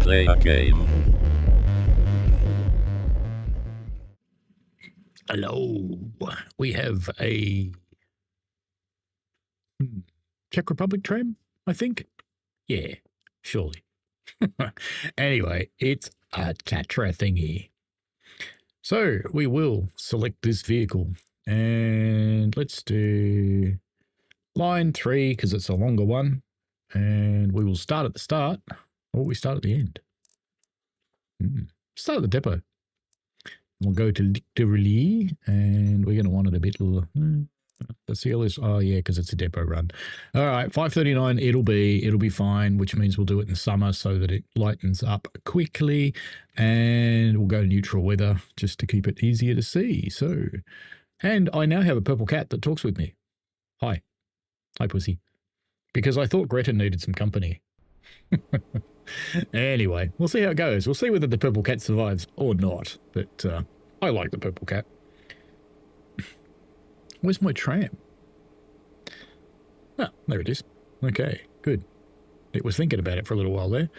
play a game. Hello. We have a Czech Republic tram, I think. Yeah, surely. Anyway, it's a Tatra thingy. So we will select this vehicle and let's do line 3 because it's a longer one. And we will start at the start or we start at the end. Start at the depot. We'll go to literally and we're going to want it a bit. Let's see all this. Oh, yeah, because it's a depot run. All right, 5:39 it'll be fine, which means we'll do it in summer so that it lightens up quickly. And we'll go neutral weather just to keep it easier to see. So, and I now have a purple cat that talks with me. Hi. Hi, pussy. Because I thought Greta needed some company. Anyway, we'll see how it goes. We'll see whether the purple cat survives or not. But I like the purple cat. Where's my tram? Ah, there it is. Okay, good. It was thinking about it for a little while there.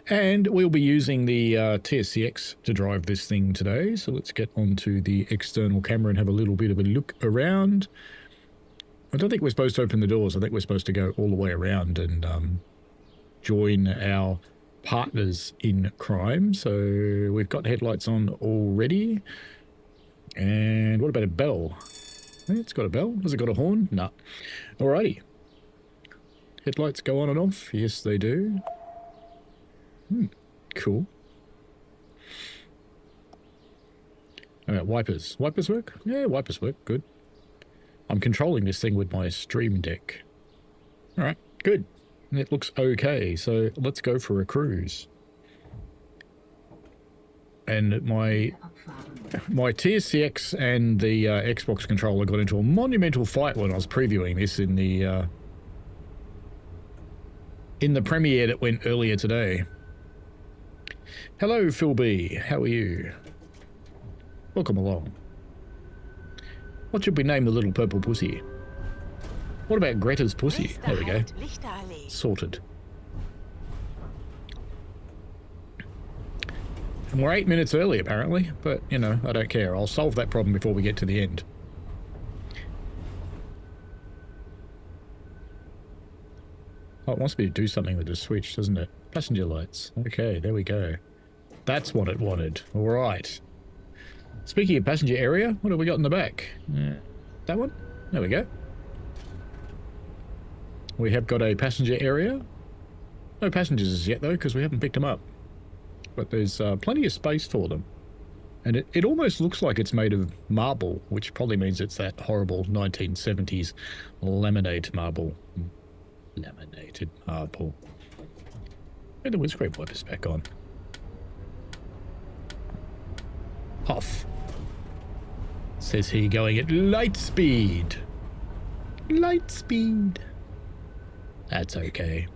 And we'll be using the TSCX to drive this thing today. So let's get onto the external camera and have a little bit of a look around. I don't think we're supposed to open the doors. I think we're supposed to go all the way around and join our partners in crime. So we've got headlights on already. And what about a bell? It's got a bell. Has it got a horn? No. Alrighty. Headlights go on and off. Yes, they do. Cool. How about wipers? Wipers work? Yeah, wipers work. Good. I'm controlling this thing with my Stream Deck. Alright, good. It looks okay, so let's go for a cruise. And my TSCX and the Xbox controller got into a monumental fight when I was previewing this in the premiere that went earlier today. Hello, Phil B. How are you? Welcome along. What should we name the little purple pussy? What about Greta's pussy? There we go. Sorted. And we're 8 minutes early, apparently, but, you know, I don't care. I'll solve that problem before we get to the end. Oh, it wants me to do something with the switch, doesn't it? Passenger lights. Okay, there we go. That's what it wanted. All right. Speaking of passenger area, what have we got in the back? That one? There we go. We have got a passenger area. No passengers as yet, though, because we haven't picked them up. But there's plenty of space for them. And it almost looks like it's made of marble, which probably means it's that horrible 1970s laminate marble. Laminated marble. And the windscreen wipers back on. Off. Says he going at light speed. Light speed. That's okay.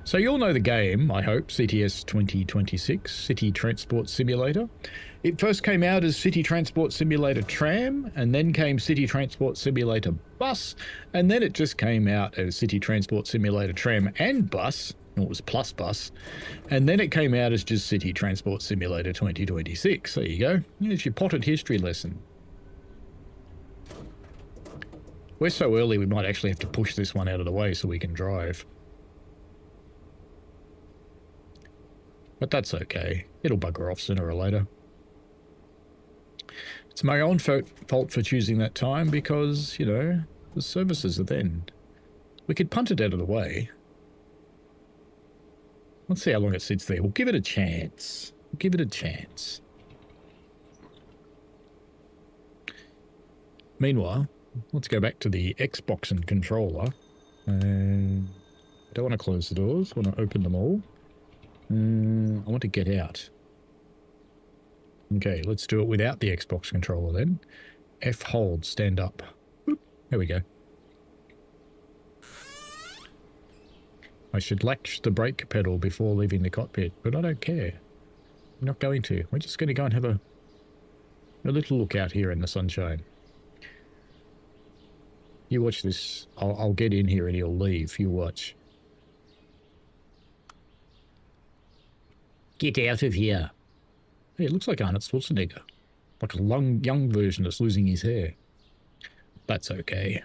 So you all know the game, I hope, CTS 2026, City Transport Simulator. It first came out as City Transport Simulator Tram, and then came City Transport Simulator Bus, and then it just came out as City Transport Simulator Tram and Bus. It was plus bus. And then it came out as just City Transport Simulator 2026. There you go. There's your potted history lesson. We're so early we might actually have to push this one out of the way so we can drive. But that's okay. It'll bugger off sooner or later. It's my own fault for choosing that time because, you know, the services are then. We could punt it out of the way. Let's see how long it sits there. We'll give it a chance. We'll give it a chance. Meanwhile, let's go back to the Xbox and controller. I don't want to close the doors. I want to open them all. I want to get out. Okay, let's do it without the Xbox controller then. F hold, stand up. Boop. There we go. I should latch the brake pedal before leaving the cockpit, but I don't care. I'm not going to. We're just going to go and have a little look out here in the sunshine. You watch this. I'll get in here and he'll leave. You watch. Get out of here. Hey, it looks like Arnold Schwarzenegger. Like a young version that's losing his hair. That's okay.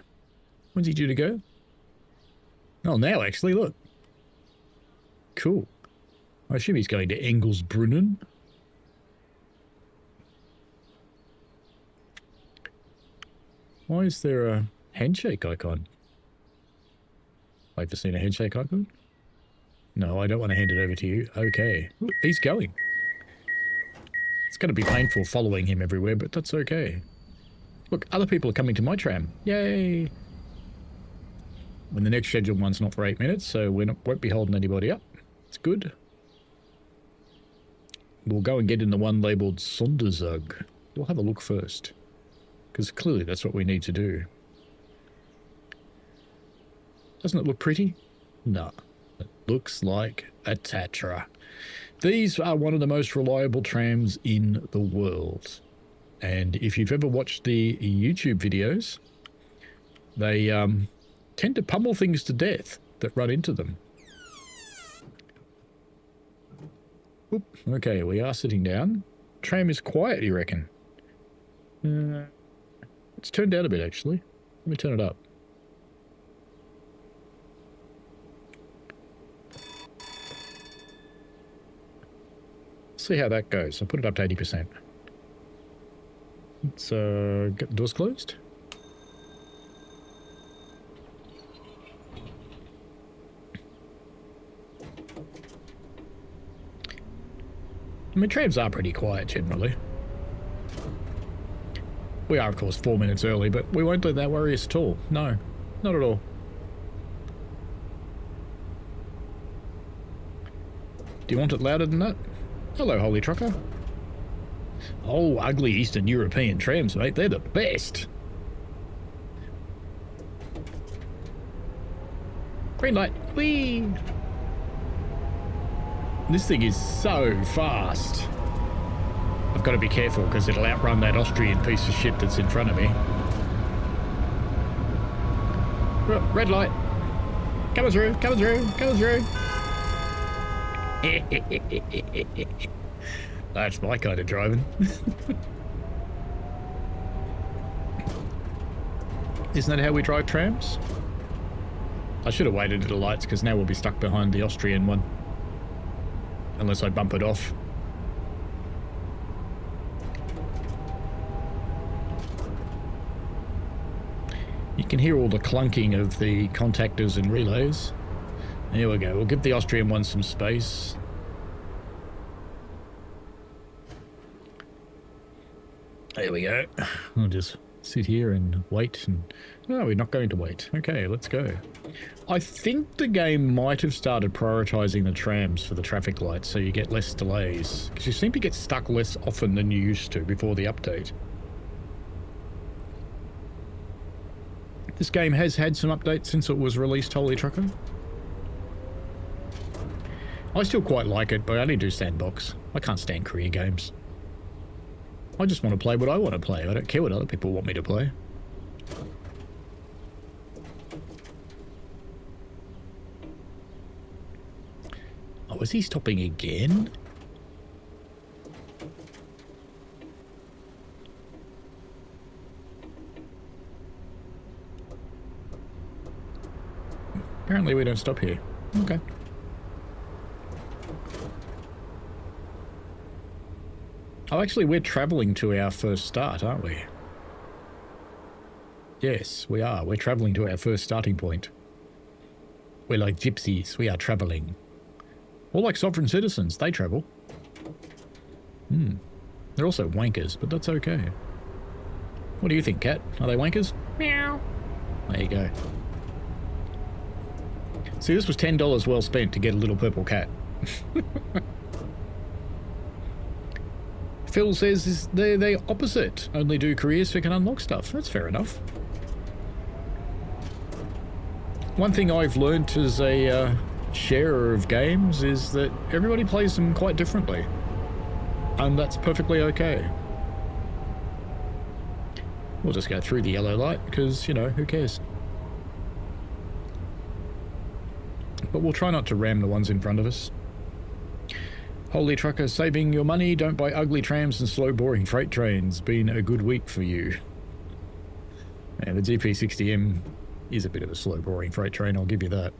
When's he due to go? Oh, now actually, look. Cool. I assume he's going to Engelsbrunnen. Why is there a handshake icon? I've just seen a handshake icon. No, I don't want to hand it over to you. Okay. Ooh, he's going. It's going to be painful following him everywhere, but that's okay. Look, other people are coming to my tram. Yay! When the next scheduled one's not for 8 minutes, so we won't be holding anybody up. It's good. We'll go and get in the one labelled Sonderzug. We'll have a look first. Because clearly that's what we need to do. Doesn't it look pretty? No. It looks like a Tatra. These are one of the most reliable trams in the world. And if you've ever watched the YouTube videos, they tend to pummel things to death that run into them. Oop, okay, we are sitting down. Tram is quiet, you reckon? It's turned down a bit, actually. Let me turn it up. See how that goes. I'll put it up to 80%. Let's get the doors closed. I mean, trams are pretty quiet generally. We are, of course, 4 minutes early, but we won't let that worry us at all. No, not at all. Do you want it louder than that? Hello, Holy Trucker. Oh, ugly Eastern European trams, mate. They're the best. Green light. Whee! This thing is so fast. I've got to be careful because it'll outrun that Austrian piece of shit that's in front of me. Red light. Coming through, coming through, coming through. That's my kind of driving. Isn't that how we drive trams? I should have waited at the lights because now we'll be stuck behind the Austrian one. Unless I bump it off. You can hear all the clunking of the contactors and relays. Here we go. We'll give the Austrian one some space. There we go. I'll just sit here and wait. And no, we're not going to wait. Okay, let's go. I think the game might have started prioritizing the trams for the traffic lights so you get less delays. Because you seem to get stuck less often than you used to before the update. This game has had some updates since it was released, Holy Trucker. I still quite like it, but I only do sandbox. I can't stand career games. I just want to play what I want to play. I don't care what other people want me to play. Oh, is he stopping again? Apparently we don't stop here. Okay. Oh, actually, we're travelling to our first start, aren't we? Yes, we are. We're travelling to our first starting point. We're like gypsies. We are travelling. Or like sovereign citizens. They travel. They're also wankers, but that's okay. What do you think, Cat? Are they wankers? Meow. There you go. See, this was $10 well spent to get a little purple cat. Phil says they're the opposite. Only do careers so can unlock stuff. That's fair enough. One thing I've learnt as a sharer of games is that everybody plays them quite differently. And that's perfectly okay. We'll just go through the yellow light because, you know, who cares? But we'll try not to ram the ones in front of us. Holy trucker, saving your money. Don't buy ugly trams and slow boring freight trains. Been a good week for you. Yeah, the GP60M is a bit of a slow boring freight train, I'll give you that.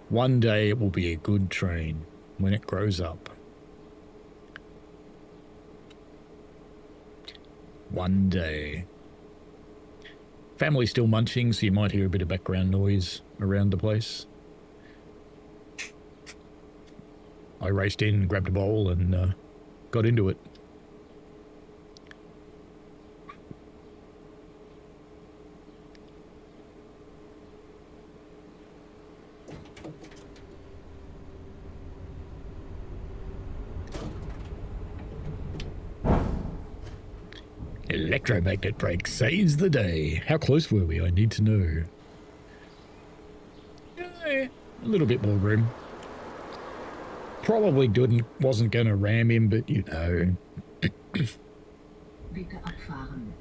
One day it will be a good train when it grows up. One day. Family's still munching, so you might hear a bit of background noise around the place. I raced in, grabbed a bowl, and got into it. Electromagnet brake saves the day. How close were we? I need to know. A little bit more room. Probably wasn't going to ram him, but you know. Bitte abfahren.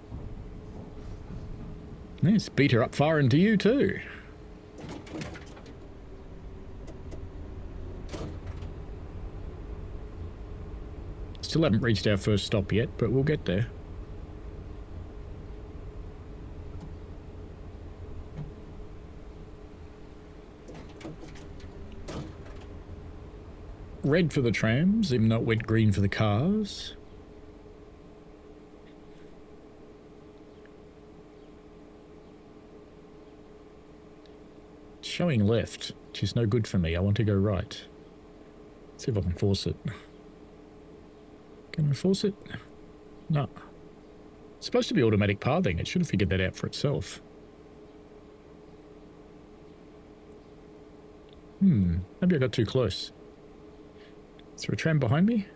Yes, beat her up far into you too. Still haven't reached our first stop yet, but we'll get there. Red for the trams, even though it went green for the cars. It's showing left, which is no good for me. I want to go right. Let's see if I can force it. Can I force it? No. It's supposed to be automatic pathing. It should have figured that out for itself. Maybe I got too close. Is there a tram behind me?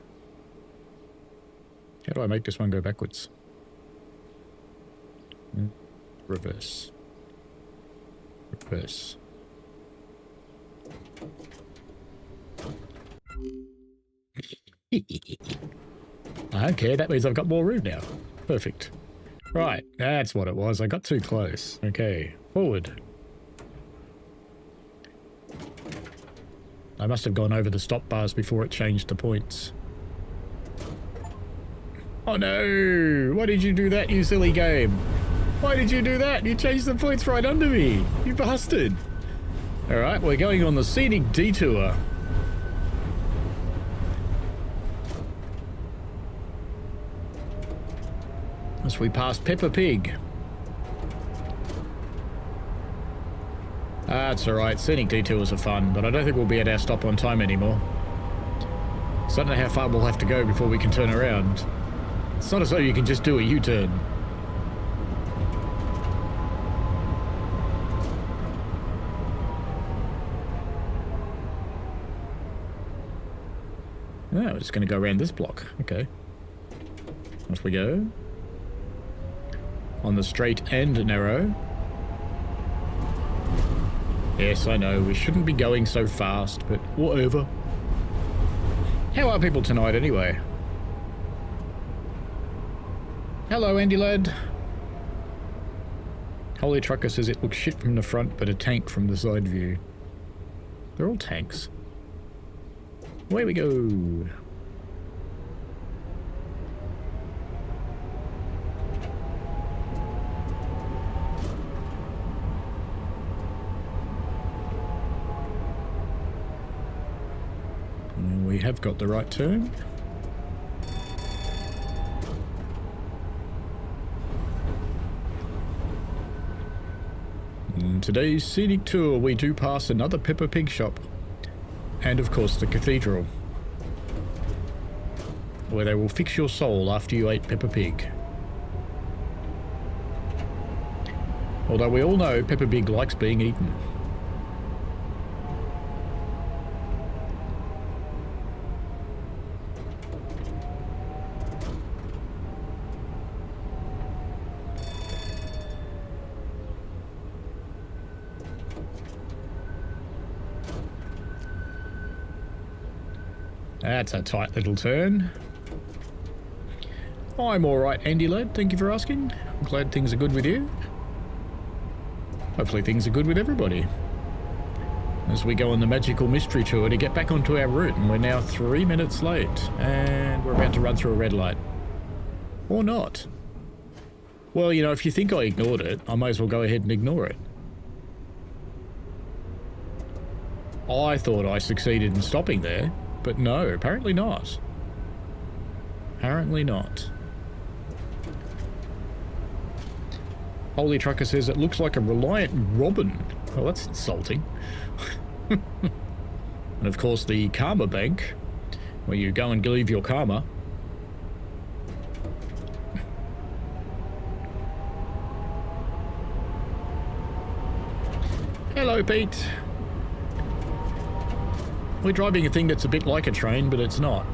How do I make this one go backwards? Reverse. Reverse. Okay, that means I've got more room now. Perfect. Right, that's what it was. I got too close. Okay, forward. I must have gone over the stop bars before it changed the points. Oh no! Why did you do that, you silly game? Why did you do that? You changed the points right under me! You bastard! Alright, we're going on the scenic detour. As we pass Peppa Pig. That's alright, scenic detours are fun, but I don't think we'll be at our stop on time anymore. So I don't know how far we'll have to go before we can turn around. It's not as though you can just do a U-turn. Oh, we're just going to go around this block. Okay. Off we go. On the straight and narrow. Yes, I know, we shouldn't be going so fast, but whatever. How are people tonight, anyway? Hello, Andy lad. Holy Trucker says it looks shit from the front, but a tank from the side view. They're all tanks. Away we go. We have got the right turn. In today's scenic tour, we do pass another Peppa Pig shop. And of course the cathedral. Where they will fix your soul after you ate Peppa Pig. Although we all know Peppa Pig likes being eaten. That's a tight little turn. I'm alright, Andy lad. Thank you for asking. I'm glad things are good with you. Hopefully things are good with everybody. as we go on the magical mystery tour to get back onto our route, and we're now 3 minutes late, and we're about to run through a red light. Or not. Well, you know, if you think I ignored it, I may as well go ahead and ignore it. I thought I succeeded in stopping there, but no, apparently not. Apparently not. Holy Trucker says it looks like a Reliant Robin. Well, that's insulting. And of course the Karma Bank, where you go and leave your karma. Hello, Pete. We're driving a thing that's a bit like a train, but it's not.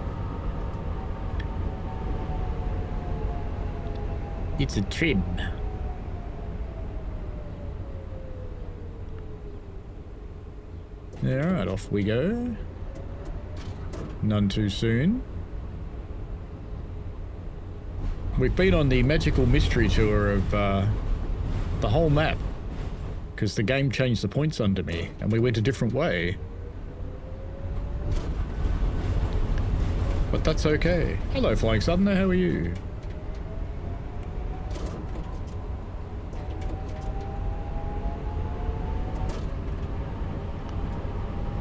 It's a trim. Alright, off we go. None too soon. We've been on the magical mystery tour of the whole map, because the game changed the points under me and we went a different way. But that's okay. Hello, Flying Southerner, how are you?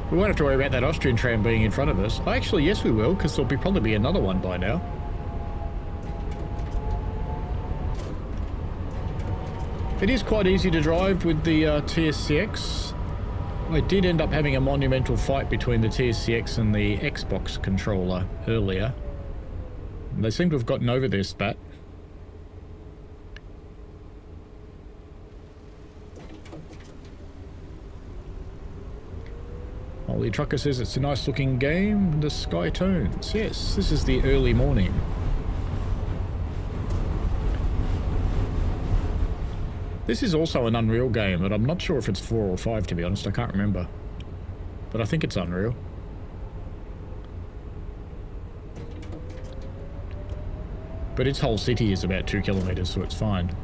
We won't have to worry about that Austrian tram being in front of us. Actually, yes we will, because there'll probably be another one by now. It is quite easy to drive with the TSCX. I did end up having a monumental fight between the TSCX and the Xbox controller earlier. They seem to have gotten over their spat. Holy Trucker says it's a nice looking game, the sky tones. Yes, this is the early morning. This is also an Unreal game, but I'm not sure if it's 4 or 5 to be honest, I can't remember. But I think it's Unreal. But its whole city is about 2 kilometers, so it's fine.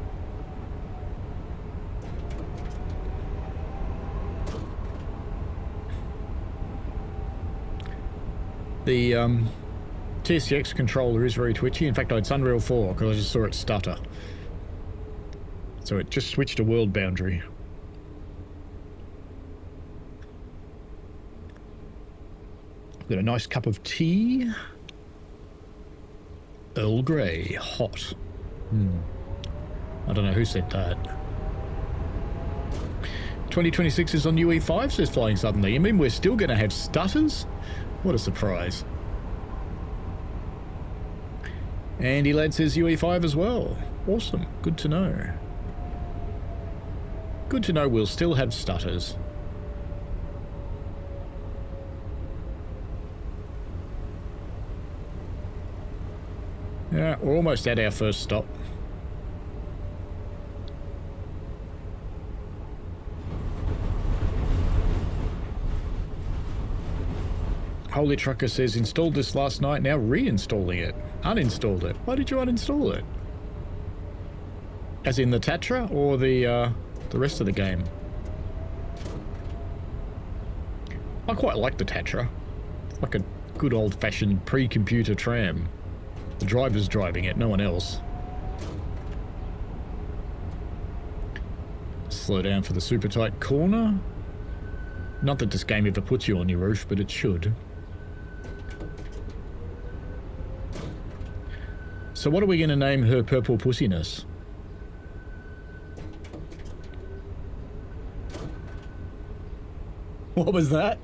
The TSCX controller is very twitchy. In fact, it's Unreal 4 because I just saw it stutter. So it just switched a world boundary. Got a nice cup of tea. Earl Grey, hot. I don't know who said that. 2026 is on UE5, says Flying Southerner. You mean we're still going to have stutters? What a surprise. Andy Ladd says UE5 as well. Awesome. Good to know. Good to know we'll still have stutters. Yeah, we're almost at our first stop. Holy Trucker says installed this last night, now reinstalling it. Uninstalled it. Why did you uninstall it? As in the Tatra or the rest of the game? I quite like the Tatra. It's like a good old-fashioned pre-computer tram. The driver's driving it, no one else. Slow down for the super tight corner. Not that this game ever puts you on your roof, but it should. So what are we going to name her purple pussiness? What was that?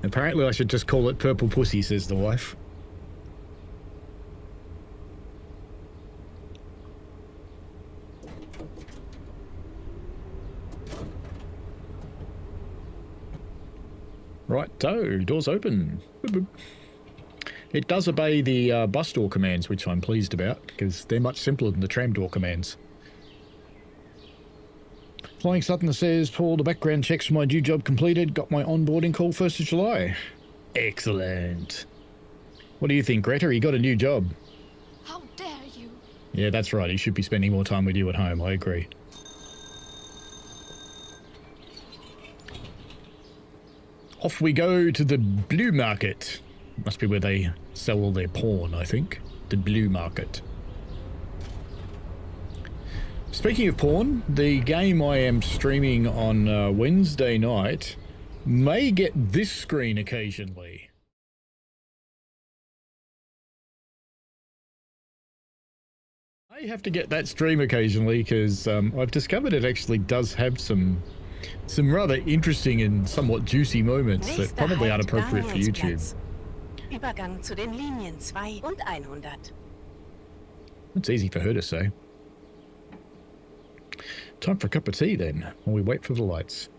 Apparently I should just call it Purple Pussy, says the wife. Right-o, doors open. Boop, boop. It does obey the bus door commands, which I'm pleased about, because they're much simpler than the tram door commands. Flying Southerner says, Paul, the background checks for my new job completed. Got my onboarding call 1st of July. Excellent. What do you think, Greta? He got a new job. How dare you? Yeah, that's right. He should be spending more time with you at home. I agree. Off we go to the blue market. Must be where they sell all their porn, I think. The blue market. Speaking of porn, the game I am streaming on Wednesday night may get this screen occasionally. I have to get that stream occasionally because I've discovered it actually does have some rather interesting and somewhat juicy moments that probably aren't appropriate for YouTube. Übergang zu den Linien 2 und 100. That's easy for her to say. Time for a cup of tea then, while we wait for the lights.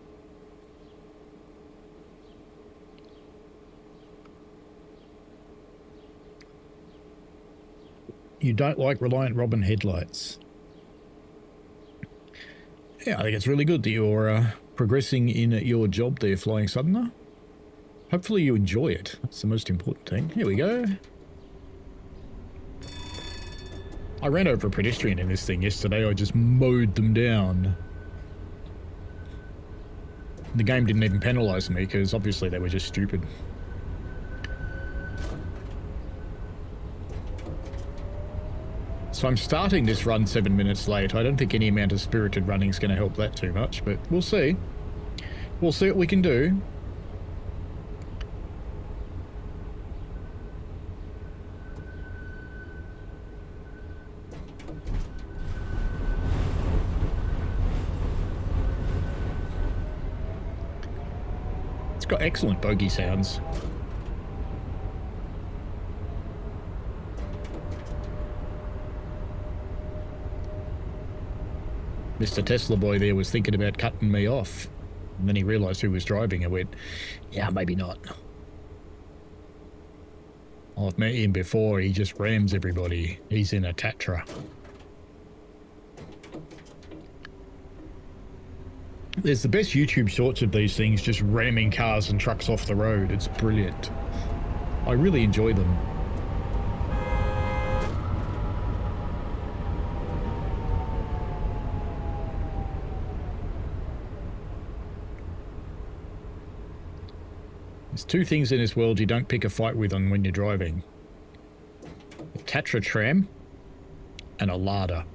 You don't like Reliant Robin headlights. Yeah, I think it's really good that you're progressing in your job there, Flying Southerner. Hopefully you enjoy it. That's the most important thing. Here we go. I ran over a pedestrian in this thing yesterday. I just mowed them down. The game didn't even penalise me because obviously they were just stupid. So I'm starting this run 7 minutes late. I don't think any amount of spirited running is going to help that too much, but we'll see. We'll see what we can do. It's got excellent bogey sounds. Mr. Tesla boy there was thinking about cutting me off. And then he realised who was driving and went, yeah, maybe not. I've met him before, he just rams everybody. He's in a Tatra. There's the best YouTube shorts of these things, just ramming cars and trucks off the road. It's brilliant. I really enjoy them. There's two things in this world you don't pick a fight with on when you're driving. A Tatra tram and a Lada.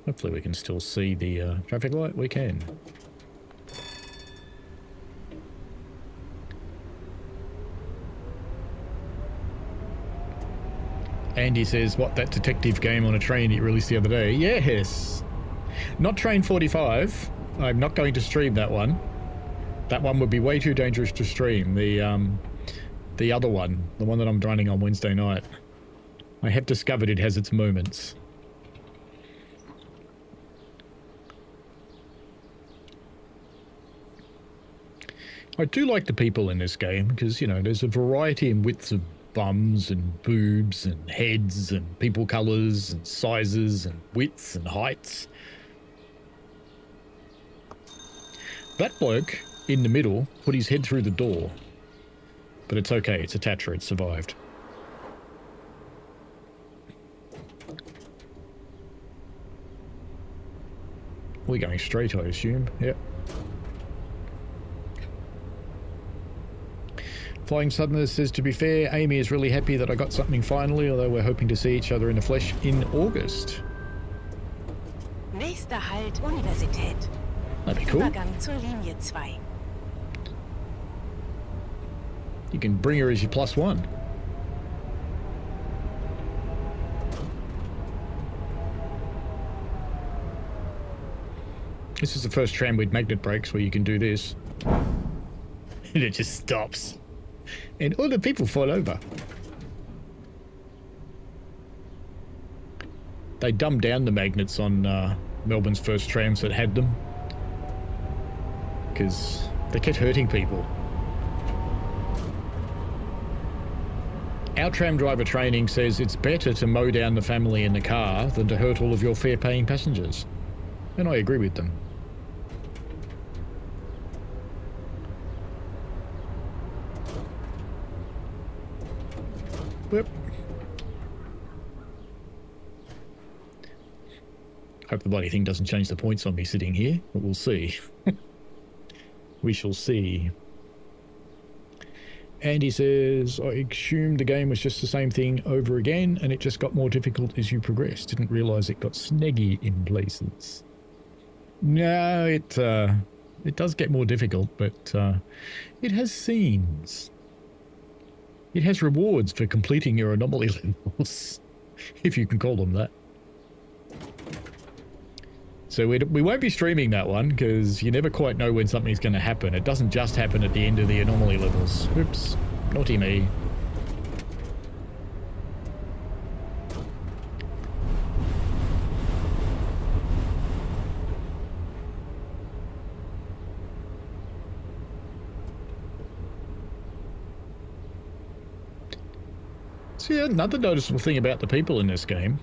Hopefully we can still see the traffic light. We can. Andy says, what, that detective game on a train you released the other day? Yes! Not Train 45. I'm not going to stream that one. That one would be way too dangerous to stream. The other one, the one that I'm running on Wednesday night. I have discovered it has its moments. I do like the people in this game because, you know, there's a variety in widths of bums and boobs and heads and people colours and sizes and widths and heights. That bloke in the middle put his head through the door. But it's okay, it's a Tatra, it survived. We're going straight, I assume. Yep. Flying Southerner says, to be fair, Amy is really happy that I got something finally, although we're hoping to see each other in the flesh in August. Nächster Halt, Universität. That'd be cool. Übergang zur Linie 2. You can bring her as your +1. This is the first tram with magnet brakes where you can do this. And it just stops. And all the people fall over. They dumbed down the magnets on Melbourne's first trams that had them. Because they kept hurting people. Our tram driver training says it's better to mow down the family in the car than to hurt all of your fare-paying passengers. And I agree with them. Yep. Hope the bloody thing doesn't change the points on me sitting here, but we'll see. We shall see. Andy says, I assumed the game was just the same thing over again, and it just got more difficult as you progressed. Didn't realise it got snaggy in places. No, it does get more difficult, but it has scenes. It has rewards for completing your anomaly levels, if you can call them that. So we won't be streaming that one, because you never quite know when something's going to happen. It doesn't just happen at the end of the anomaly levels. Oops, naughty me. See, another noticeable thing about the people in this game,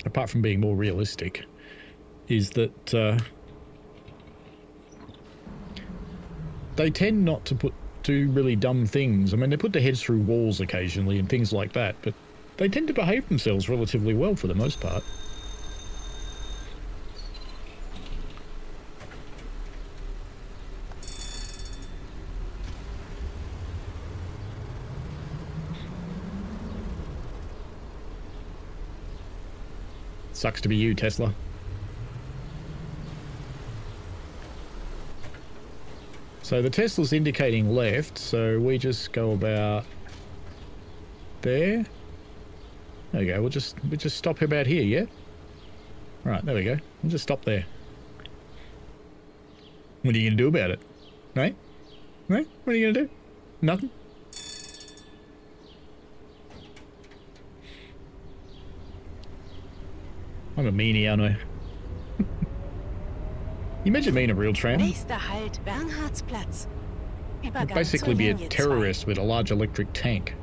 apart from being more realistic, is that they tend not to do really dumb things. I mean, they put their heads through walls occasionally and things like that, but they tend to behave themselves relatively well for the most part. Sucks to be you, Tesla. So the Tesla's indicating left, so we just go about there. There we go. We'll just stop about here, yeah? Right, there we go. We'll just stop there. What are you gonna do about it? Right? Right? What are you gonna do? Nothing? I'm a meanie, aren't I? You imagine being a real tram? Nächster Halt, Bernhardsplatz. You'd basically be a terrorist with a large electric tank.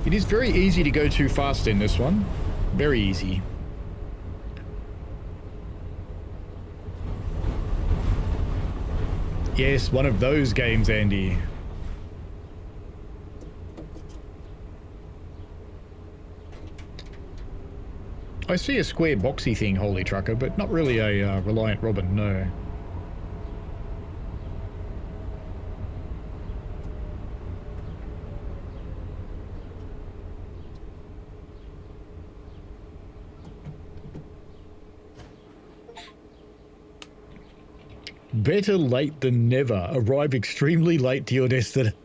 It is very easy to go too fast in this one. Very easy. Yes, one of those games, Andy. I see a square boxy thing, Holy Trucker, but not really a Reliant Robin, no. Better late than never. Arrive extremely late to your destination.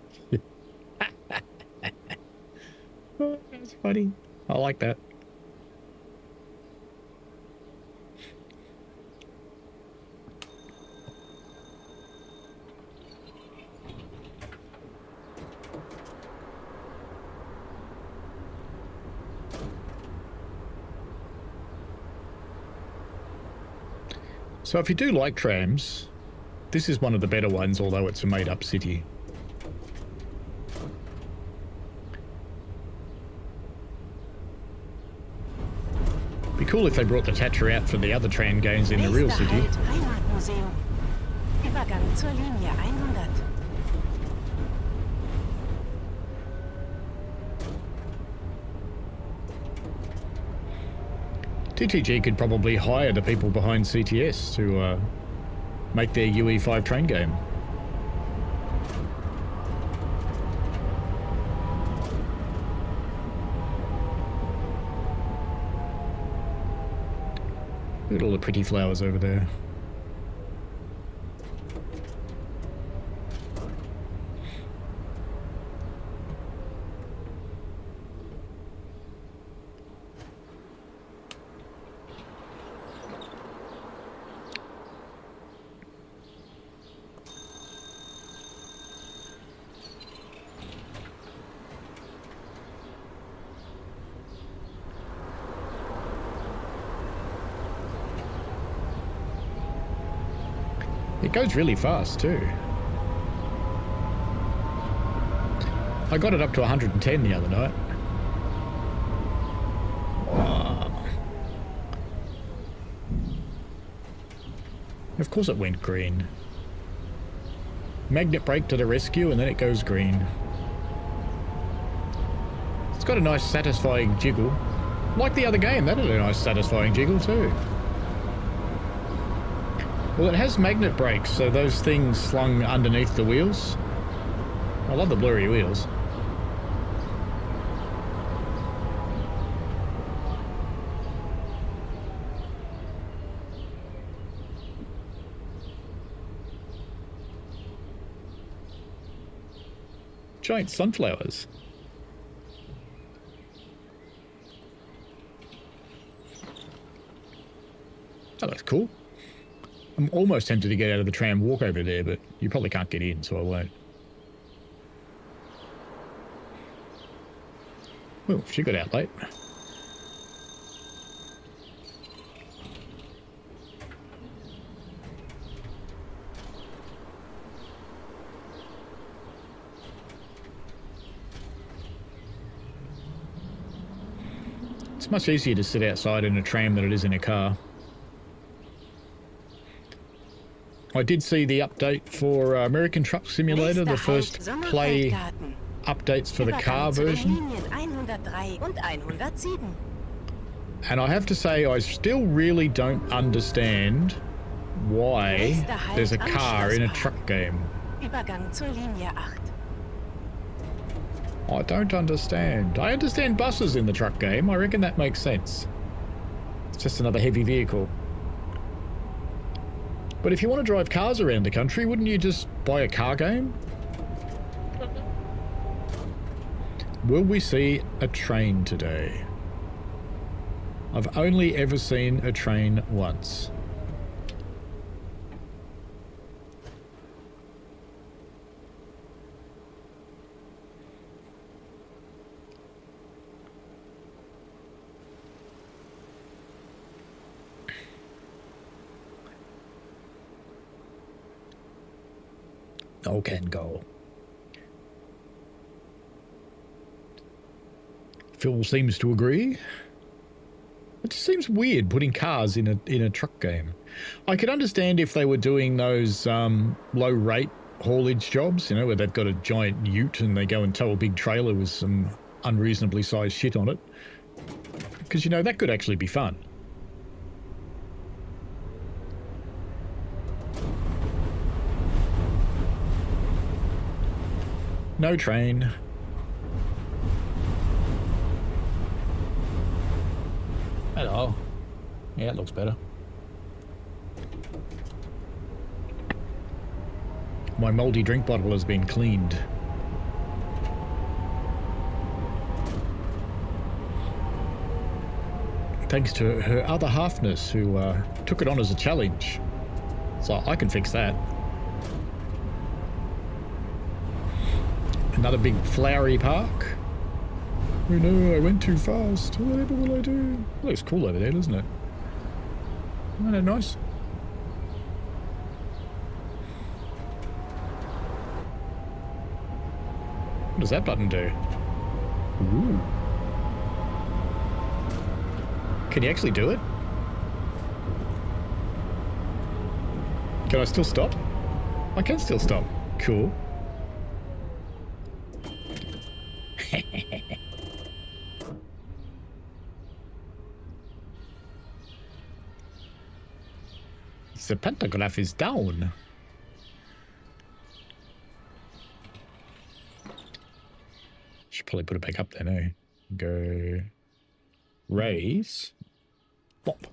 Oh, that's funny. I like that. So if you do like trams, this is one of the better ones, although it's a made-up city. Be cool if they brought the Tatra out for the other tram games in the real city. Heimatmuseum. Übergang zur Linie 100. TTG could probably hire the people behind CTS to make their UE5 train game. Look at all the pretty flowers over there. It goes really fast too. I got it up to 110 the other night. Wow. course it went green. Magnet brake to the rescue, and then it goes green. It's got a nice satisfying jiggle. Like the other game, that had a nice satisfying jiggle too. Well, it has magnet brakes, so those things slung underneath the wheels. I love the blurry wheels. Giant sunflowers. That looks cool. I'm almost tempted to get out of the tram, walk over there, but you probably can't get in, so I won't. Well, she got out late. It's much easier to sit outside in a tram than it is in a car. I did see the update for American Truck Simulator, the first play updates for the car version. And I have to say, I still really don't understand why there's a car in a truck game. I don't understand. I understand buses in the truck game. I reckon that makes sense. It's just another heavy vehicle. But if you want to drive cars around the country, wouldn't you just buy a car game? Will we see a train today? I've only ever seen a train once. No can go. Phil seems to agree. It just seems weird putting cars in a truck game. I could understand if they were doing those low rate haulage jobs, you know, where they've got a giant ute and they go and tow a big trailer with some unreasonably sized shit on it. Because, you know, that could actually be fun. No train. Hello. Yeah, it looks better. My mouldy drink bottle has been cleaned. Thanks to her other halfness who took it on as a challenge. So I can fix that. Another big flowery park. Oh no, I went too fast. Whatever will I do? It looks cool over there, doesn't it? Isn't that nice? What does that button do? Ooh. Can you actually do it? Can I still stop? I can still stop. Cool. The pantograph is down. Should probably put it back up then, eh? Go raise. Pop.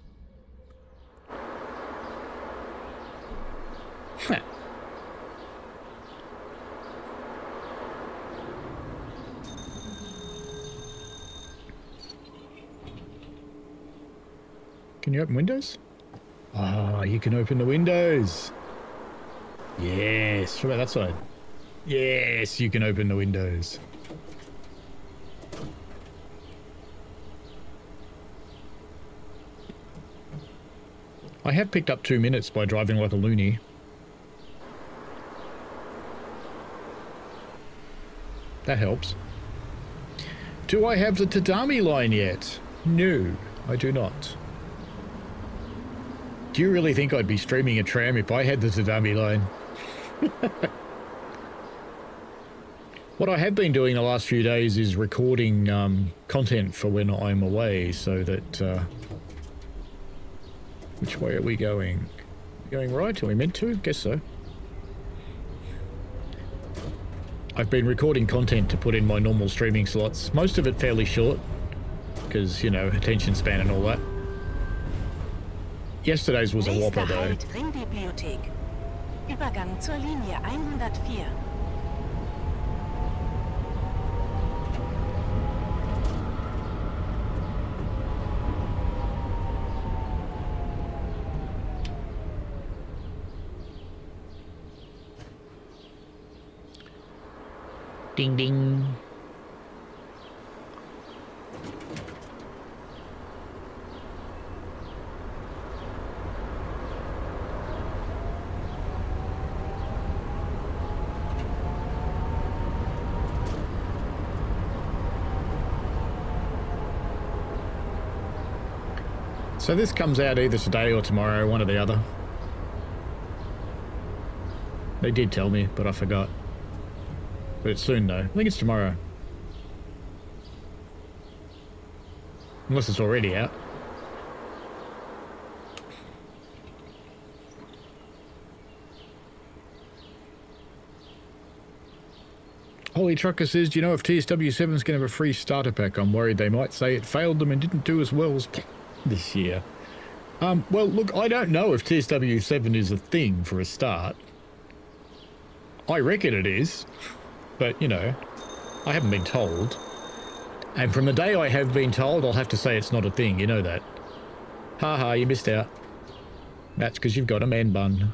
Huh. Can you open windows? Ah, you can open the windows. Yes. What about that side? Yes, you can open the windows. I have picked up 2 minutes by driving like a loony. That helps. Do I have the Tadami line yet? No, I do not. Do you really think I'd be streaming a tram if I had the Tsunami line? What I have been doing the last few days is recording content for when I'm away, so that... which way are we going? Going right? Are we meant to? Guess so. I've been recording content to put in my normal streaming slots. Most of it fairly short, because, you know, attention span and all that. Yesterday's was a whopper, though. Halt, Ringbibliothek. Übergang zur Linie 104. Ding ding. So this comes out either today or tomorrow, one or the other. They did tell me, but I forgot. But it's soon though. I think it's tomorrow. Unless it's already out. Holy Trucker says, do you know if TSW7's going to have a free starter pack? I'm worried they might say it failed them and didn't do as well as this year. Well, look, I don't know if TSW7 is a thing for a start. I reckon it is, but, you know, I haven't been told. And from the day I have been told, I'll have to say it's not a thing, you know that. Haha, you missed out. That's because you've got a man bun.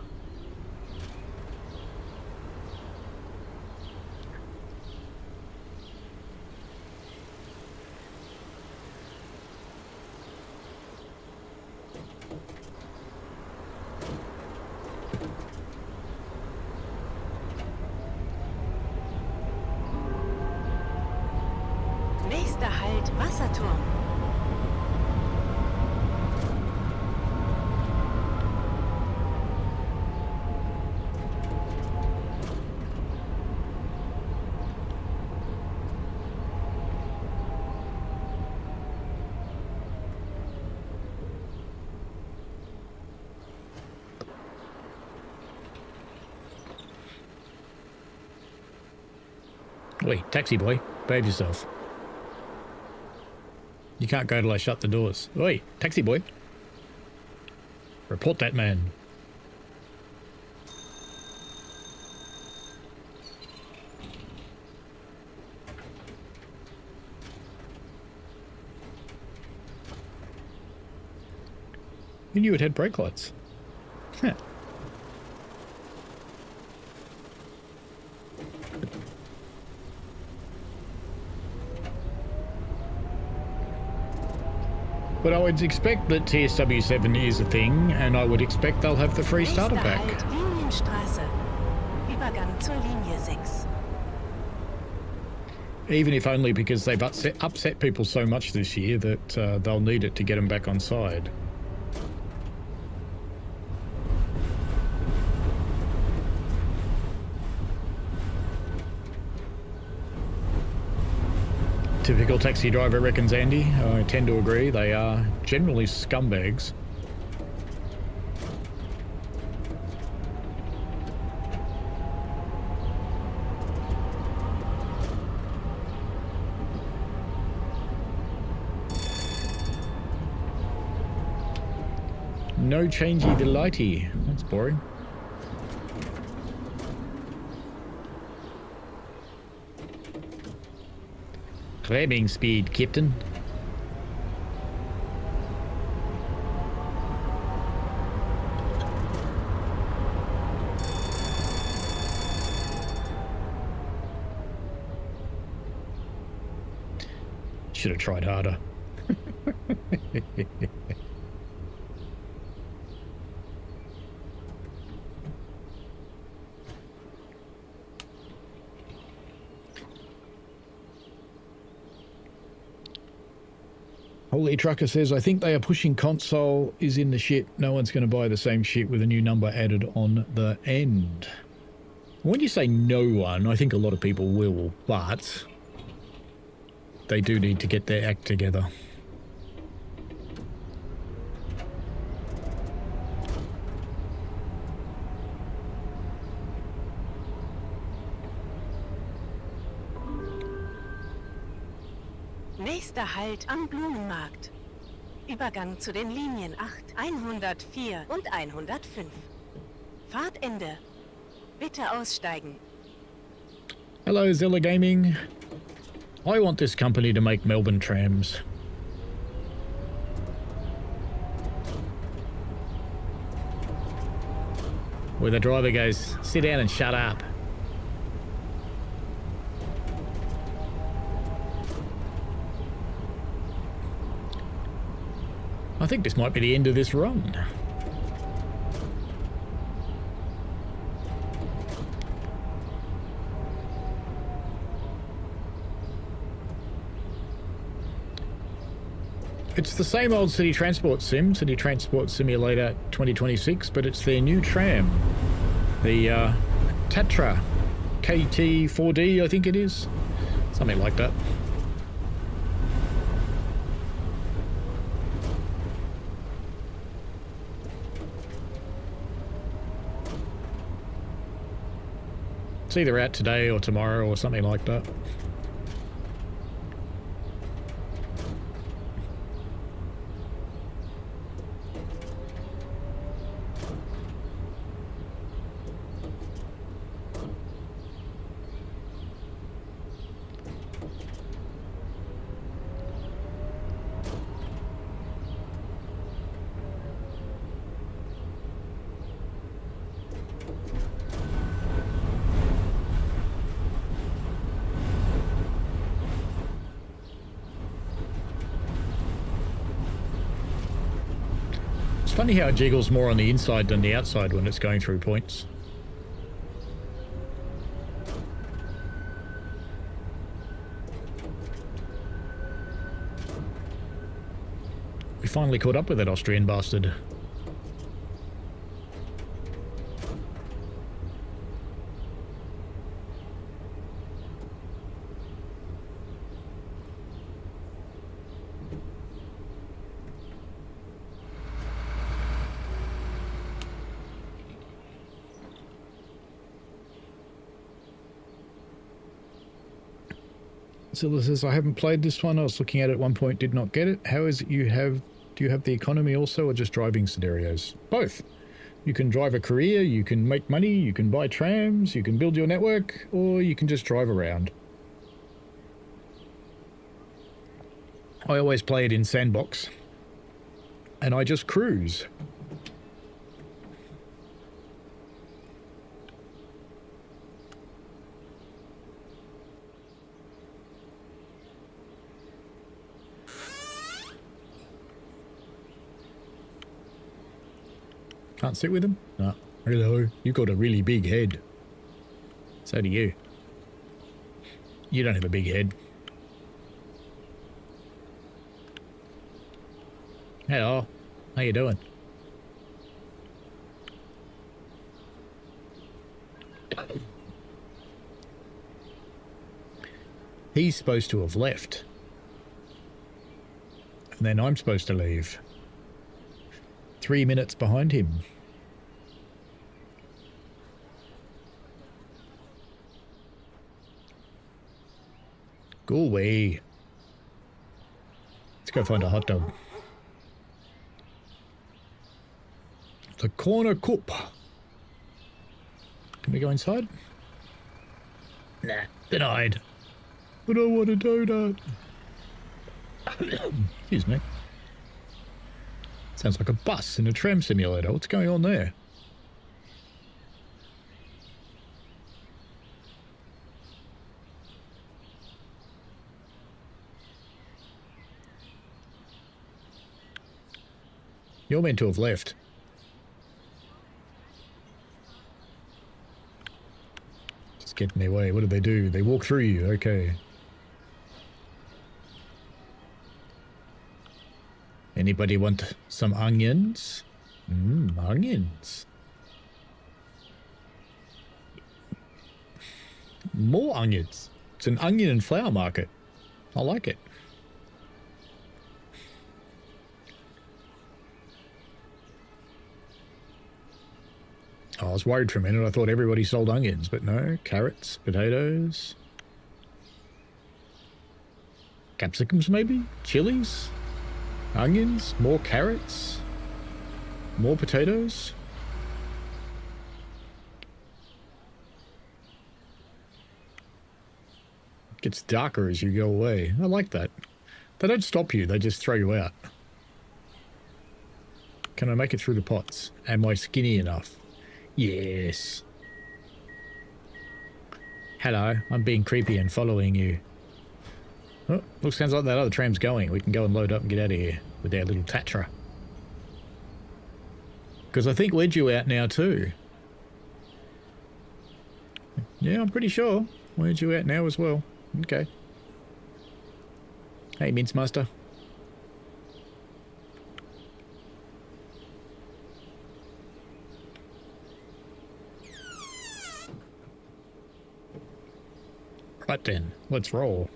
Nächster Halt, Wasserturm. Wait, taxi boy, behave yourself. You can't go till I shut the doors. Oi, taxi boy. Report that man. Who knew it had brake lights? Huh. But I would expect that TSW7 is a thing, and I would expect they'll have the free starter Nächster pack. Halt, Linienstraße. Übergang zur Linie 6. Even if only because they've upset people so much this year that they'll need it to get them back on side. Typical taxi driver, reckons Andy. I tend to agree. They are generally scumbags. No changey the lighty. That's boring. Ramming speed, Captain. Should have tried harder. Holy Trucker says, I think they are pushing console is in the shit. No one's going to buy the same shit with a new number added on the end. When you say no one, I think a lot of people will, but they do need to get their act together. Nächster Halt am Blumenmarkt. Übergang zu den Linien 8, 104 und 105. Fahrtende. Bitte aussteigen. Hello, Zilla Gaming. I want this company to make Melbourne trams. Where the driver goes, sit down and shut up. I think this might be the end of this run. It's the same old City Transport Sim, City Transport Simulator 2026, but it's their new tram. The Tatra KT4D, I think it is. Something like that. It's either out today or tomorrow or something like that. Funny how it jiggles more on the inside than the outside when it's going through points. We finally caught up with that Austrian bastard. Zilla says, I haven't played this one. I was looking at it at one point, did not get it. How is it do you have the economy also or just driving scenarios? Both. You can drive a career, you can make money, you can buy trams, you can build your network, or you can just drive around. I always play it in sandbox, and I just cruise. Can't sit with him? No. Hello, you got a really big head. So do you. You don't have a big head. Hello, how you doing? He's supposed to have left. And then I'm supposed to leave. 3 minutes behind him. Go away. Let's go find a hot dog. The corner cup. Can we go inside? Nah, denied. But I want a donut. Excuse me. Sounds like a bus in a tram simulator. What's going on there? You're meant to have left. Just get in their way. What do? They walk through you. Okay. Anybody want some onions? Onions. More onions. It's an onion and flower market. I like it. I was worried for a minute. I thought everybody sold onions, but no. Carrots, potatoes, capsicums maybe, chilies, onions, more carrots, more potatoes. It gets darker as you go away. I like that. They don't stop you, they just throw you out. Can I make it through the pots? Am I skinny enough? Yes. Hello, I'm being creepy and following you. Oh, looks sounds like that other tram's going. We can go and load up and get out of here with our little Tatra. Because I think we're due out now too. Yeah, I'm pretty sure we're due out now as well. Okay. Hey, Mince Master. Right then, let's roll.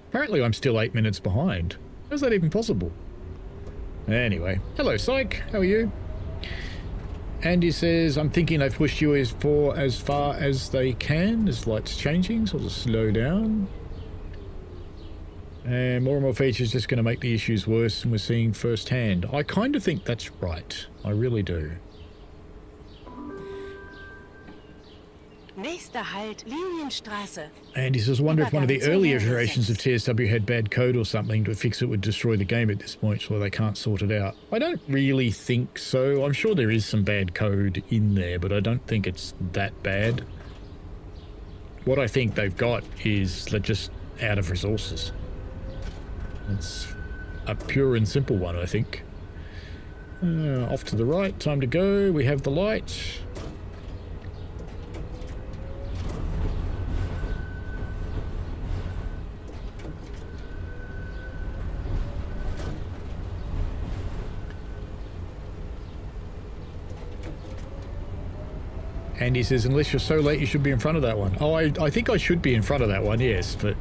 Apparently I'm still 8 minutes behind. How's that even possible? Anyway, hello Psych, how are you? Andy says, I'm thinking they've pushed you as far as they can. There's lights changing, so I'll just slow down. And more features just going to make the issues worse than we're seeing firsthand. I kind of think that's right. I really do. Nächster Halt, Linienstraße. And he says, I wonder if one of the early iterations of TSW had bad code or something to fix it would destroy the game at this point so they can't sort it out. I don't really think so. I'm sure there is some bad code in there, but I don't think it's that bad. What I think they've got is they're just out of resources. It's a pure and simple one, I think. Off to the right, time to go. We have the light. And he says, unless you're so late, you should be in front of that one. Oh, I think I should be in front of that one, yes, but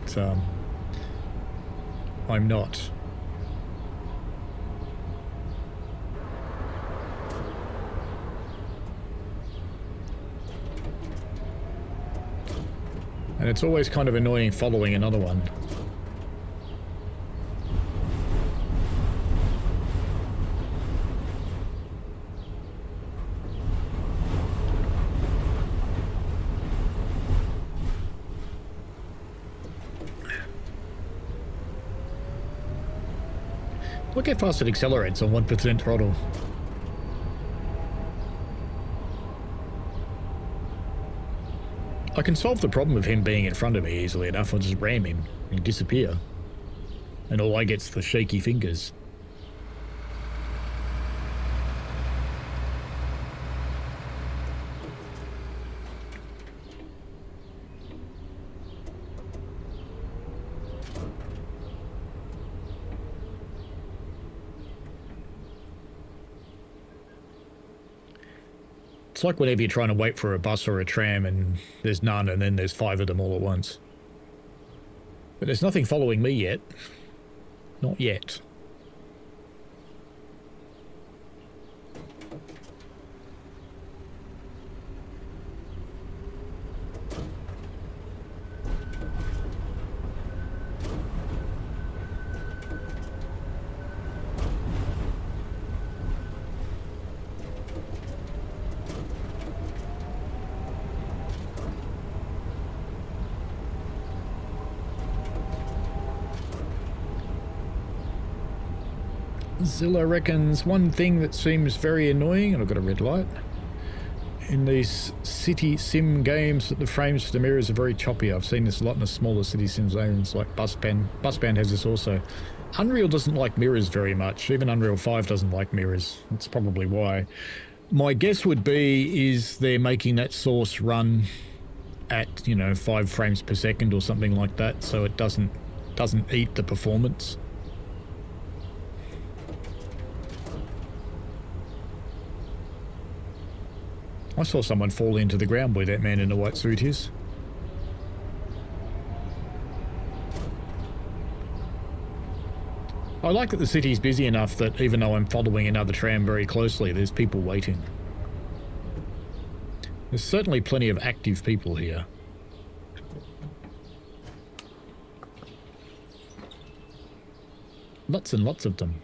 I'm not. And it's always kind of annoying following another one. Look how fast it accelerates on 1% throttle. I can solve the problem of him being in front of me easily enough. I'll just ram him and disappear. And all I get's the shaky fingers. It's like whenever you're trying to wait for a bus or a tram and there's none and then there's 5 of them all at once. But there's nothing following me yet. Not yet. Zilla reckons one thing that seems very annoying, and I've got a red light, in these city sim games that the frames for the mirrors are very choppy. I've seen this a lot in the smaller city sim games like Busband. Busband has this also. Unreal doesn't like mirrors very much. Even Unreal 5 doesn't like mirrors. That's probably why. My guess would be is they're making that source run at, you know, 5 frames per second or something like that, so it doesn't eat the performance. I saw someone fall into the ground where that man in the white suit is. I like that the city's busy enough that even though I'm following another tram very closely, there's people waiting. There's certainly plenty of active people here. Lots and lots of them.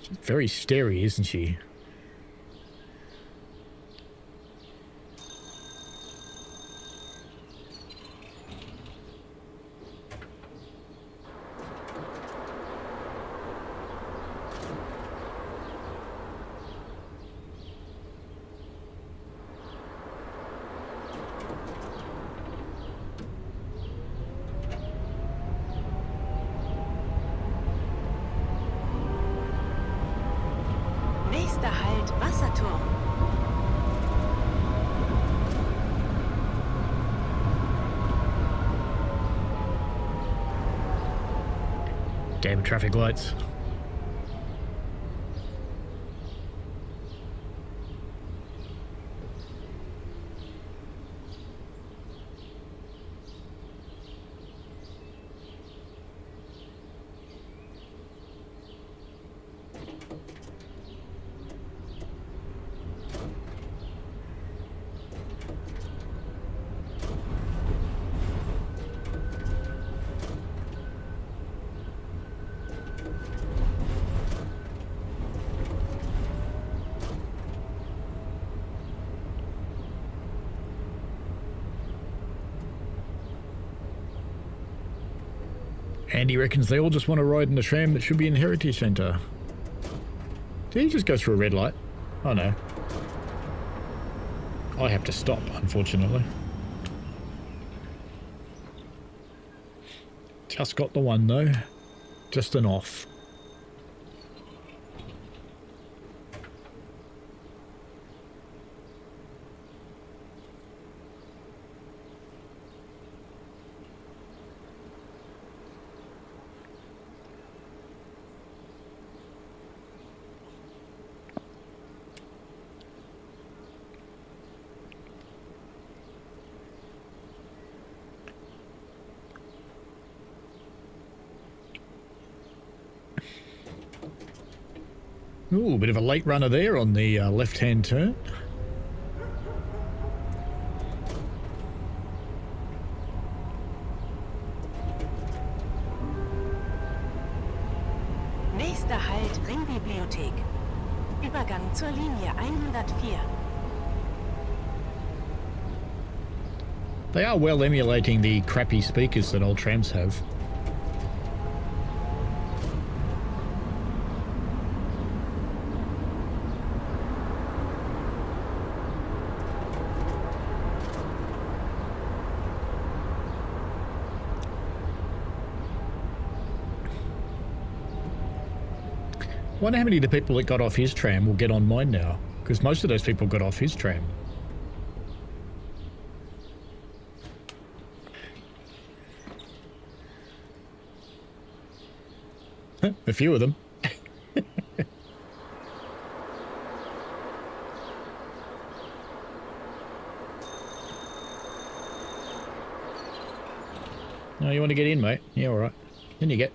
She's very starey, isn't she? Nächster Halt, Wasserturm. Damn traffic lights. Andy reckons they all just want to ride in a tram that should be in the Heritage Centre. Did he just go through a red light? Oh no. I have to stop, unfortunately. Just got the one though. Just an off. Ooh, a bit of a late runner there on the left-hand turn. Nächster Halt, Ringbibliothek. Übergang zur Linie 104. They are well emulating the crappy speakers that old trams have. Wonder how many of the people that got off his tram will get on mine now, because most of those people got off his tram. A few of them. Oh, you want to get in, mate? Yeah, all right. In you get.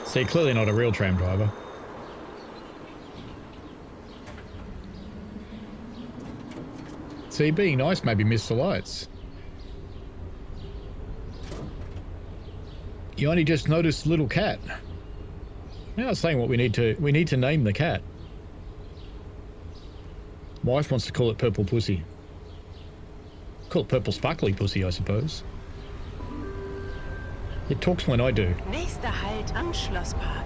See, clearly not a real tram driver. See, being nice maybe missed the lights. You only just noticed little cat. Now I was saying what we need to name the cat. Wife wants to call it Purple Pussy. Call it Purple Sparkly Pussy, I suppose. It talks when I do. Nächster Halt am Schlosspark.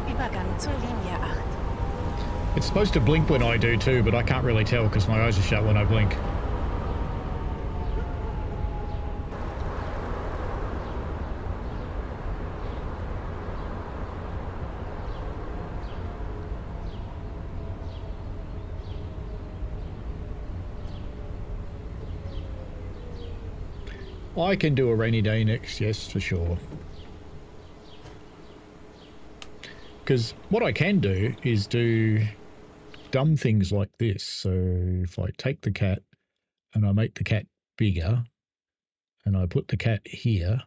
Übergang zur Linie 8. It's supposed to blink when I do too, but I can't really tell because my eyes are shut when I blink. I can do a rainy day next, yes, for sure. Because what I can do is do dumb things like this. So if I take the cat and I make the cat bigger and I put the cat here,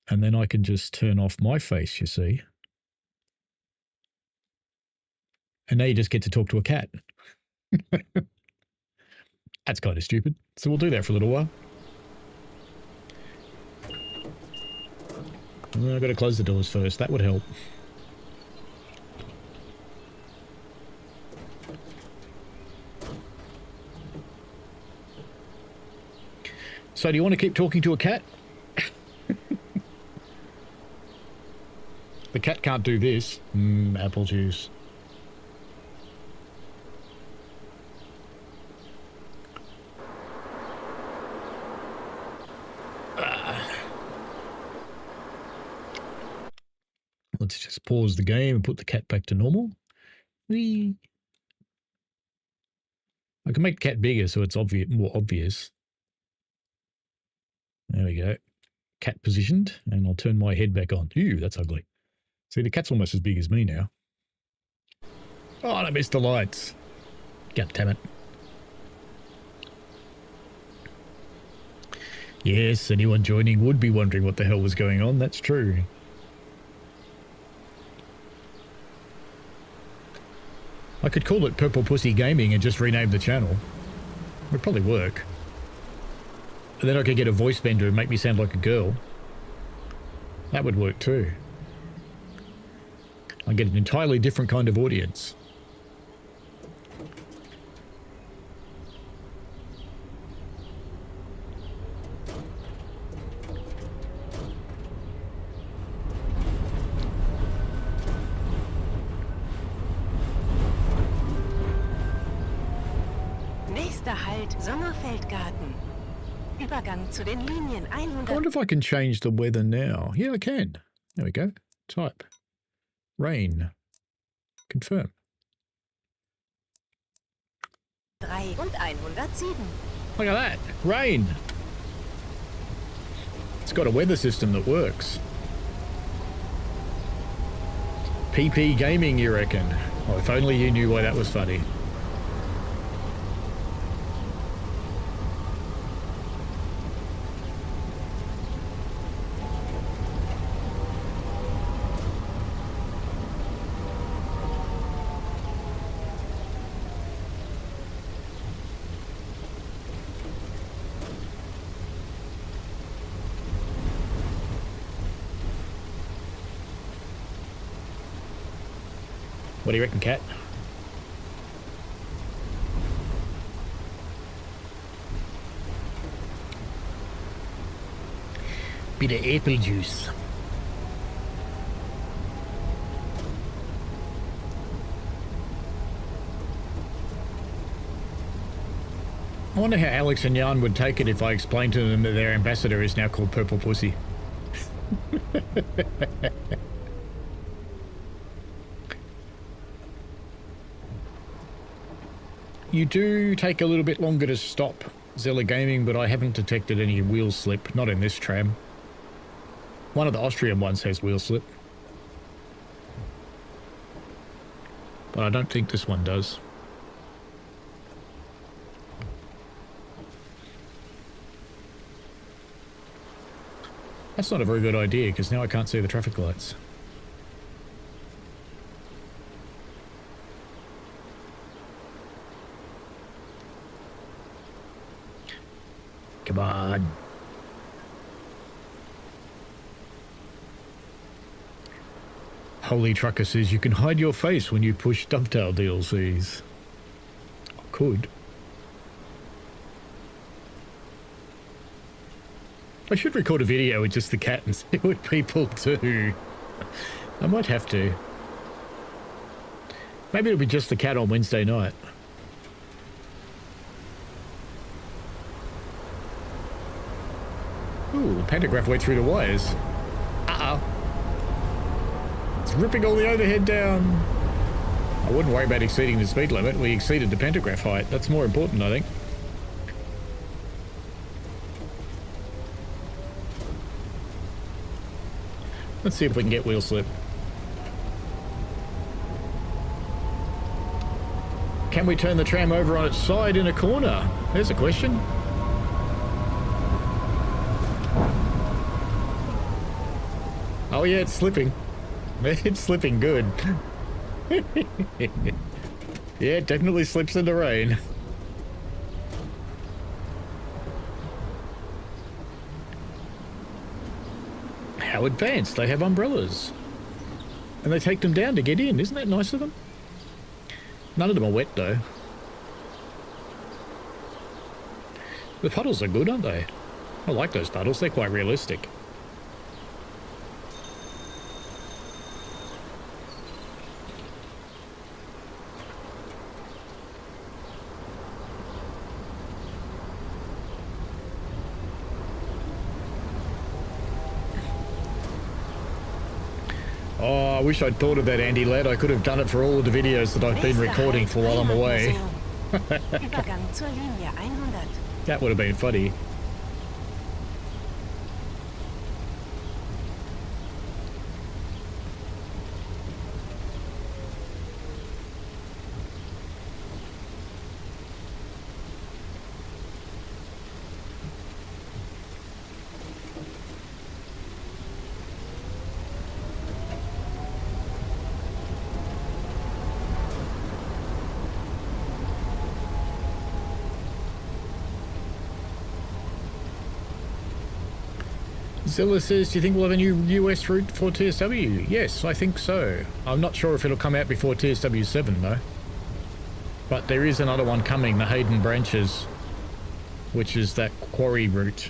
and then I can just turn off my face, you see. And now you just get to talk to a cat. That's kind of stupid. So we'll do that for a little while. I've got to close the doors first. That would help. So do you want to keep talking to a cat? The cat can't do this. Apple juice. Let's just pause the game and put the cat back to normal. Whee! I can make the cat bigger so it's more obvious. There we go. Cat positioned, and I'll turn my head back on. Ew, that's ugly. See, the cat's almost as big as me now. Oh, I missed the lights. God damn it. Yes, anyone joining would be wondering what the hell was going on. That's true. I could call it Purple Pussy Gaming and just rename the channel. It would probably work. And then I could get a voice bender and make me sound like a girl. That would work too. I'd get an entirely different kind of audience. Nächster Halt, Sommerfeldgarten. Übergang zu den Linien 100. I wonder if I can change the weather now. Yeah, I can. There we go. Type. Rain. Confirm. 3 und 107. Look at that. Rain. It's got a weather system that works. PP Gaming, you reckon? Oh, if only you knew why that was funny. What do you reckon, Cat? Bit of apple juice. I wonder how Alex and Jan would take it if I explained to them that their ambassador is now called Purple Pussy. You do take a little bit longer to stop, Zella Gaming, but I haven't detected any wheel slip, not in this tram. One of the Austrian ones has wheel slip. But I don't think this one does. That's not a very good idea, because now I can't see the traffic lights. Come on. Holy Trucker says you can hide your face when you push Dovetail DLCs. I could. I should record a video with just the cat and see what people do. I might have to. Maybe it'll be just the cat on Wednesday night. Ooh, the pantograph went through the wires. Uh-oh. It's ripping all the overhead down. I wouldn't worry about exceeding the speed limit. We exceeded the pantograph height. That's more important, I think. Let's see if we can get wheel slip. Can we turn the tram over on its side in a corner? There's a question. Oh yeah, it's slipping. It's slipping good. Yeah, it definitely slips in the rain. How advanced. They have umbrellas. And they take them down to get in. Isn't that nice of them? None of them are wet though. The puddles are good, aren't they? I like those puddles. They're quite realistic. Oh, I wish I'd thought of that, Andy lad. I could have done it for all of the videos that I've been recording for while I'm away. Übergang zur Linie 100. That would have been funny. Zilla says, do you think we'll have a new US route for TSW? Yes, I think so. I'm not sure if it'll come out before TSW 7 though. But there is another one coming, the Hayden Branches, which is that quarry route.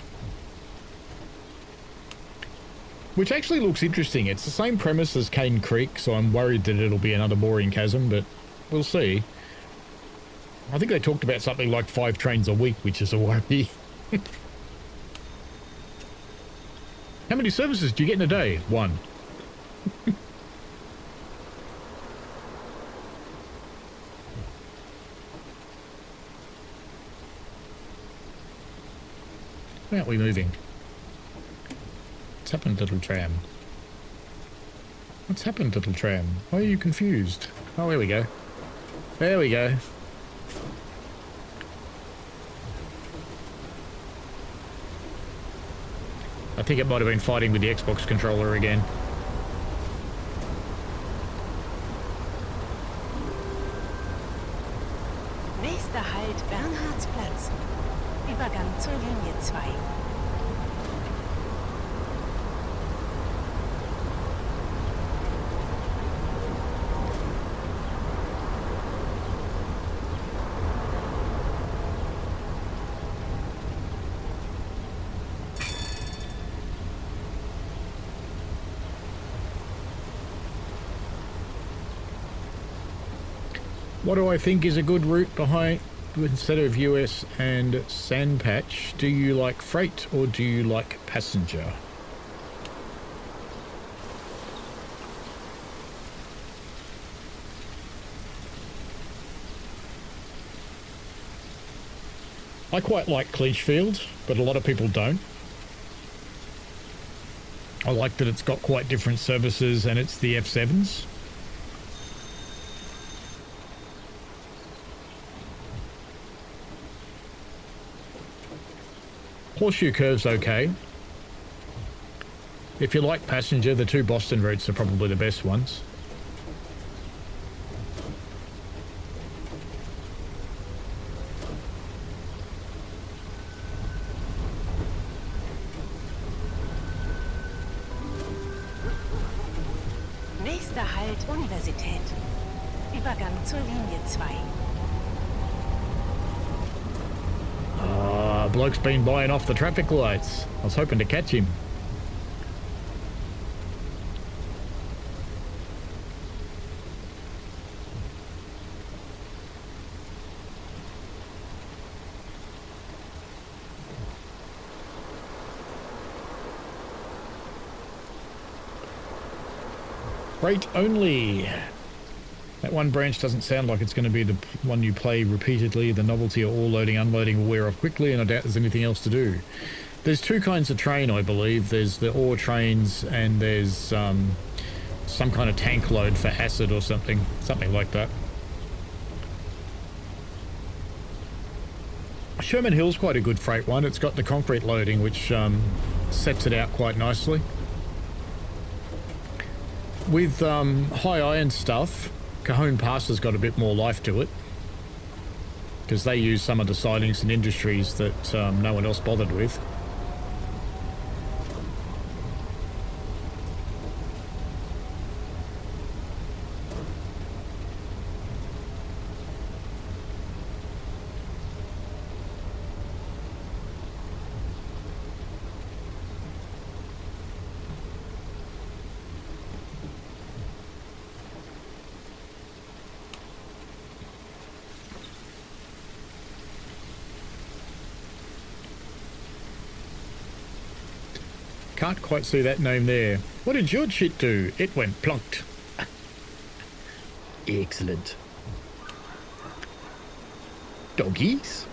Which actually looks interesting. It's the same premise as Cane Creek, so I'm worried that it'll be another boring chasm, but we'll see. I think they talked about something like 5 trains a week, which is a worry. How many services do you get in a day? 1. Where are we moving? What's happened, little tram? What's happened, little tram? Why are you confused? Oh, here we go. There we go. I think it might have been fighting with the Xbox controller again. Nächster Halt Bernhardsplatz. Übergang zur Linie 2. What do I think is a good route behind instead of US and Sandpatch? Do you like freight or do you like passenger? I quite like Cleachfield, but a lot of people don't. I like that it's got quite different services and it's the F7s. Horseshoe Curve's okay. If you like passenger, the 2 Boston routes are probably the best ones. Nächster Halt Universität. Übergang zur Linie 2. Bloke's been buying off the traffic lights. I was hoping to catch him. Freight only. That one branch doesn't sound like it's going to be the one you play repeatedly. The novelty of all loading, unloading will wear off quickly, and I doubt there's anything else to do. There's two kinds of train, I believe. There's the ore trains and there's some kind of tank load for acid or something like that. Sherman Hill's quite a good freight one. It's got the concrete loading, which sets it out quite nicely. With high iron stuff, Cajon Pass has got a bit more life to it, because they use some of the sidings and industries that no one else bothered with. Can't quite see that name there. What did your shit do? It went plonked. Excellent. Doggies?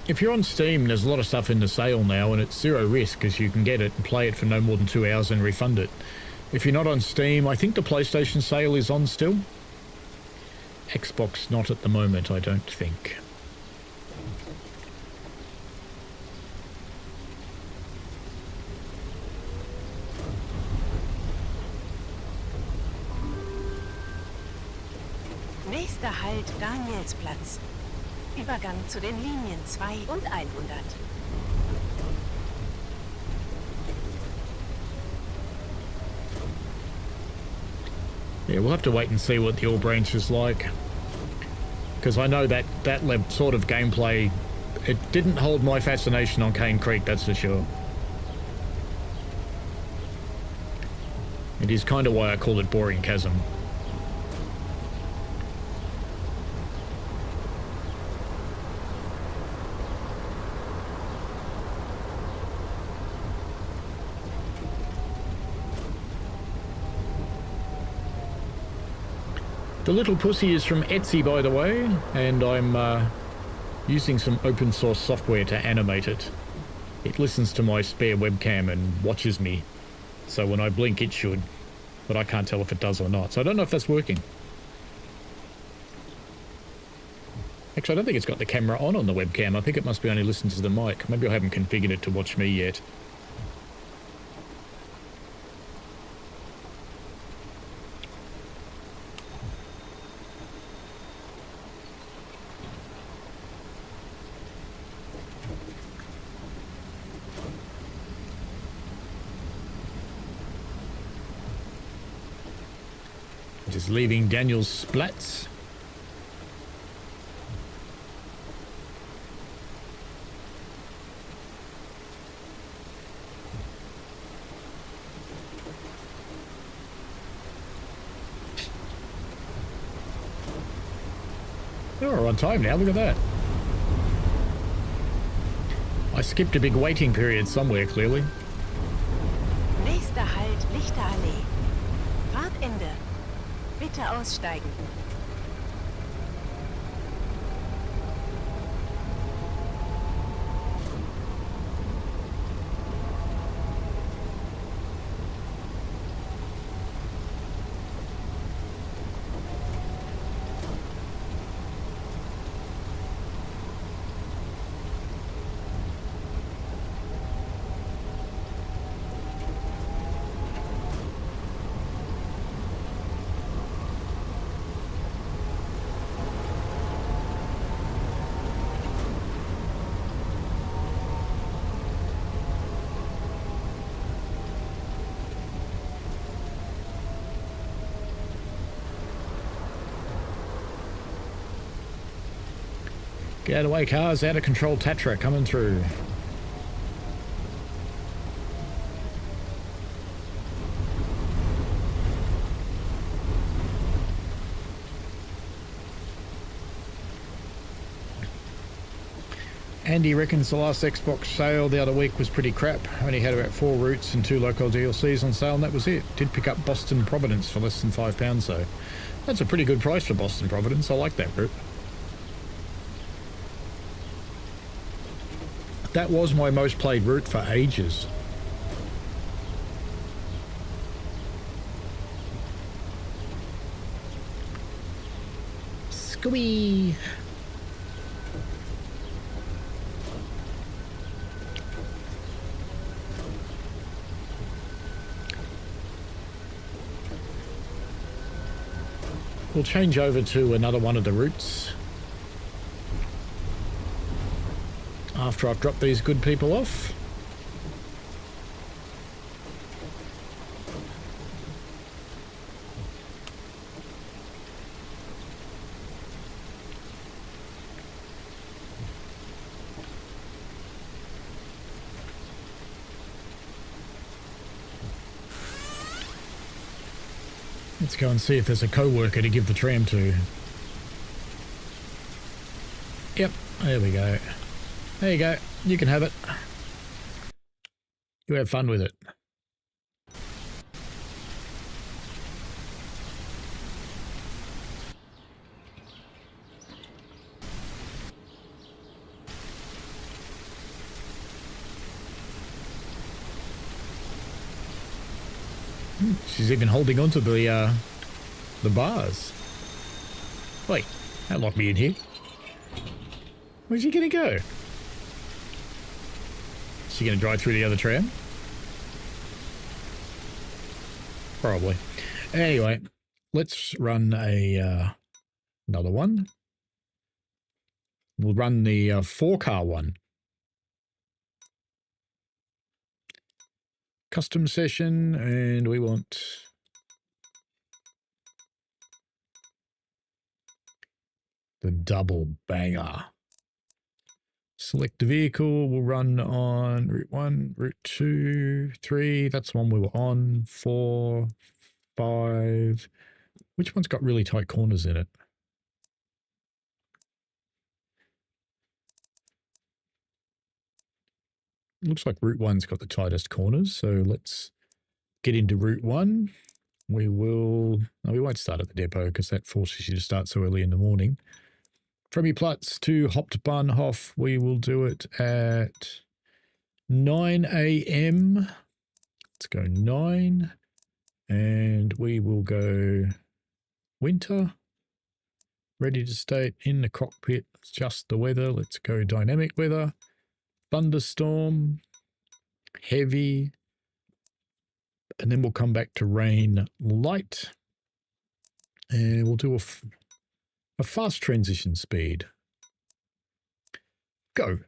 If you're on Steam, there's a lot of stuff in the sale now, and it's zero risk because you can get it and play it for no more than 2 hours and refund it. If you're not on Steam, I think the PlayStation sale is on still. Xbox not at the moment, I don't think. Nächster Halt Danielsplatz. Übergang zu den Linien 2 und 100. Yeah, we'll have to wait and see what the All Branch is like. Because I know that sort of gameplay, it didn't hold my fascination on Cane Creek, that's for sure. It is kind of why I call it Boring Chasm. The little pussy is from Etsy, by the way, and I'm using some open source software to animate it. It listens to my spare webcam and watches me, so when I blink it should, but I can't tell if it does or not, so I don't know if that's working. Actually, I don't think it's got the camera on the webcam. I think it must be only listening to the mic. Maybe I haven't configured it to watch me yet. Just leaving Daniel's splats. Oh, we're on time now, look at that. I skipped a big waiting period somewhere, clearly. Nächster Halt Lichterallee. Fahrtende. Bitte aussteigen. Get away, cars, out of control Tatra coming through. Andy reckons the last Xbox sale the other week was pretty crap. Only had about 4 routes and 2 local DLCs on sale, and that was it. Did pick up Boston Providence for less than £5 though. That's a pretty good price for Boston Providence. I like that route. That was my most played route for ages. Scooby! We'll change over to another one of the routes after I've dropped these good people off. Let's go and see if there's a co-worker to give the tram to. Yep, there we go. There you go. You can have it. You have fun with it. She's even holding on to the bars. Wait, that locked me in here. Where's she gonna go? Is she gonna drive through the other tram? Probably. Anyway, let's run a another one. We'll run the 4-car one. Custom session, and we want the double banger. Select the vehicle. We'll run on route 1, route 2, 3. That's the one we were on. 4, 5. Which one's got really tight corners in it? Looks like route 1's got the tightest corners, so let's get into route 1. We will... No, we won't start at the depot because that forces you to start so early in the morning. From your Platz to Hauptbahnhof, we will do it at 9 a.m. Let's go 9. And we will go winter. Ready to state in the cockpit. It's just the weather. Let's go dynamic weather. Thunderstorm, heavy, and then we'll come back to rain light, and we'll do a fast transition speed. Go.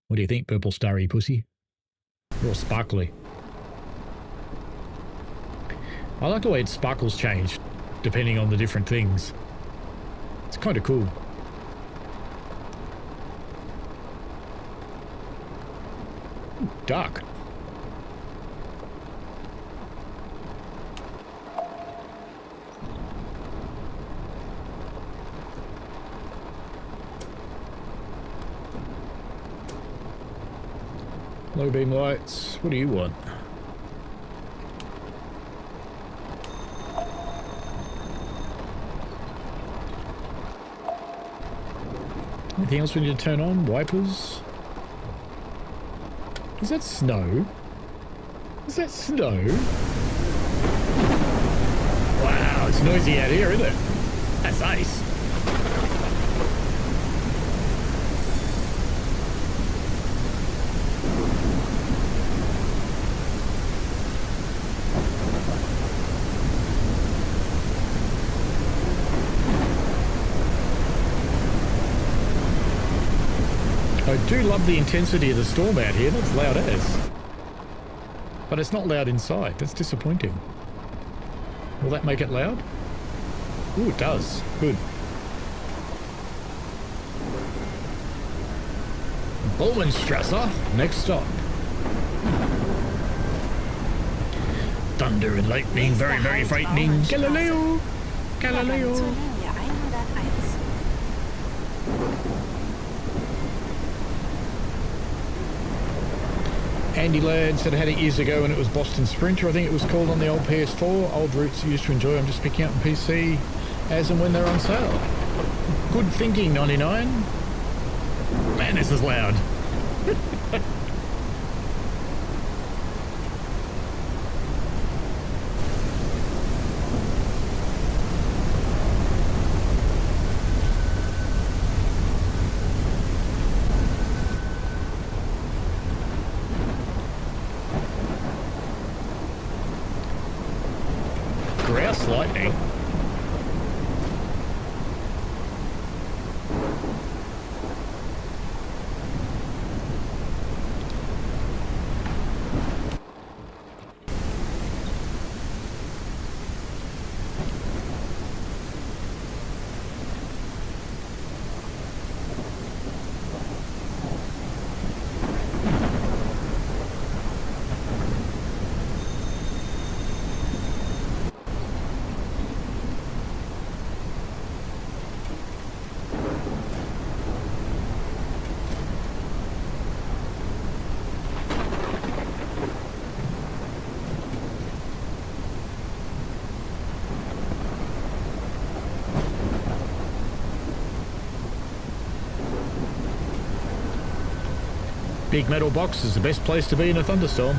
What do you think, purple starry pussy? You're all sparkly. I like the way its sparkles change depending on the different things. It's kind of cool. Ooh, dark. Low beam lights. What do you want? Anything else we need to turn on? Wipers? Is that snow? Is that snow? Wow, it's noisy out here, isn't it? That's ice. I do love the intensity of the storm out here. That's loud as. But it's not loud inside. That's disappointing. Will that make it loud? Ooh, it does. Good. Bowmanstrasse, next stop. Thunder and lightning, very, very frightening. Galileo! Galileo! handy lads that had it years ago when it was Boston Sprinter, I think it was called, on the old PS4. Old routes I used to enjoy. I'm just picking up on PC as and when they're on sale. Good thinking, 99. Man, this is loud. Grouse lightning. Big metal box is the best place to be in a thunderstorm.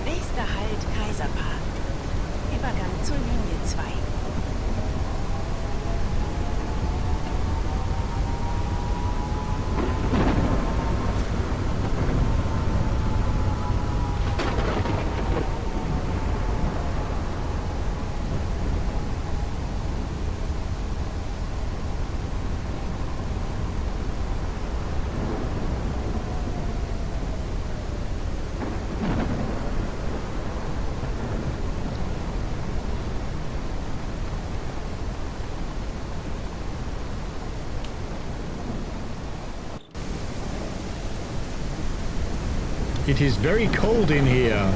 Nächster Halt Kaiserpark. Übergang zur Linie 2. It is very cold in here.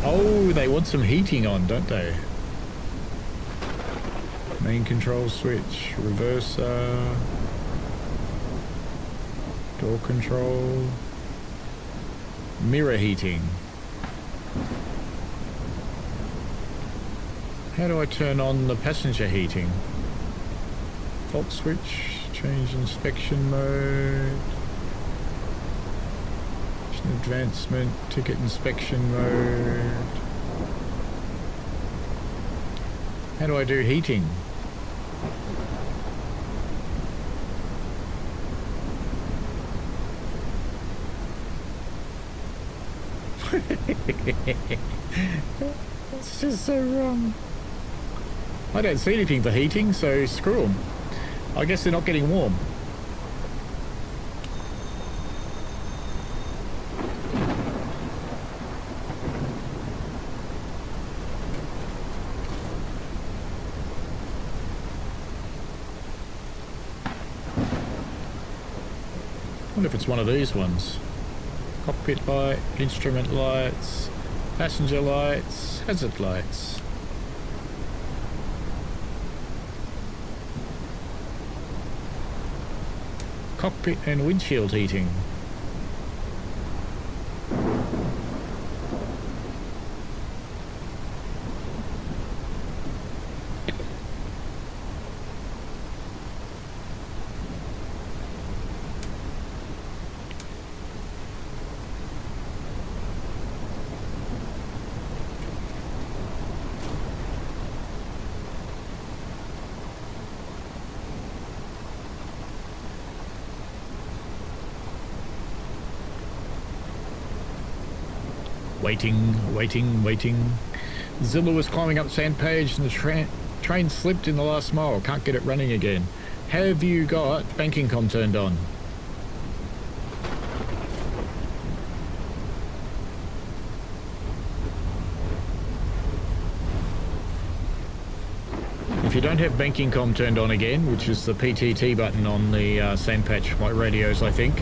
Oh, they want some heating on, don't they? Main control switch, reverser, door control, mirror heating. How do I turn on the passenger heating? Fault switch, change inspection mode. Advancement, ticket inspection mode. How do I do heating? It's just so wrong. I don't see anything for heating, so screw them. I guess they're not getting warm. I wonder if it's one of these ones. Cockpit light, instrument lights, passenger lights, hazard lights. Cockpit and windshield heating. Waiting. Zilla was climbing up Sandpage and the train slipped in the last mile. Can't get it running again. Have you got banking com turned on? If you don't have banking com turned on again, which is the PTT button on the Sandpatch radios, I think,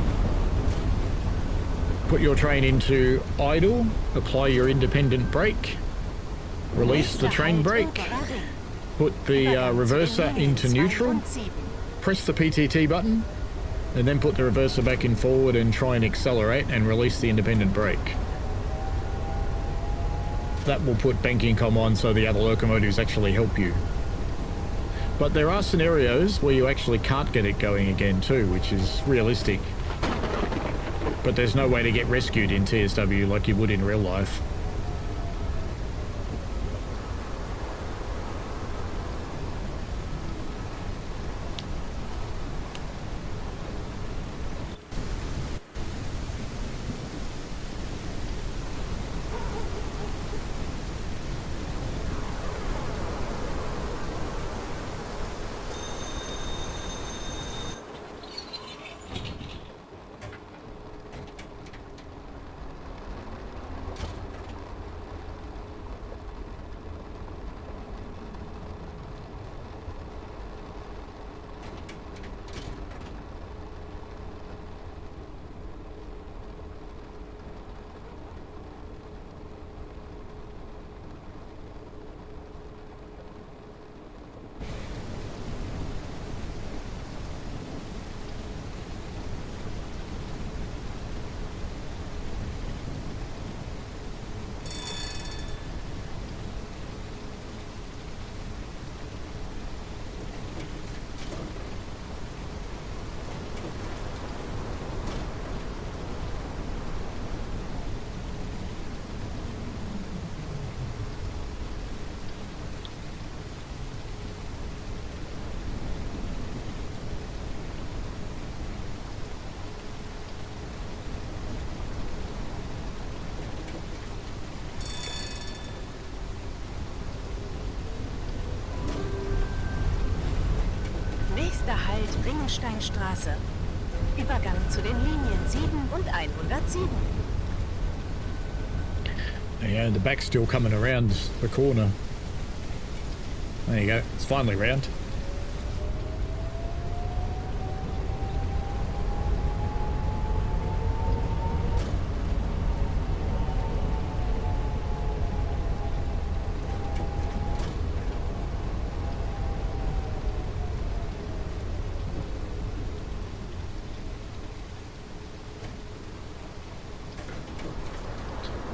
put your train into idle, apply your independent brake, release the train brake, put the reverser into neutral, press the PTT button, and then put the reverser back in forward and try and accelerate and release the independent brake. That will put banking com on so the other locomotives actually help you. But there are scenarios where you actually can't get it going again too, which is realistic. But there's no way to get rescued in TSW like you would in real life. Nächster Halt Ringensteinstraße. Übergang zu den Linien 7 und 107. Yeah, the back's still coming around the corner. There you go, it's finally round.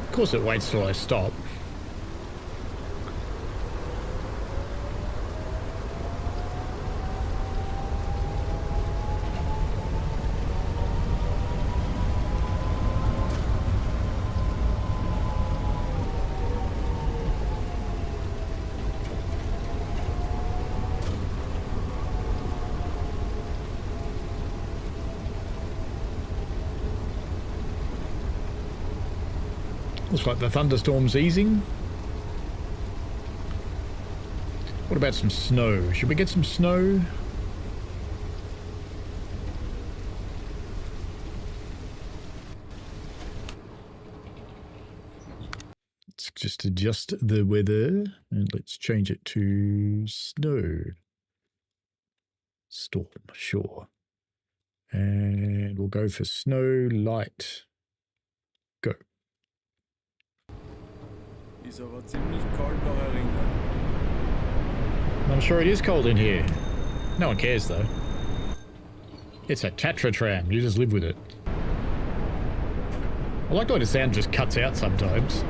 Of course it waits till I stop. Looks like the thunderstorm's easing. What about some snow? Should we get some snow? Let's just adjust the weather and let's change it to snow. Storm, sure. And we'll go for snow light. Go. Ist aber ziemlich kalt da herinnen. I'm sure it is cold in here. No one cares though. It's a Tatra tram, you just live with it. I like the way the sound just cuts out sometimes.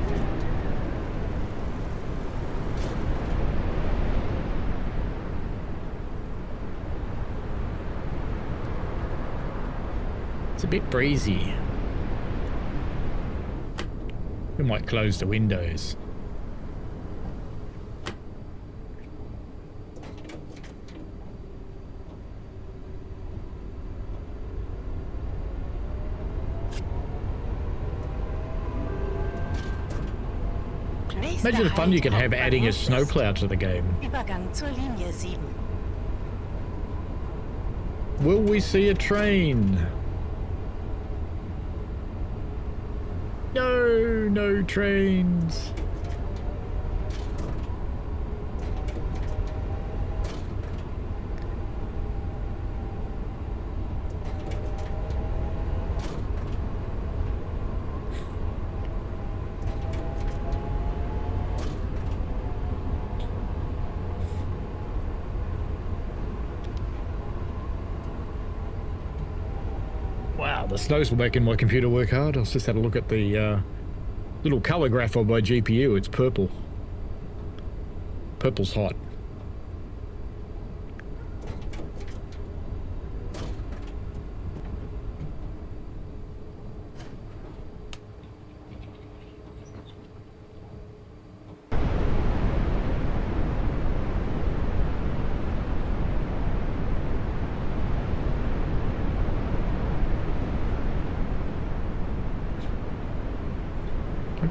It's a bit breezy. We might close the windows. Imagine the fun you could have adding a snowplow to the game. Übergang zur Linie 7. Will we see a train? No, no trains. the snow's making my computer work hard. I just had a look at the little color graph on my GPU. It's purple. Purple's hot.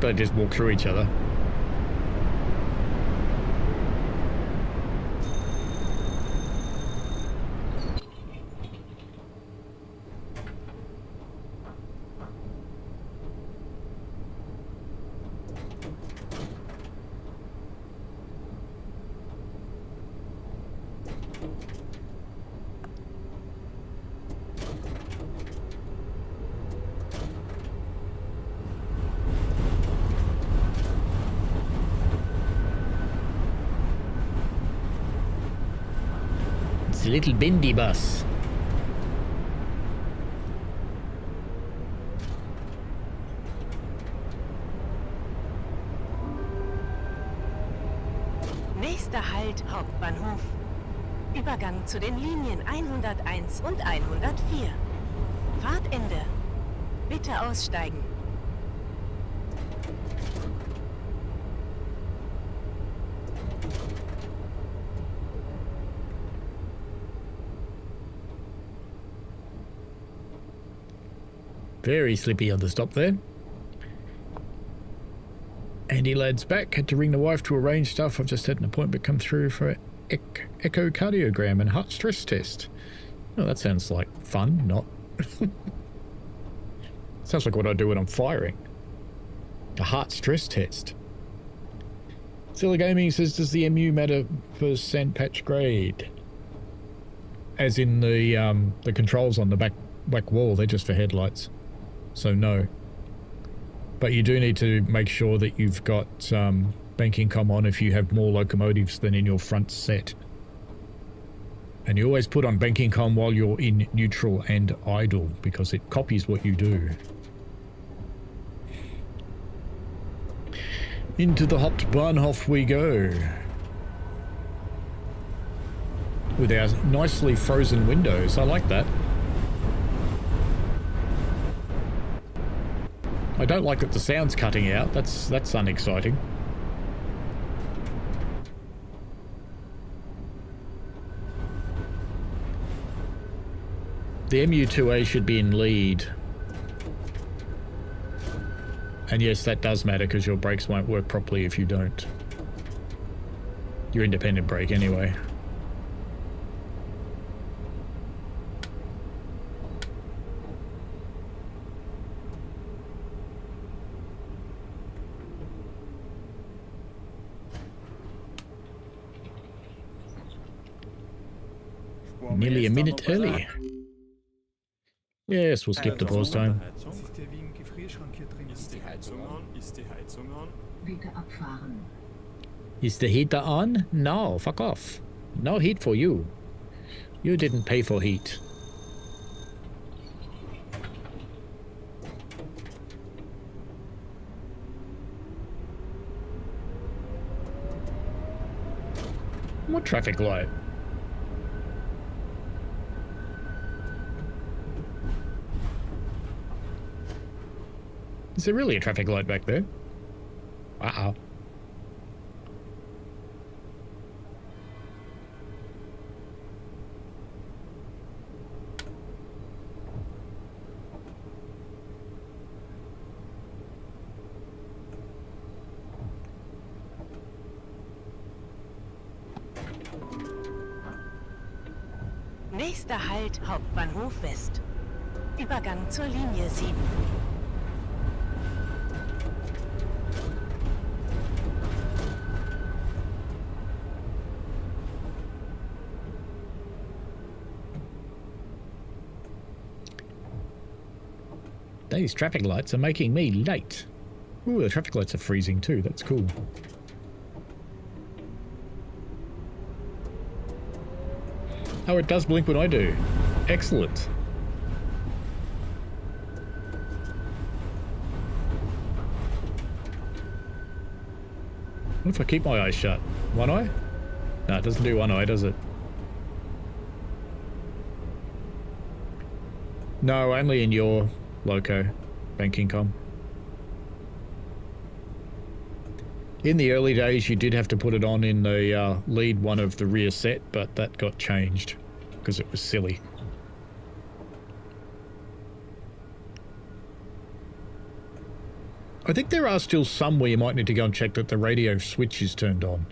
They just walk through each other. It's a little bendy bus. Nächster Halt Hauptbahnhof. Übergang zu den Linien 101 und 104. Fahrtende. Bitte aussteigen. Very slippy on the stop there. Andy lad's back. Had to ring the wife to arrange stuff. I've just had an appointment come through for an echocardiogram and heart stress test. Oh, that sounds like fun, not... Sounds like what I do when I'm firing. A heart stress test. Zilla Gaming says, does the MU matter for sandpatch grade? As in the controls on the back wall, they're just for headlights. So no. But you do need to make sure that you've got banking comm on if you have more locomotives than in your front set. And you always put on banking comm while you're in neutral and idle, because it copies what you do. Into the Hauptbahnhof we go. With our nicely frozen windows. I like that. I don't like that the sound's cutting out. That's unexciting. The MU2A should be in lead. And yes, that does matter because your brakes won't work properly if you don't. Your independent brake anyway. Nearly a minute early. Yes, we'll skip the pause time. Is the heater on? No, fuck off. No heat for you. You didn't pay for heat. What traffic light? Is there really a traffic light back there? Uh-oh. Nächster Halt Hauptbahnhof West. Übergang zur Linie 7. These traffic lights are making me late. Ooh, the traffic lights are freezing too. That's cool. Oh, it does blink when I do. Excellent. What if I keep my eyes shut? One eye? No, it doesn't do one eye, does it? No, only in your loco, banking com. In the early days, you did have to put it on in the lead one of the rear set, but that got changed because it was silly. I think there are still some where you might need to go and check that the radio switch is turned on.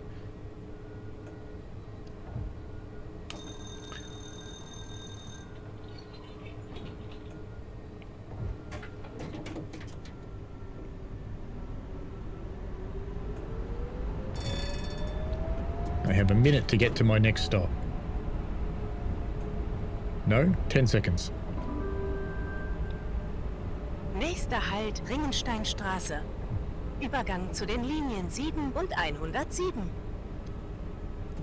I have a minute to get to my next stop. No? 10 seconds. Nächster Halt, Ringensteinstraße. Übergang zu den Linien 7 und 107.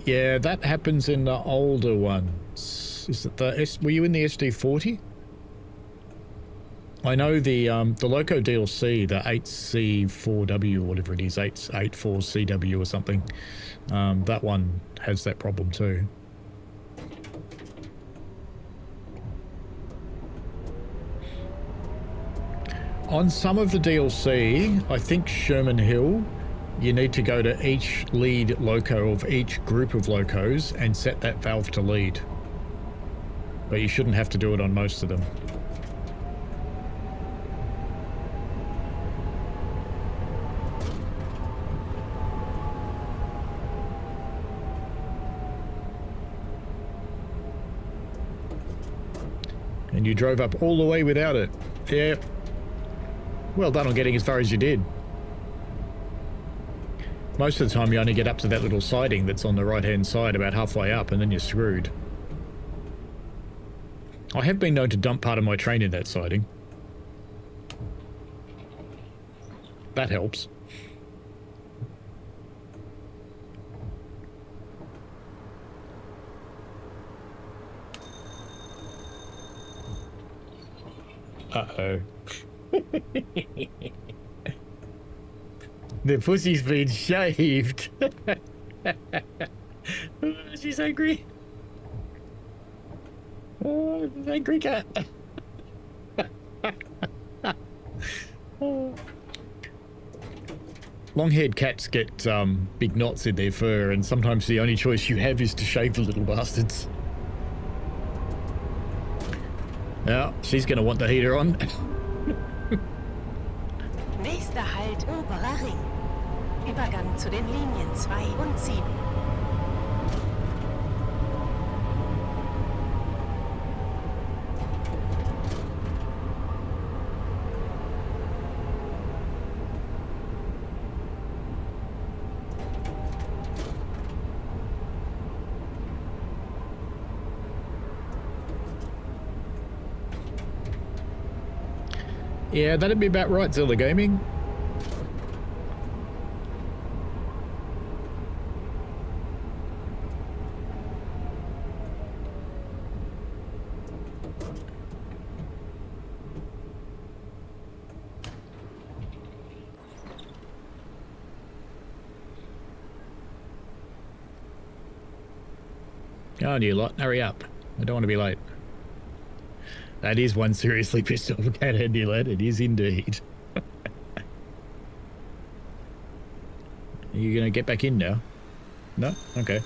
Yeah, that happens in the older ones. Is it were you in the SD40? I know the Loco DLC, the 8C4W or whatever it is, 884CW or something. That one has that problem too. On some of the DLC, I think Sherman Hill, you need to go to each lead loco of each group of locos and set that valve to lead. But you shouldn't have to do it on most of them. And you drove up all the way without it. Yeah. Well done on getting as far as you did. Most of the time you only get up to that little siding that's on the right-hand side about halfway up, and then you're screwed. I have been known to dump part of my train in that siding. That helps. Uh-oh. The pussy's been shaved. She's angry. Oh, angry cat. Long-haired cats get big knots in their fur, and sometimes the only choice you have is to shave the little bastards. Now, she's going to want the heater on. Nächster Halt, oberer Ring. Übergang zu den Linien 2 und 7. Yeah, that'd be about right, Zilla Gaming. Go on, you lot, hurry up. I don't want to be late. That is one seriously pissed off cat, Andy lad. It is indeed. Are you going to get back in now? No? Okay.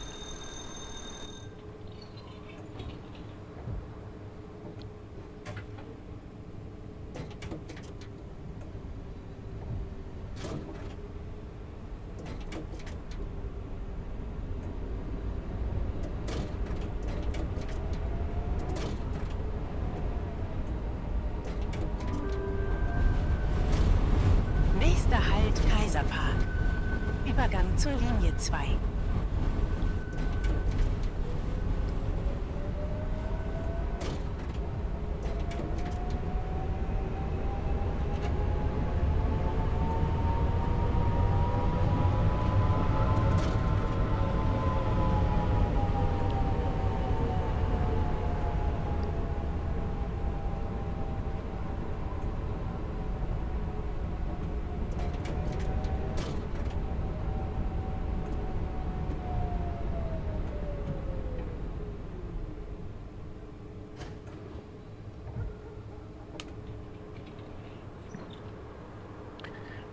Übergang zur Linie 2.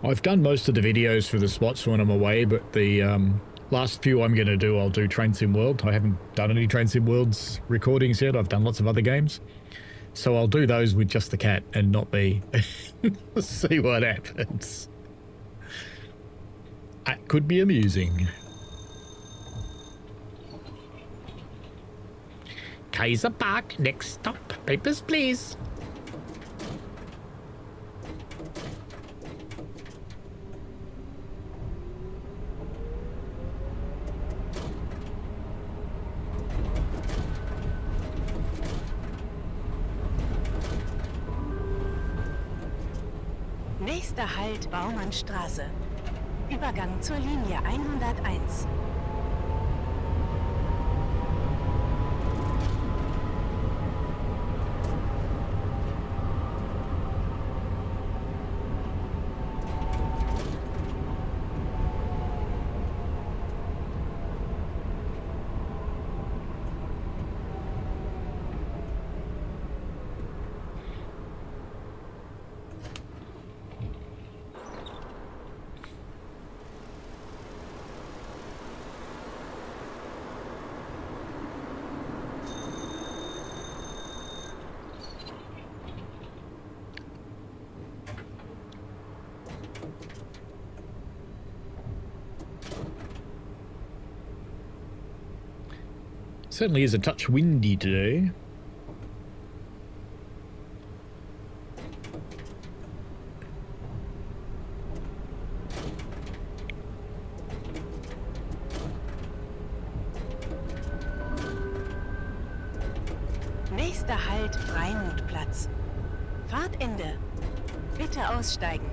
I've done most of the videos for the spots when I'm away, but the last few I'm going to do, I'll do Train Sim World. I haven't done any Train Sim Worlds recordings yet. I've done lots of other games. So I'll do those with just the cat and not me. See what happens. That could be amusing. Kaiser Park, next stop. Papers, please. Nächster Halt Baumannstraße. Übergang zur Linie 101. Certainly is a touch windy today. Nächster Halt Freimutplatz. Fahrtende. Bitte aussteigen.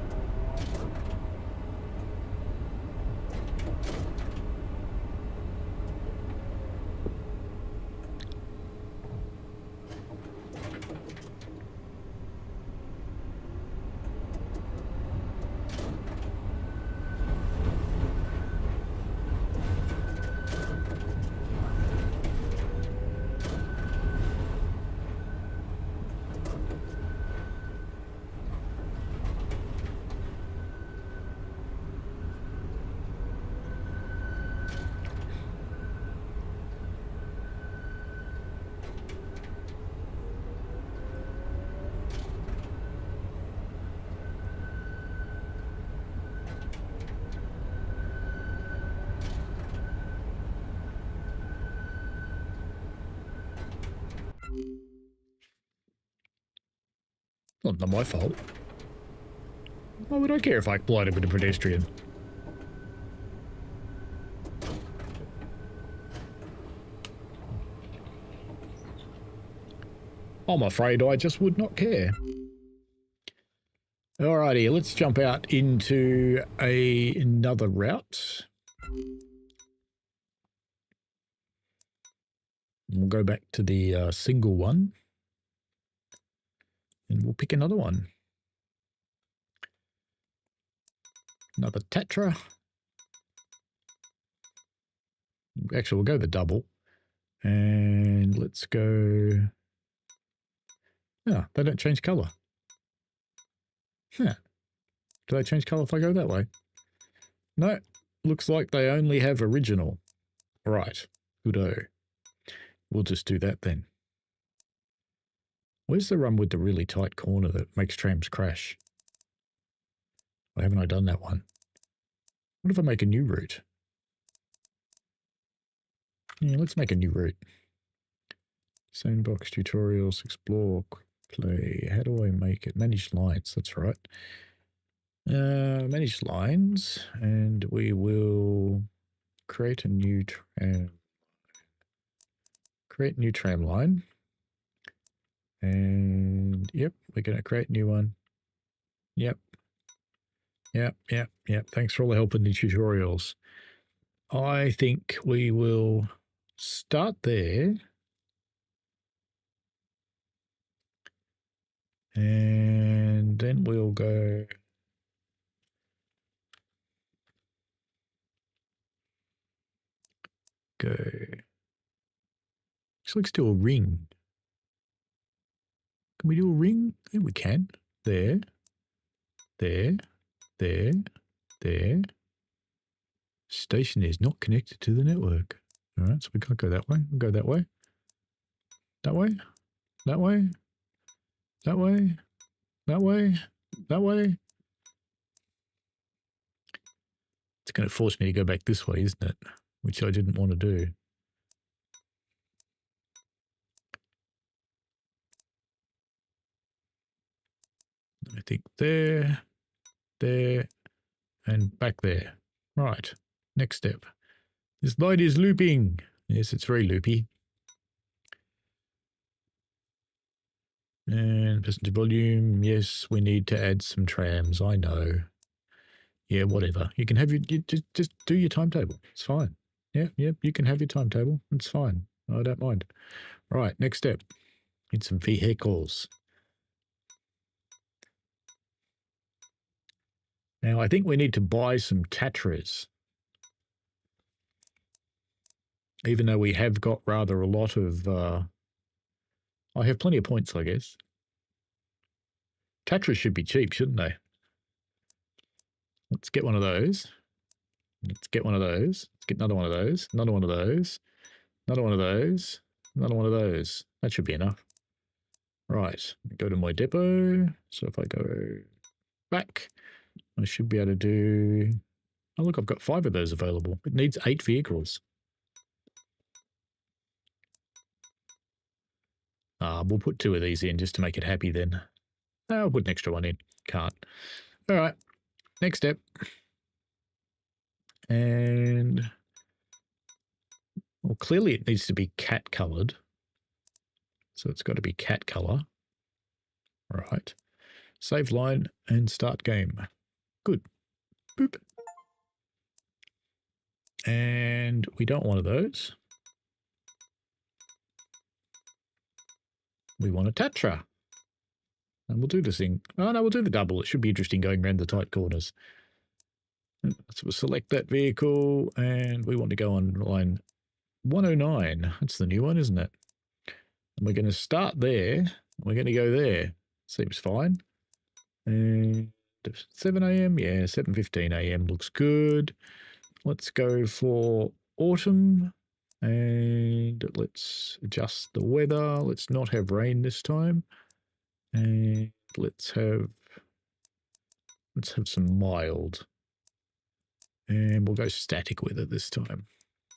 Not my fault. Why would I care if I collided with a pedestrian? I'm afraid I just would not care. Alrighty, let's jump out into another route. We'll go back to the single one. And we'll pick another one. Another Tatra. Actually, we'll go the double. And let's go... Ah, they don't change colour. Huh. Do they change colour if I go that way? No, looks like they only have original. Right, good-o. We'll just do that then. Where's the run with the really tight corner that makes trams crash? Why haven't I done that one? What if I make a new route? Yeah, let's make a new route. Sandbox, tutorials, explore, play. How do I make it? Manage lines, that's right. Manage lines, and we will create a new tram. Create new tram line. And yep, we're going to create a new one. Yep. Yep. Thanks for all the help in the tutorials. I think we will start there. And then we'll go... Looks like let's do a ring. Can we do a ring? Yeah, we can. There. there, there. Station is not connected to the network. All right, so we can't go that way. We'll go that way. That way. That way. That way. That way. That way. It's going to force me to go back this way, isn't it? Which I didn't want to do. I think there, there, and back there. Right. Next step. This light is looping. Yes, it's very loopy. And passenger volume. Yes, we need to add some trams. I know. Yeah, whatever. You can have your, just do your timetable. It's fine. Yeah, you can have your timetable. It's fine. I don't mind. Right, next step. Need some vehicles. Now, I think we need to buy some Tatras. Even though we have got rather a lot of... I have plenty of points, I guess. Tatras should be cheap, shouldn't they? Let's get one of those. Let's get one of those. Let's get another one of those. Another one of those. Another one of those. Another one of those. That should be enough. Right. Go to my depot. So if I go back, I should be able to do... Oh, look, I've got 5 of those available. It needs 8 vehicles. We'll put 2 of these in just to make it happy then. I'll put an extra one in. Can't. All right. Next step. And... Well, clearly it needs to be cat coloured. So it's got to be cat colour. Right. Save line and start game. Good. Boop. And we don't want one of those. We want a Tatra. And we'll do this thing. Oh, no, we'll do the double. It should be interesting going around the tight corners. So we'll select that vehicle and we want to go on line 109. That's the new one, isn't it? And we're going to start there. We're going to go there. Seems fine. And 7 a.m. Yeah, 7:15 a.m. looks good. Let's go for autumn. And let's adjust the weather. Let's not have rain this time. And let's have some mild. And we'll go static weather this time.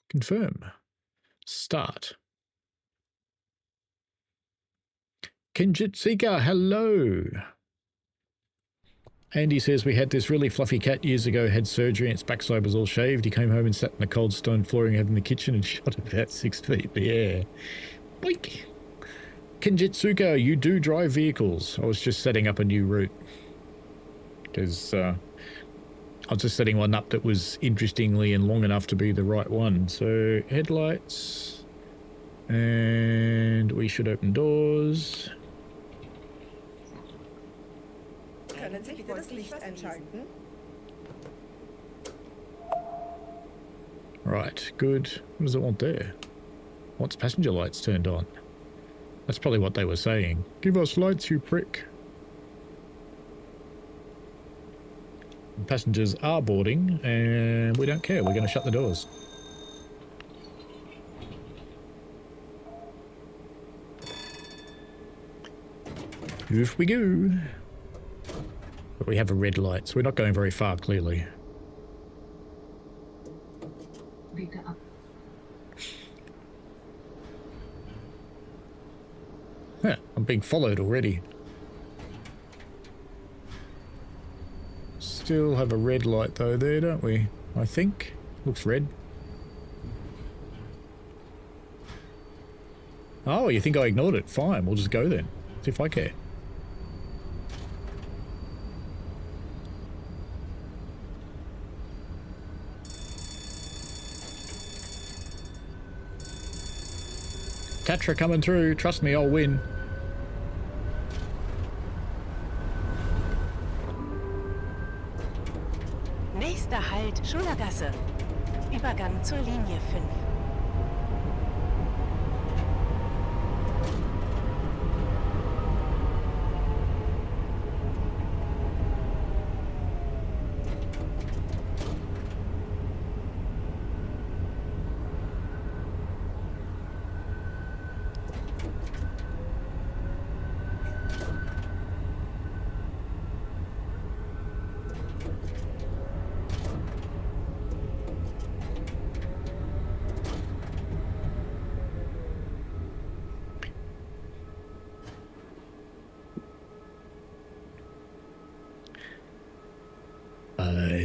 Confirm. Start. Kenjitsika, hello. Andy says we had this really fluffy cat years ago, had surgery and its backside was all shaved. He came home and sat in the cold stone flooring out in the kitchen and shot about 6 feet in the air. Boink. Kenjitsuka, you do drive vehicles. I was just setting up a new route. Because I was just setting one up that was interestingly and long enough to be the right one. So headlights. And we should open doors. Können Sie bitte das Licht einschalten? Right, good. What does it want there? Wants passenger lights turned on. That's probably what they were saying. Give us lights, you prick. Passengers are boarding, and we don't care. We're going to shut the doors. Off we go. But we have a red light, so we're not going very far, clearly. Yeah, I'm being followed already. Still have a red light though there, don't we? I think. Looks red. Oh, you think I ignored it? Fine, we'll just go then. See if I care. Tatra coming through. Trust me, I'll win. Nächster Halt, Schulagasse. Übergang zur Linie 5.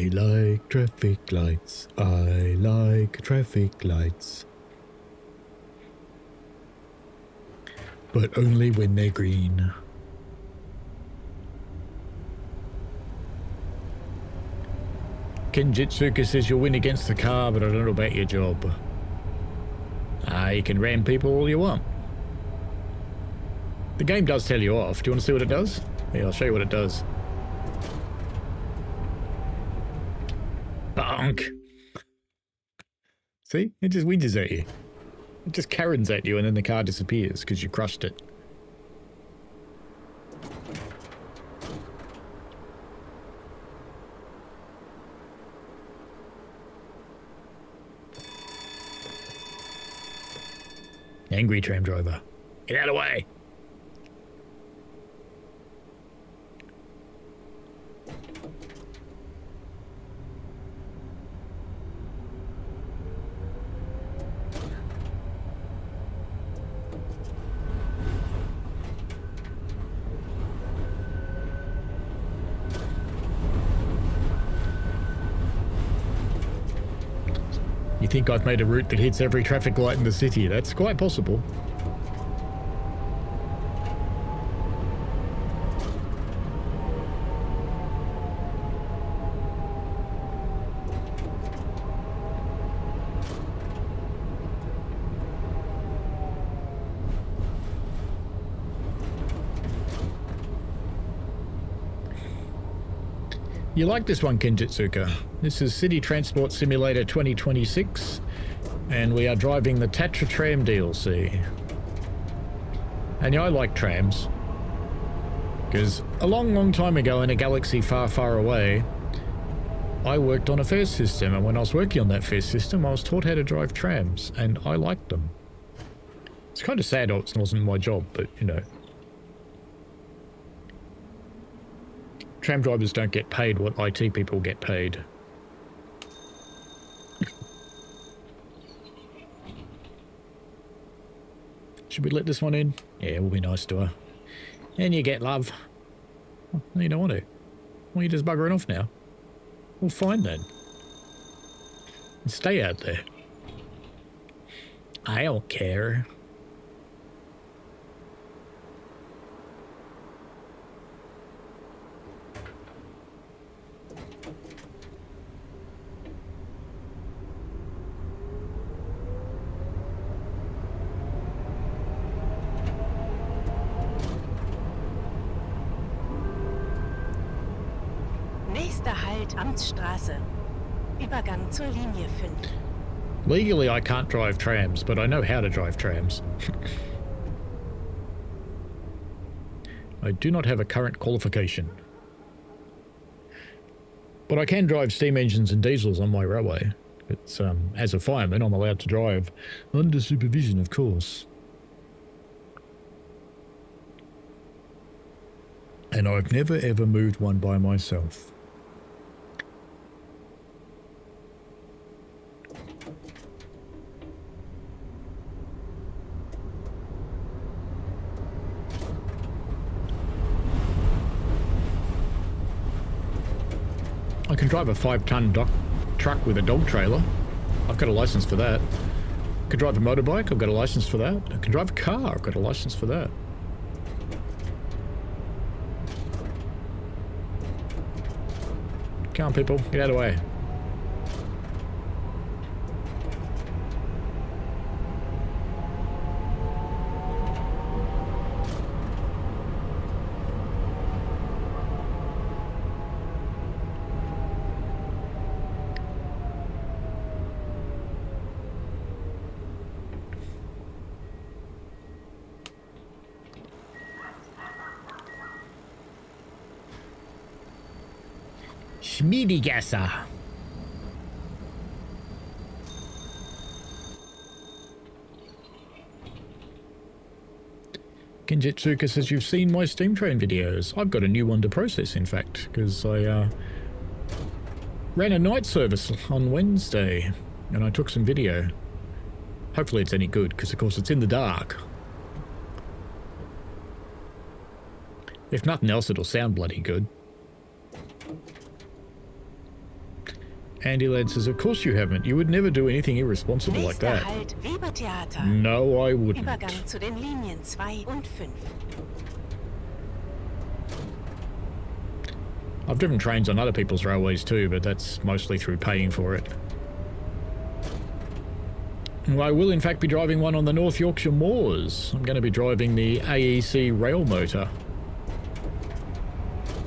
I like traffic lights. I like traffic lights. But only when they're green. Kenjitsuka says you'll win against the car, but I don't know about your job. You can ram people all you want. The game does tell you off. Do you want to see what it does? Yeah, I'll show you what it does. Bonk. See? It just whinges at you. It just Karens at you and then the car disappears because you crushed it. Angry tram driver. Get out of the way. You think I've made a route that hits every traffic light in the city? That's quite possible. You like this one, Kenjitsuka. This is City Transport Simulator 2026, and we are driving the Tatra tram DLC. And yeah, I like trams. Because a long, long time ago in a galaxy far, far away, I worked on a fare system, and when I was working on that fare system, I was taught how to drive trams, and I liked them. It's kind of sad it wasn't my job, but, you know. Tram drivers don't get paid what IT people get paid. Should we let this one in? Yeah, we'll be nice to her. And you get love. Oh, you don't want to. Well, you're just buggering off now. Well, fine then. Stay out there. I don't care. Nächster Halt Amtsstraße. Übergang zur Linie 5. Legally, I can't drive trams, but I know how to drive trams. I do not have a current qualification. But I can drive steam engines and diesels on my railway. It's, as a fireman, I'm allowed to drive under supervision, of course. And I've never ever moved one by myself. I can drive a 5-ton truck with a dog trailer. I've got a license for that. I can drive a motorbike. I've got a license for that. I can drive a car. I've got a license for that. Come on, people. Get out of the way. Schmiedegasser. Kenjitsuka says you've seen my steam train videos. I've got a new one to process, in fact, because I ran a night service on Wednesday and I took some video. Hopefully it's any good, because of course it's in the dark. If nothing else, it'll sound bloody good. Andy Ladd says, of course you haven't. You would never do anything irresponsible like Nächster that. Halt, Webertheater. No, I wouldn't. Übergang zu den Linien 2 und 5. I've driven trains on other people's railways too, but that's mostly through paying for it. I will in fact be driving one on the North Yorkshire Moors. I'm going to be driving the AEC rail motor.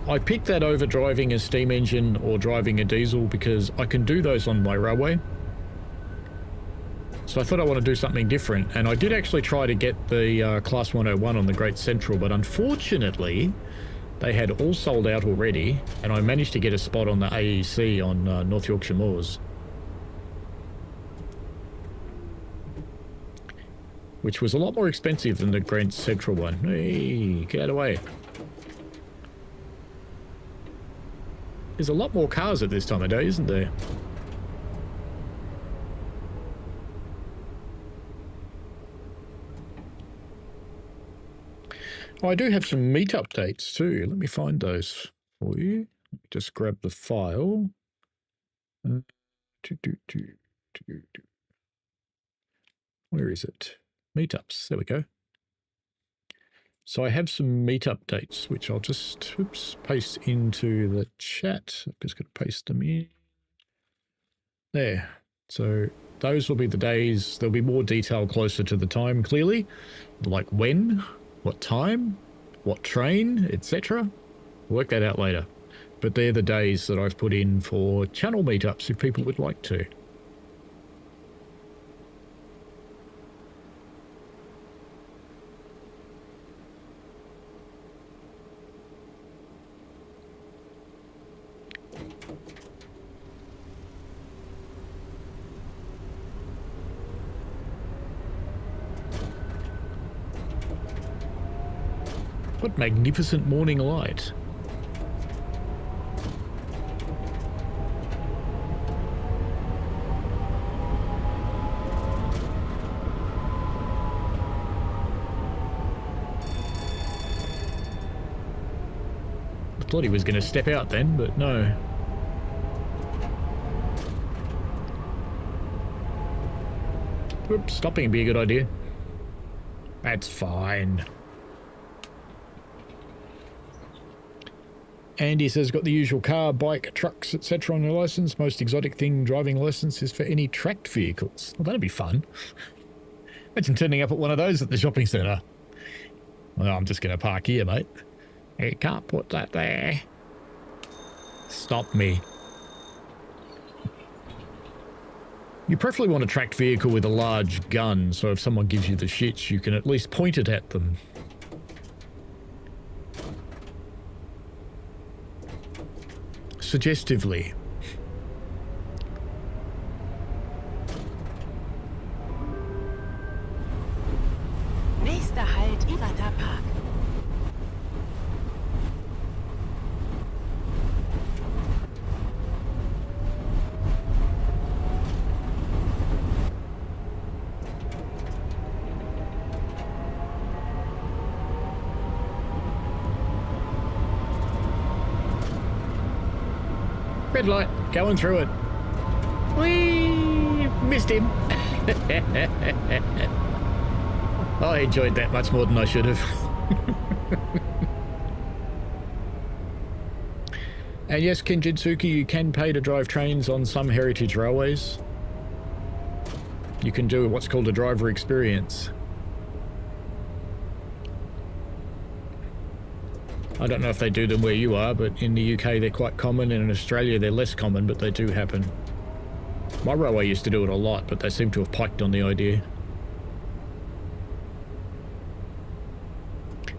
I picked that over driving a steam engine or driving a diesel because I can do those on my railway. So I thought I want to do something different, and I did actually try to get the Class 101 on the Great Central, but unfortunately they had all sold out already, and I managed to get a spot on the AEC on North Yorkshire Moors. Which was a lot more expensive than the Great Central one. Hey, get out of the way. There's a lot more cars at this time of day, isn't there? Oh, I do have some meet updates too. Let me find those for you. Let me just grab the file. Where is it? Meetups. There we go. So I have some meet updates, which I'll just paste into the chat. I'm just going to paste them in. There. So those will be the days. There'll be more detail closer to the time, clearly. Like when, what time, what train, etc. Work that out later. But they're the days that I've put in for channel meetups if people would like to. What magnificent morning light. I thought he was going to step out then, but no. Oops, stopping would be a good idea. That's fine. Andy says, got the usual car, bike, trucks, etc. on your license. Most exotic thing driving license is for any tracked vehicles. Well, that'd be fun. Imagine turning up at one of those at the shopping centre. Well, I'm just going to park here, mate. You can't put that there. Stop me. You preferably want a tracked vehicle with a large gun, so if someone gives you the shits, you can at least point it at them. Suggestively. Nächster Halt, Iwata Park. Red light, going through it. Whee! Missed him. I enjoyed that much more than I should have. And yes, Kinjitsuki, you can pay to drive trains on some heritage railways. You can do what's called a driver experience. I don't know if they do them where you are, but in the UK they're quite common, and in Australia they're less common, but they do happen. My railway used to do it a lot, but they seem to have piked on the idea.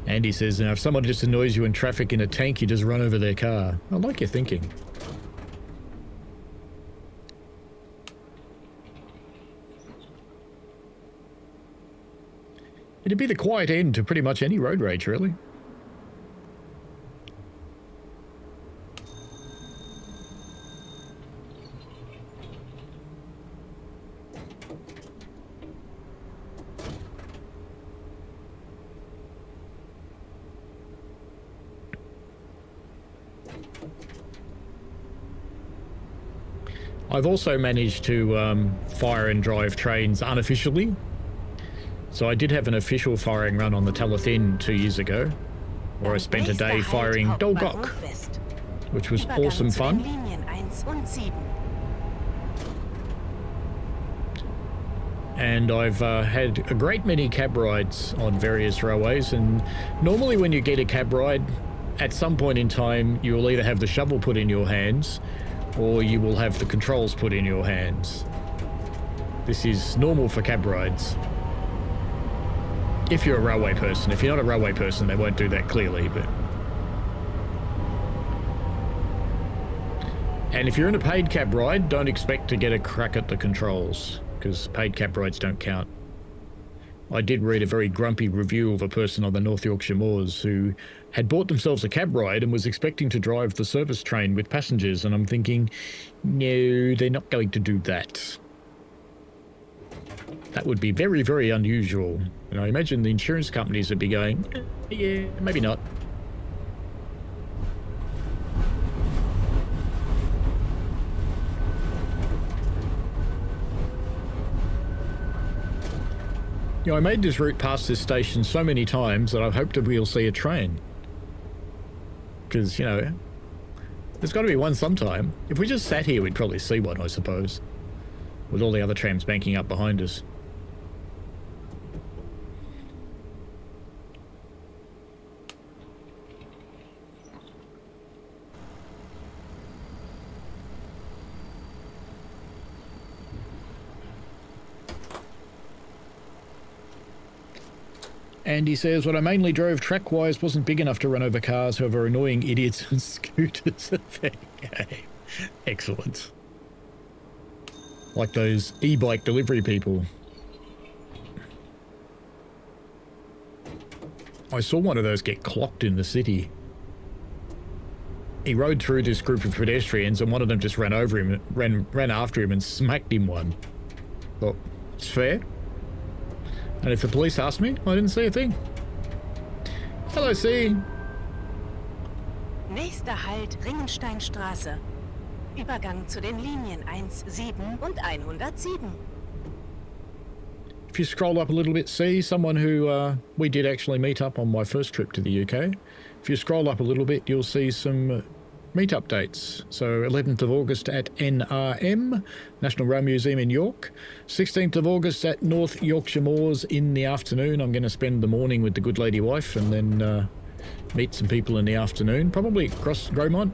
Andy says, now if someone just annoys you in traffic in a tank, you just run over their car. I like your thinking. It'd be the quiet end to pretty much any road rage, really. I've also managed to fire and drive trains unofficially. So I did have an official firing run on the Talathin 2 years ago, where I spent a day firing Dolgok, which was awesome fun. And I've had a great many cab rides on various railways, and normally when you get a cab ride, at some point in time, you will either have the shovel put in your hands, or you will have the controls put in your hands. This is normal for cab rides. If you're a railway person. If you're not a railway person, they won't do that clearly, but... And if you're in a paid cab ride, don't expect to get a crack at the controls, because paid cab rides don't count. I did read a very grumpy review of a person on the North Yorkshire Moors who had bought themselves a cab ride and was expecting to drive the service train with passengers, and I'm thinking, no, they're not going to do that. That would be very, very unusual. And I imagine the insurance companies would be going, yeah, maybe not. You know, I made this route past this station so many times that I've hoped that we'll see a train. Because, you know, there's got to be one sometime. If we just sat here, we'd probably see one, I suppose. With all the other trams banking up behind us. Andy says, what I mainly drove track-wise wasn't big enough to run over cars, however annoying idiots and scooters are fair game. Excellent. Like those e-bike delivery people. I saw one of those get clocked in the city. He rode through this group of pedestrians and one of them just ran over him, ran after him and smacked him one. Well, it's fair. And if the police asked me, I didn't see a thing. Hello, C. Nächster Halt Ringensteinstraße. Übergang zu den Linien 17 und 107. If you scroll up a little bit, see someone who we did actually meet up on my first trip to the UK. If you scroll up a little bit, you'll see some meet-up dates. So 11th of August at NRM, National Rail Museum in York. 16th of August at North Yorkshire Moors in the afternoon. I'm going to spend the morning with the good lady wife and then meet some people in the afternoon, probably across Gromont.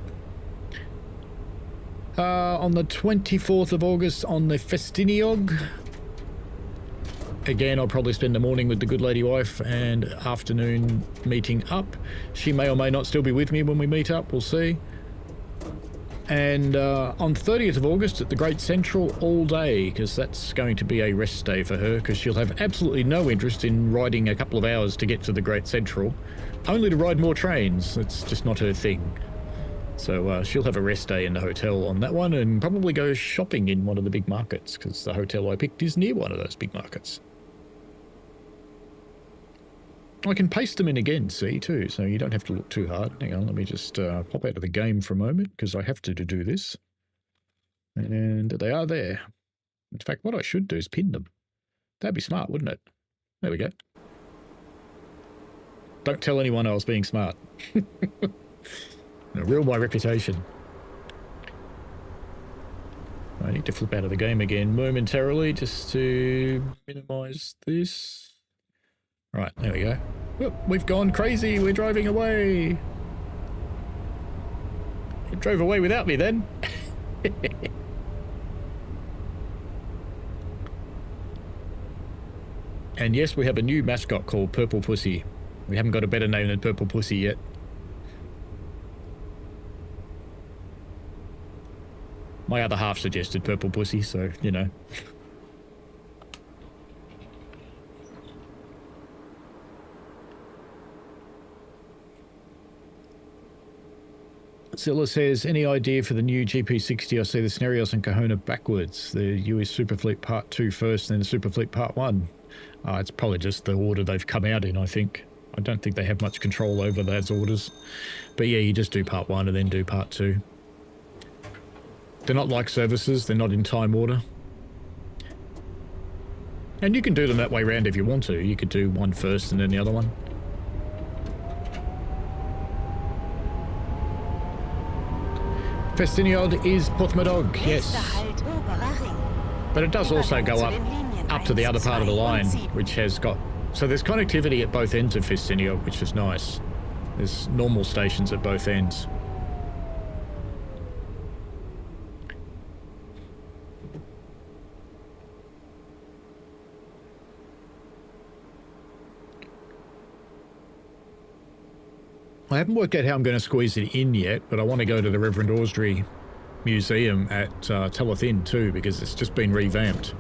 On the 24th of August on the Festiniog. Again, I'll probably spend the morning with the good lady wife and afternoon meeting up. She may or may not still be with me when we meet up, we'll see. And on 30th of August at the Great Central all day, because that's going to be a rest day for her, because she'll have absolutely no interest in riding a couple of hours to get to the Great Central, only to ride more trains. It's just not her thing. So she'll have a rest day in the hotel on that one and probably go shopping in one of the big markets, because the hotel I picked is near one of those big markets. I can paste them in again, see, too, so you don't have to look too hard. Hang on, let me just pop out of the game for a moment, because I have to do this. And they are there. In fact, what I should do is pin them. That'd be smart, wouldn't it? There we go. Don't tell anyone I was being smart. Ruin my reputation. I need to flip out of the game again momentarily, just to minimize this. Right, there we go. Whoop, we've gone crazy. We're driving away. It drove away without me then. And yes, we have a new mascot called Purple Pussy. We haven't got a better name than Purple Pussy yet. My other half suggested Purple Pussy, so, you know. Zilla says, any idea for the new GP60? I see the scenarios in Kahuna backwards. The US Superfleet Part 2 first, and then the Superfleet Part 1. It's probably just the order they've come out in, I think. I don't think they have much control over those orders. But yeah, you just do Part 1 and then do Part 2. They're not like services. They're not in time order. And you can do them that way round if you want to. You could do one first and then the other one. Festiniod is Porthmadog, yes. But it does also go up to the other part of the line, which has got... So there's connectivity at both ends of Festiniod, which is nice. There's normal stations at both ends. I haven't worked out how I'm going to squeeze it in yet, but I want to go to the Reverend Ausdry Museum at Talathin too, because it's just been revamped.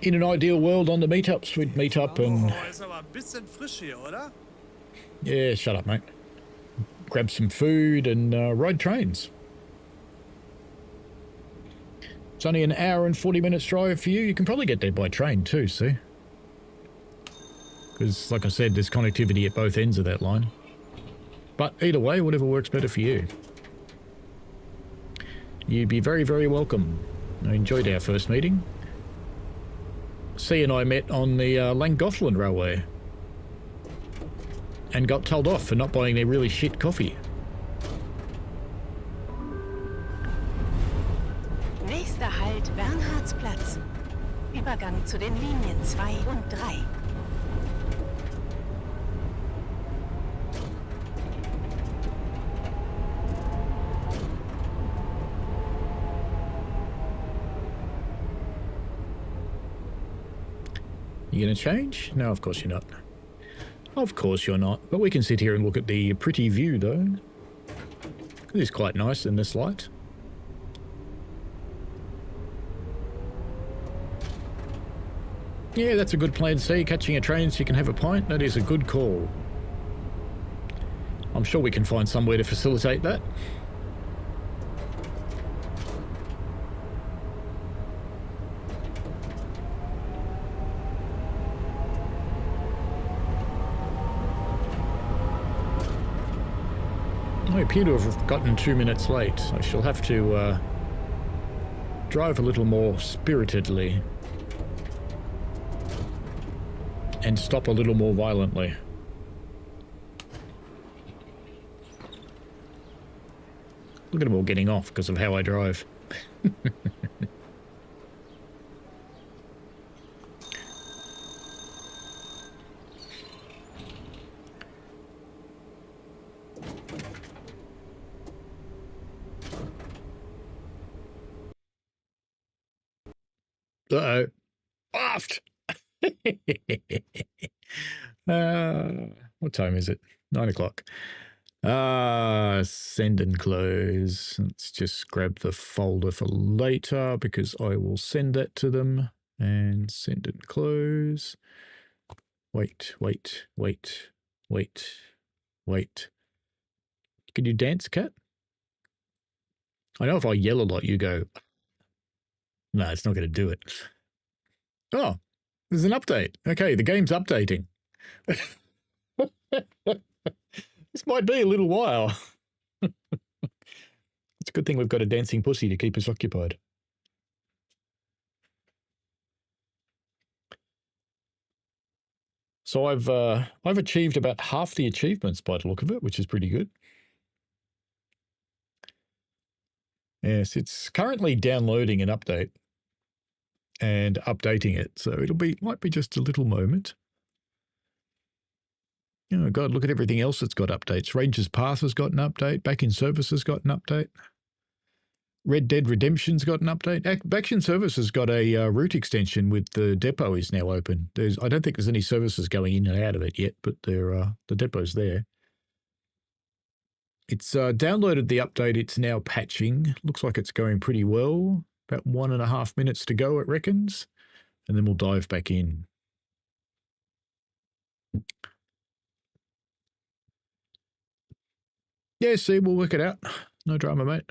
In an ideal world on the meetups, we'd meet up and... Oh, ist aber ein bisschen frisch hier, oder? Yeah, shut up, mate. Grab some food and ride trains. It's only an hour and 40 minutes drive for you. You can probably get there by train too, see? Because, like I said, there's connectivity at both ends of that line. But either way, whatever works better for you. You'd be very, very welcome. I enjoyed our first meeting. C and I met on the Llangollen Railway and got told off for not buying their really shit coffee. Nächster Halt Bernhardsplatz. Übergang zu den Linien 2 und 3. You gonna change? No, of course you're not. Of course you're not. But we can sit here and look at the pretty view, though. It is quite nice in this light. Yeah, that's a good plan C. Catching a train so you can have a pint. That is a good call. I'm sure we can find somewhere to facilitate that. I appear to have gotten 2 minutes late. I shall have to drive a little more spiritedly and stop a little more violently. Look at them all getting off because of how I drive. Uh-oh. Aft! What time is it? 9 o'clock. Send and close. Let's just grab the folder for later because I will send that to them. And send and close. Wait. Can you dance, cat? I know if I yell a lot, you go... No, it's not going to do it. Oh, there's an update. Okay, the game's updating. This might be a little while. It's a good thing we've got a dancing pussy to keep us occupied. So I've achieved about half the achievements by the look of it, which is pretty good. Yes, it's currently downloading an update and updating it, so might be just a little moment. Oh God, look at everything else that's got updates. Rangers Path has got an update. Back in Service has got an update. Red Dead Redemption's got an update. Back in Service has got a route extension with the depot is now open. I don't think there's any services going in and out of it yet, but the depot's there. It's downloaded the update. It's now patching. Looks like it's going pretty well. About 1.5 minutes to go, it reckons. And then we'll dive back in. Yeah, see, we'll work it out. No drama, mate.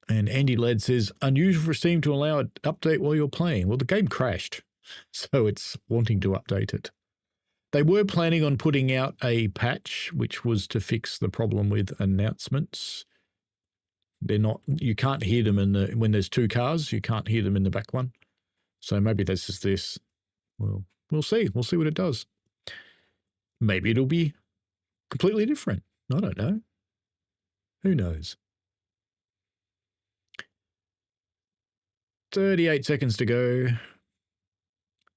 And Andy Ladd says, unusual for Steam to allow an update while you're playing. Well, the game crashed, so it's wanting to update it. They were planning on putting out a patch, which was to fix the problem with announcements. They're not, you can't hear them in the, when there's two cars, you can't hear them in the back one. So maybe this is this. Well, we'll see. We'll see what it does. Maybe it'll be completely different. I don't know. Who knows? 38 seconds to go.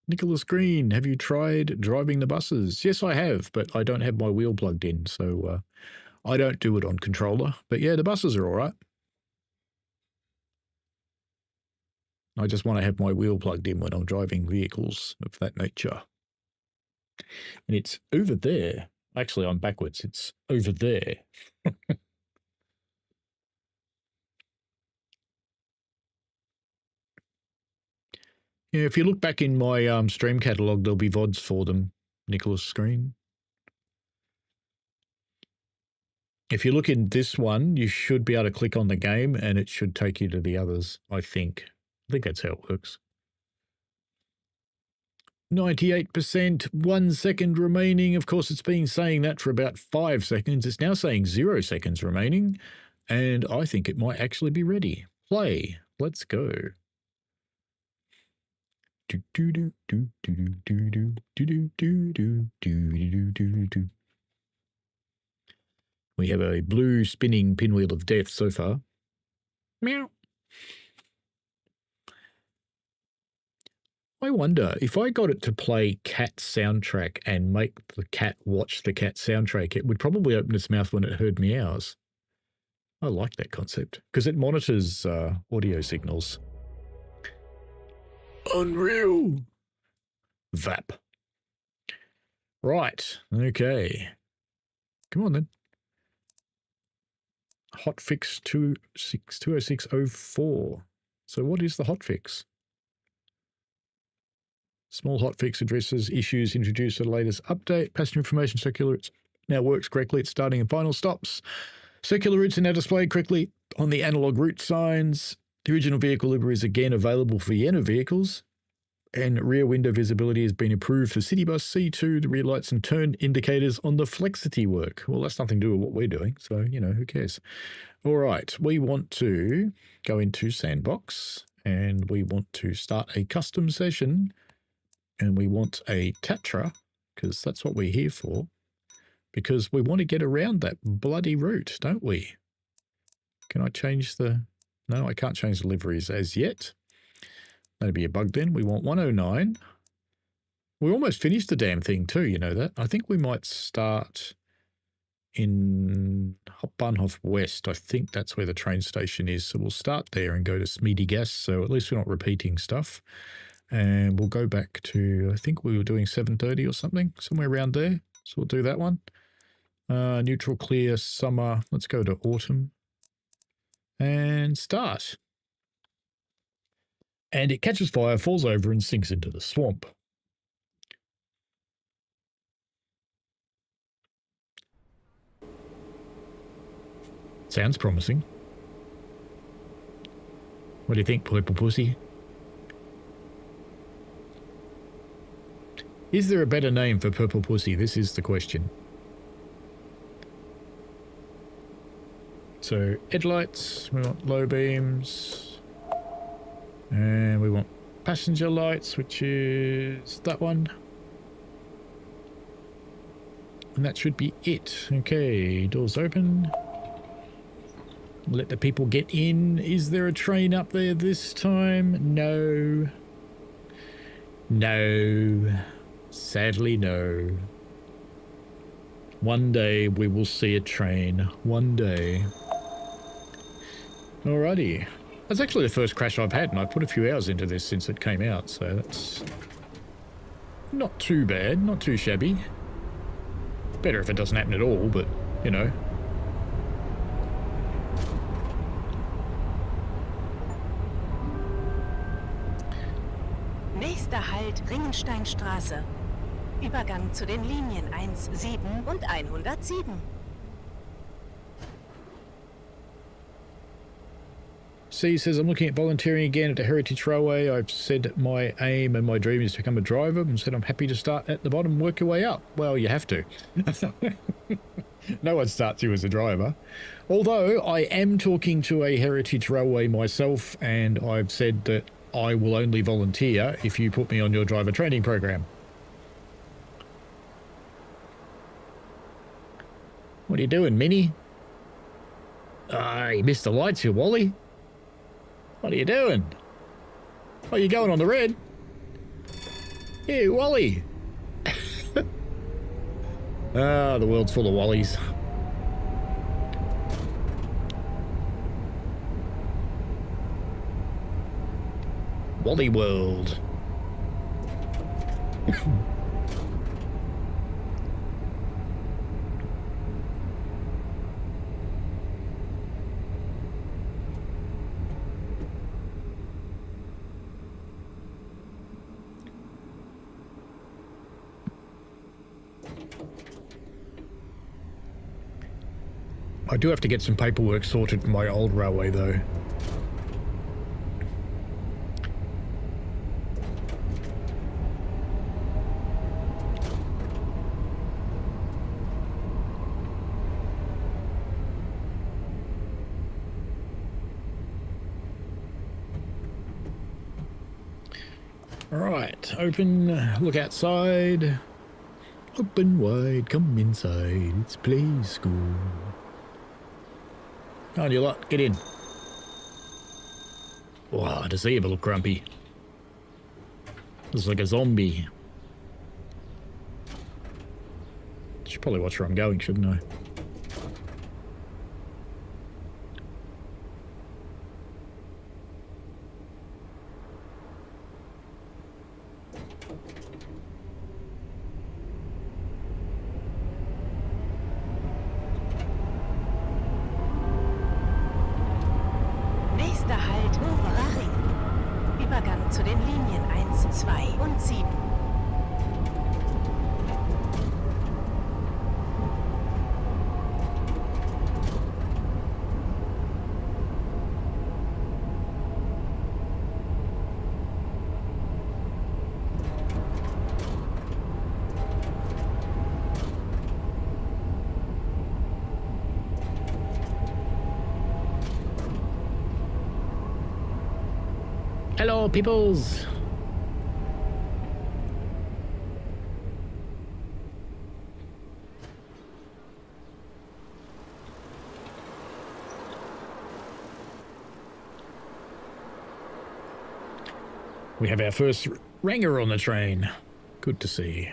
Nicholas Green, have you tried driving the buses? Yes, I have, but I don't have my wheel plugged in, so I don't do it on controller. But yeah, the buses are all right. I just want to have my wheel plugged in when I'm driving vehicles of that nature. And it's over there. Actually, I'm backwards. It's over there. Yeah, if you look back in my stream catalogue, there'll be VODs for them, Nicholas Green. If you look in this one, you should be able to click on the game and it should take you to the others, I think. I think that's how it works. 98%, 1 second remaining. Of course, it's been saying that for about 5 seconds. It's now saying 0 seconds remaining, and I think it might actually be ready. Play. Let's go. We have a blue spinning pinwheel of death so far. Meow. I wonder if I got it to play cat soundtrack and make the cat watch the cat soundtrack, it would probably open its mouth when it heard meows. I like that concept because it monitors audio signals. Unreal. VAP. Right. Okay. Come on then. Hotfix 20604. So what is the hotfix? Small hotfix addresses issues introduced at the latest update. Passenger information circular routes now works correctly at starting and final stops. Circular routes are now displayed correctly on the analog route signs. The original vehicle livery is again available for Vienna vehicles. And rear window visibility has been improved for City Bus C2. The rear lights and turn indicators on the Flexity work. Well, that's nothing to do with what we're doing, so, you know, who cares? All right, we want to go into Sandbox, and we want to start a custom session, and we want a Tatra, because that's what we're here for, because we want to get around that bloody route, don't we? Can I change the... No, I can't change the liveries as yet. That'd be a bug then. We want 109. We almost finished the damn thing too, you know that. I think we might start in Bahnhof West. I think that's where the train station is. So we'll start there and go to Smeedy Gas. So at least we're not repeating stuff. And we'll go back to, I think we were doing 7:30 or something, somewhere around there. So we'll do that one. Neutral, clear, summer. Let's go to autumn. And start. And it catches fire, falls over, and sinks into the swamp. Sounds promising. What do you think, Purple Pussy? Is there a better name for Purple Pussy? This is the question. So, headlights, we want low beams. And we want passenger lights, which is that one. And that should be it. Okay, doors open. Let the people get in. Is there a train up there this time? No. No. Sadly, no. One day we will see a train. One day. Alrighty. That's actually the first crash I've had, and I put a few hours into this since it came out, so that's Not too bad, not too shabby. Better if it doesn't happen at all, but, you know. Nächster Halt Ringensteinstraße. Übergang zu den Linien 17 und 107. C says, I'm looking at volunteering again at the Heritage Railway. I've said my aim and my dream is to become a driver and said I'm happy to start at the bottom and work your way up. Well, you have to. No one starts you as a driver. Although I am talking to a Heritage Railway myself, and I've said that I will only volunteer if you put me on your driver training program. What are you doing, Minnie? You missed the lights here, Wally. What are you doing? Oh, you're going on the red? Hey, Wally. Ah, the world's full of Wallies. Wally World. I do have to get some paperwork sorted for my old railway, though. Alright, open, look outside. Open wide, come inside, it's play school. On you lot, get in. Wow, does he ever look grumpy? Looks like a zombie. Should probably watch where I'm going, shouldn't I? Nächster Halt Oberer Ring. Übergang zu den Linien 1, 2 und 7. Hello, peoples. We have our first Ranger on the train. Good to see.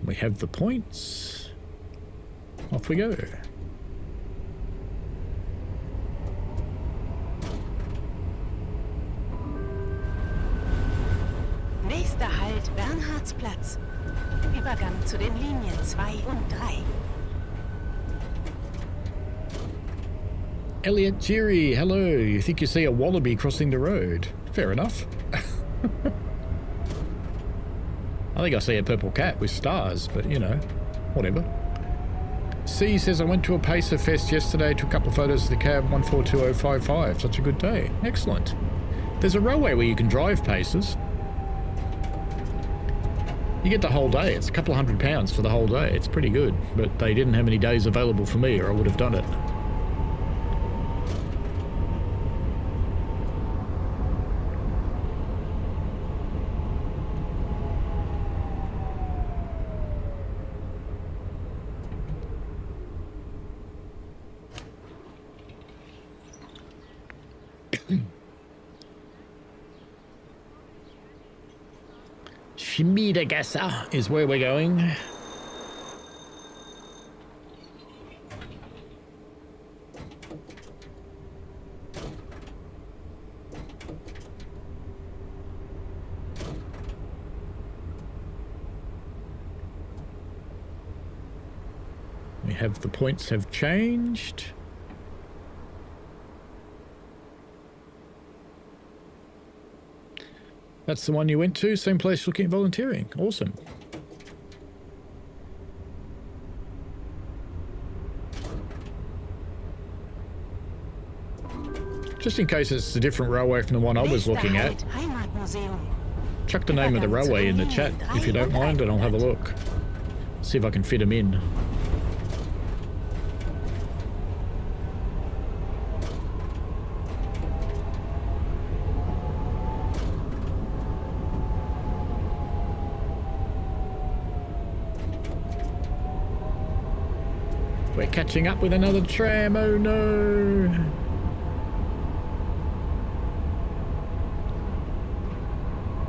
We have the points. Off we go. Nächster Halt Bernhardsplatz. Übergang zu den Linien 2 und 3. Elliot Geary, hello. You think you see a wallaby crossing the road? Fair enough. I think I see a purple cat with stars, but you know, whatever. C says, I went to a Pacer Fest yesterday, took a couple of photos of the cab 142055. Such a good day. Excellent. There's a railway where you can drive Pacers. You get the whole day. It's a couple of £100 for the whole day. It's pretty good, but they didn't have any days available for me or I would have done it. Schmiedegasse is where we're going. Have the points have changed? That's the one you went to, same place looking at volunteering. Awesome. Just in case it's a different railway from the one I was looking at, chuck the name of the railway in the chat if you don't mind, and I'll have a look. See if I can fit them in. We're catching up with another tram, oh no!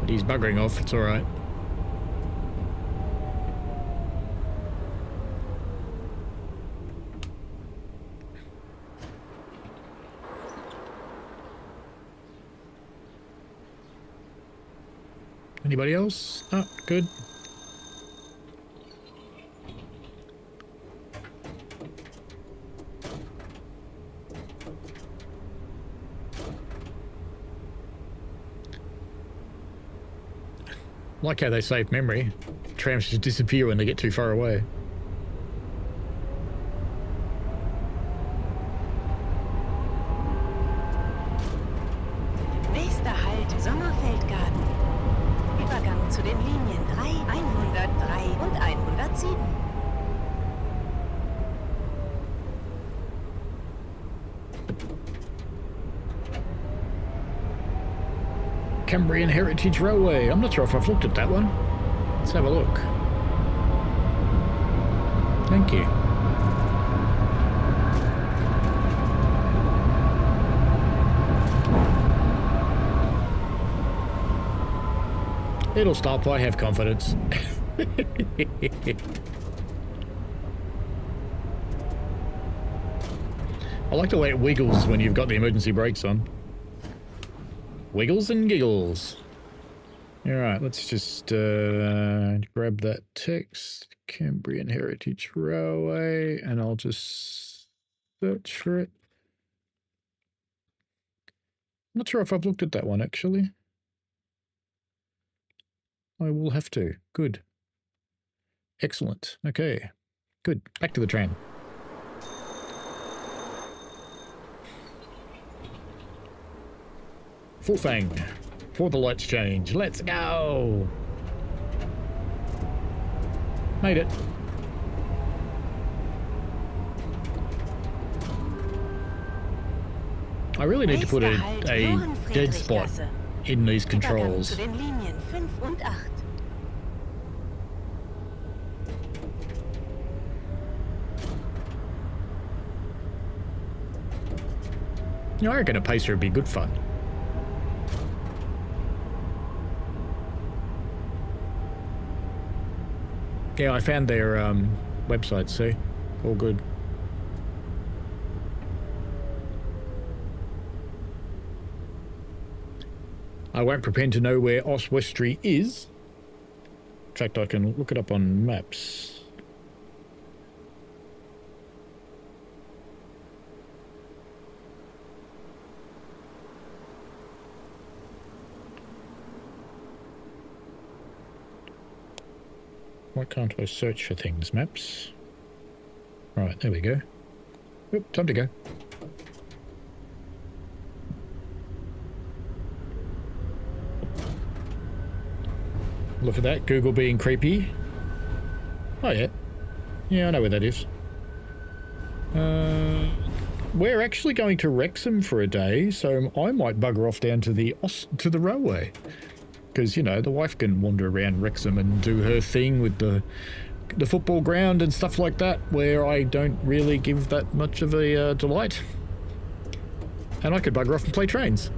But he's buggering off, it's alright. Anybody else? Oh, good. Like how they save memory. Trams just disappear when they get too far away. Nächster Halt, Sommerfeldgarten. Übergang zu den Linien 3, 103 und 107. Cambrian Heritage Railway. I'm not sure if I've looked at that one. Let's have a look. Thank you. It'll stop, I have confidence. I like the way it wiggles when you've got the emergency brakes on. Wiggles and giggles. Alright, let's just grab that text. Cambrian Heritage Railway, and I'll just search for it. I'm not sure if I've looked at that one, actually. I will have to. Good. Excellent. Okay. Good. Back to the tram. Full fang. Before the lights change. Let's go! Made it. I really need to put a dead spot in these controls. Zu den Linien 5 und 8. I reckon a pacer would be good fun. Yeah, I found their website, see? All good. I won't pretend to know where Oswestry is. In fact, I can look it up on maps. Why can't I search for things? Maps? Right, there we go. Oop, time to go. Look at that, Google being creepy. Oh yeah. Yeah, I know where that is. We're actually going to Wrexham for a day, so I might bugger off down to the railway. Because, you know, the wife can wander around Wrexham and do her thing with the football ground and stuff like that, where I don't really give that much of a delight. And I could bugger off and play trains.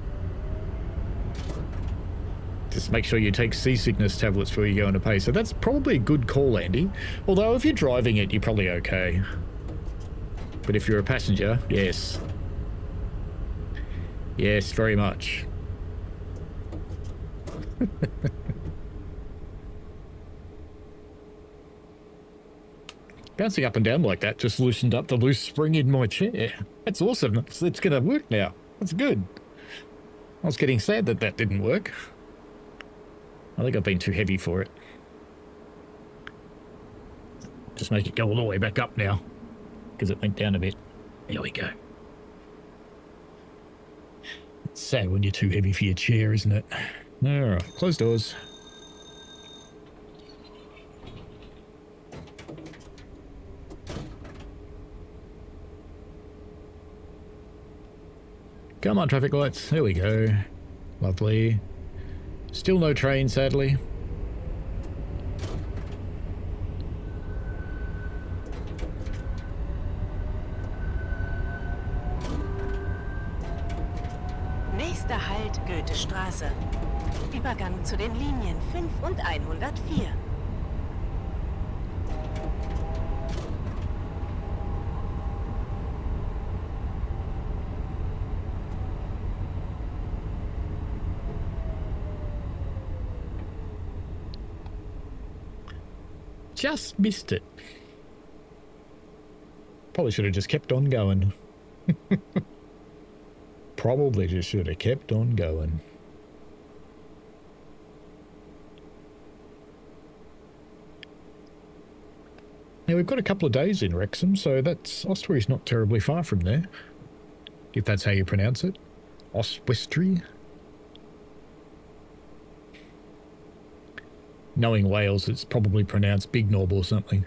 Just make sure you take seasickness tablets before you go on a pace. So that's probably a good call, Andy. Although if you're driving it, you're probably okay. But if you're a passenger, yes. Yes, very much. Bouncing up and down like that just loosened up the loose spring in my chair. That's awesome. It's going to work now. That's good. I was getting sad that that didn't work. I think I've been too heavy for it. Just make it go all the way back up now, because it went down a bit. There we go. It's sad when you're too heavy for your chair, isn't it? Alright, close doors. Come on, traffic lights. There we go. Lovely. Still no train, sadly. Nächster Halt Goethestraße. Übergang zu den Linien 5 und 104. Just missed it. Probably should have just kept on going. Probably just should have kept on going. Now we've got a couple of days in Wrexham, so that's Oswestry's not terribly far from there. If that's how you pronounce it. Oswestry. Knowing Wales, it's probably pronounced Big Knob or something.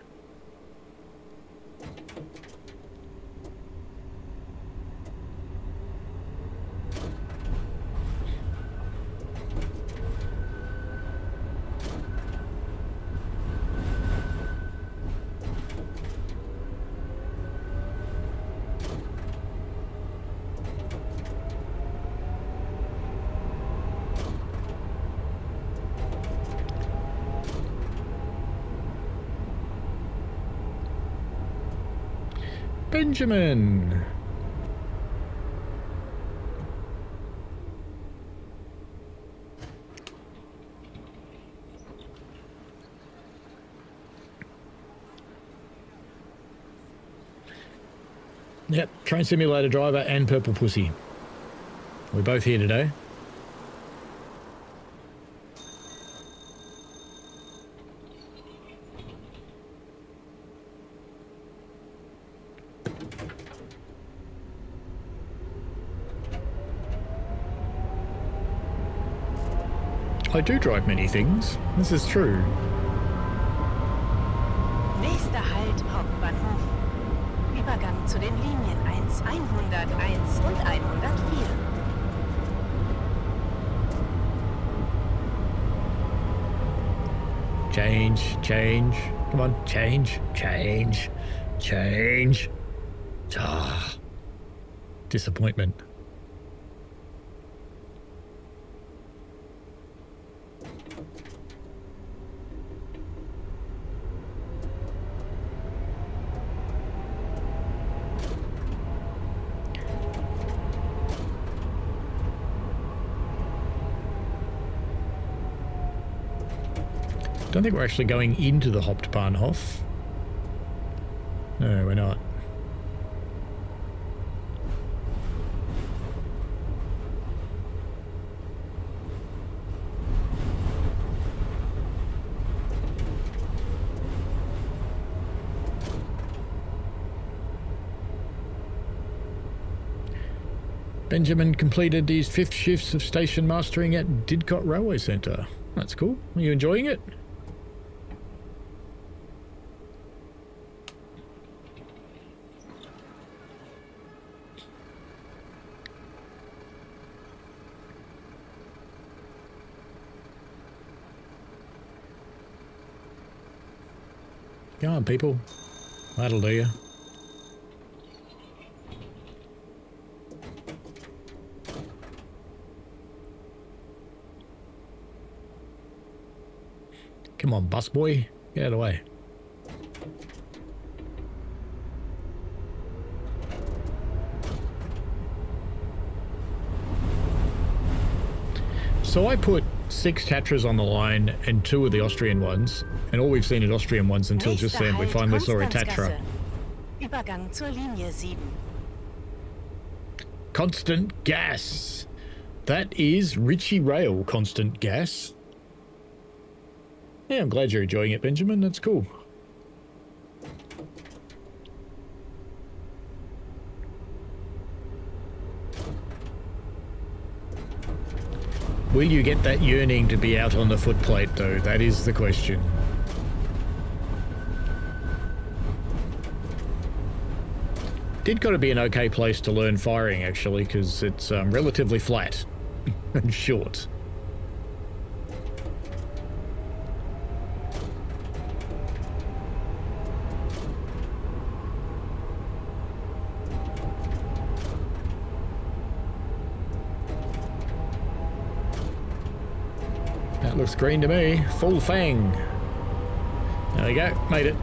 Benjamin! Yep, Train Simulator driver and Purple Pussy. We're both here today. I do drive many things. This is true. Nächster Halt Hauptbahnhof. Übergang zu den Linien 1, 101 und 104. Change, change. Come on, change, change, change. Ah, disappointment. Don't think we're actually going into the Hauptbahnhof. No, we're not. Benjamin completed his 5th shifts of station mastering at Didcot Railway Centre. That's cool. Are you enjoying it? Come on, people. That'll do you. Come on, busboy. Get out of the way. So I put 6 Tatras on the line and 2 of the Austrian ones. And all we've seen is Austrian ones until just Nächster then. We Halt, finally saw a Tatra. Konstanzgasse. Übergang zur Linie 7. Constant gas. That is Ritchie Rail constant gas. Yeah, I'm glad you're enjoying it, Benjamin. That's cool. Will you get that yearning to be out on the footplate, though? That is the question. Did got to be an okay place to learn firing, actually, because it's relatively flat and short. That looks green to me. Full fang. There we go. Made it.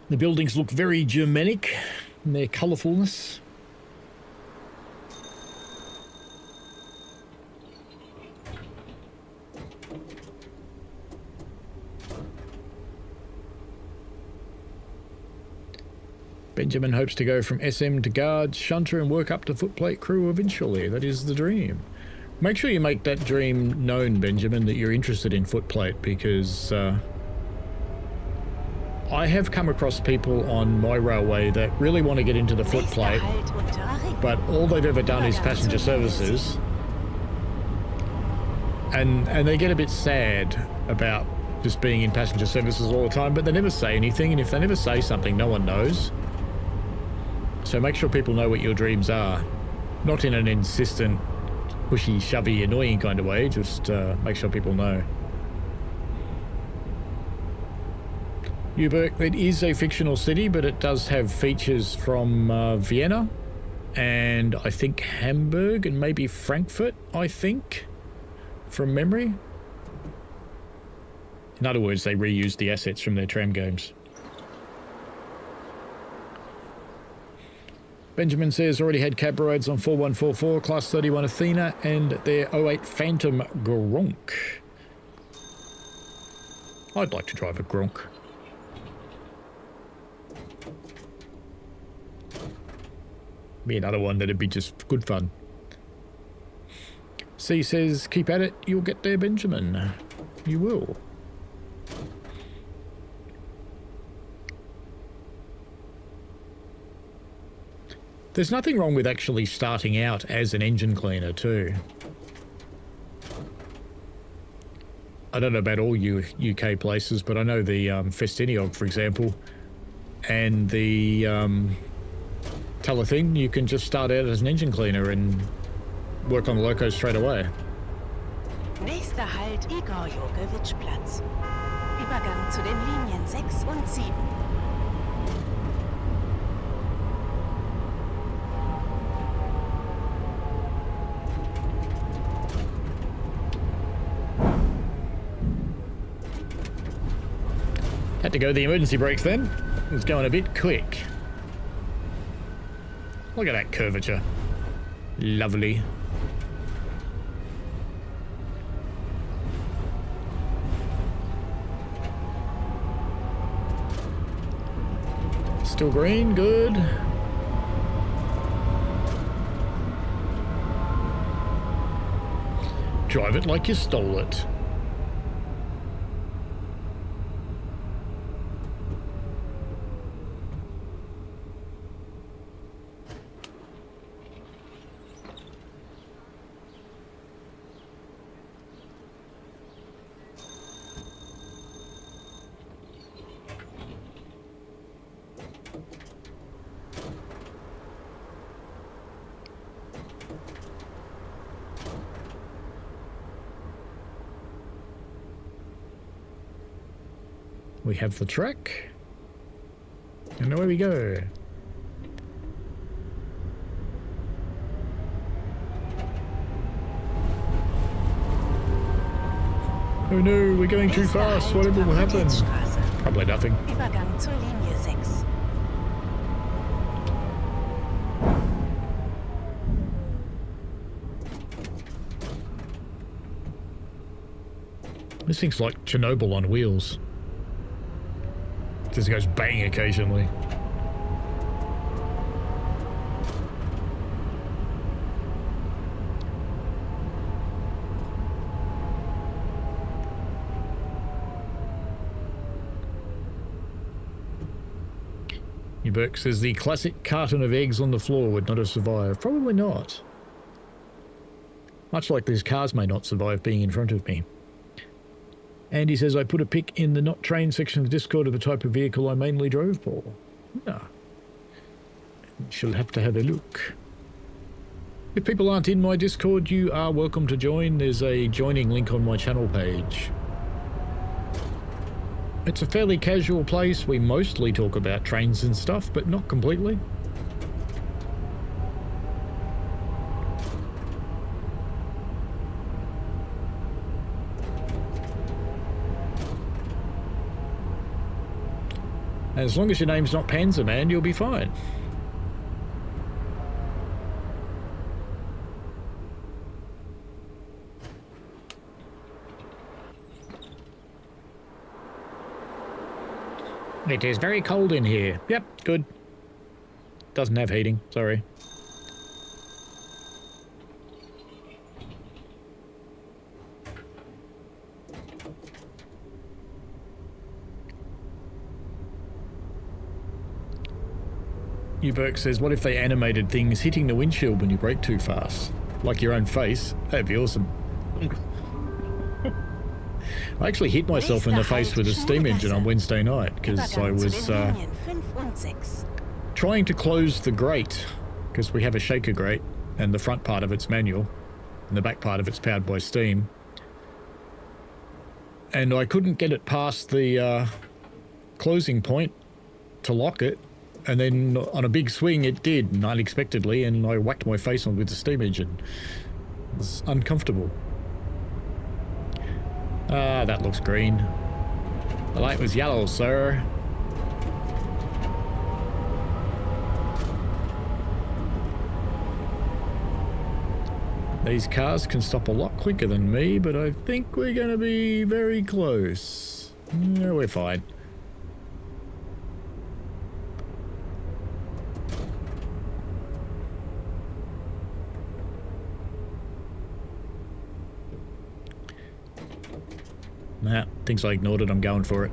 The buildings look very Germanic in their colourfulness. Benjamin hopes to go from SM to guard, shunter and work up to footplate crew eventually. That is the dream. Make sure you make that dream known, Benjamin, that you're interested in footplate, because I have come across people on my railway that really want to get into the footplate, but all they've ever done is passenger services, and they get a bit sad about just being in passenger services all the time, but they never say anything, and if they never say something, no one knows. So make sure people know what your dreams are, not in an insistent, pushy, shovey, annoying kind of way, just make sure people know. Uberg, it is a fictional city, but it does have features from Vienna and I think Hamburg and maybe Frankfurt, I think, from memory. In other words, they reused the assets from their tram games. Benjamin says already had cab rides on 4144, Class 31 Athena and their 08 Phantom Gronk. I'd like to drive a Gronk. Be another one that'd be just good fun. C says, keep at it, you'll get there, Benjamin. You will. There's nothing wrong with actually starting out as an engine cleaner too. I don't know about all UK places, but I know the Festiniog, for example, and the Telething, you can just start out as an engine cleaner and work on the locos straight away. Nächster Halt Igor Jurgewitsch Platz. Übergang zu den Linien 6 und 7. Had to go the emergency brakes then. It was going a bit quick. Look at that curvature. Lovely. Still green, good. Drive it like you stole it. We have the track. And away we go. Oh no, we're going too fast. Whatever will happen. Probably nothing. Übergang zur Linie 6. This thing's like Chernobyl on wheels. Just goes bang occasionally. Burke says the classic carton of eggs on the floor would not have survived. Probably not. Much like these cars may not survive being in front of me. And he says, I put a pic in the not trained section of the Discord of the type of vehicle I mainly drove for. Yeah. She'll have to have a look. If people aren't in my Discord, you are welcome to join. There's a joining link on my channel page. It's a fairly casual place. We mostly talk about trains and stuff, but not completely. As long as your name's not Panzer Man, you'll be fine. It is very cold in here. Yep, good. Doesn't have heating, sorry. Uberk says, what if they animated things hitting the windshield when you brake too fast? Like your own face? That'd be awesome. I actually hit myself in the face with a steam engine on Wednesday night because I was trying to close the grate, because we have a shaker grate and the front part of it's manual and the back part of it's powered by steam. And I couldn't get it past the closing point to lock it, and then on a big swing it did, unexpectedly, and I whacked my face on with the steam engine. It was uncomfortable. Ah, that looks green. The light was yellow, sir. These cars can stop a lot quicker than me, but I think we're going to be very close. Yeah, we're fine. Nah, thinks I ignored it. I'm going for it.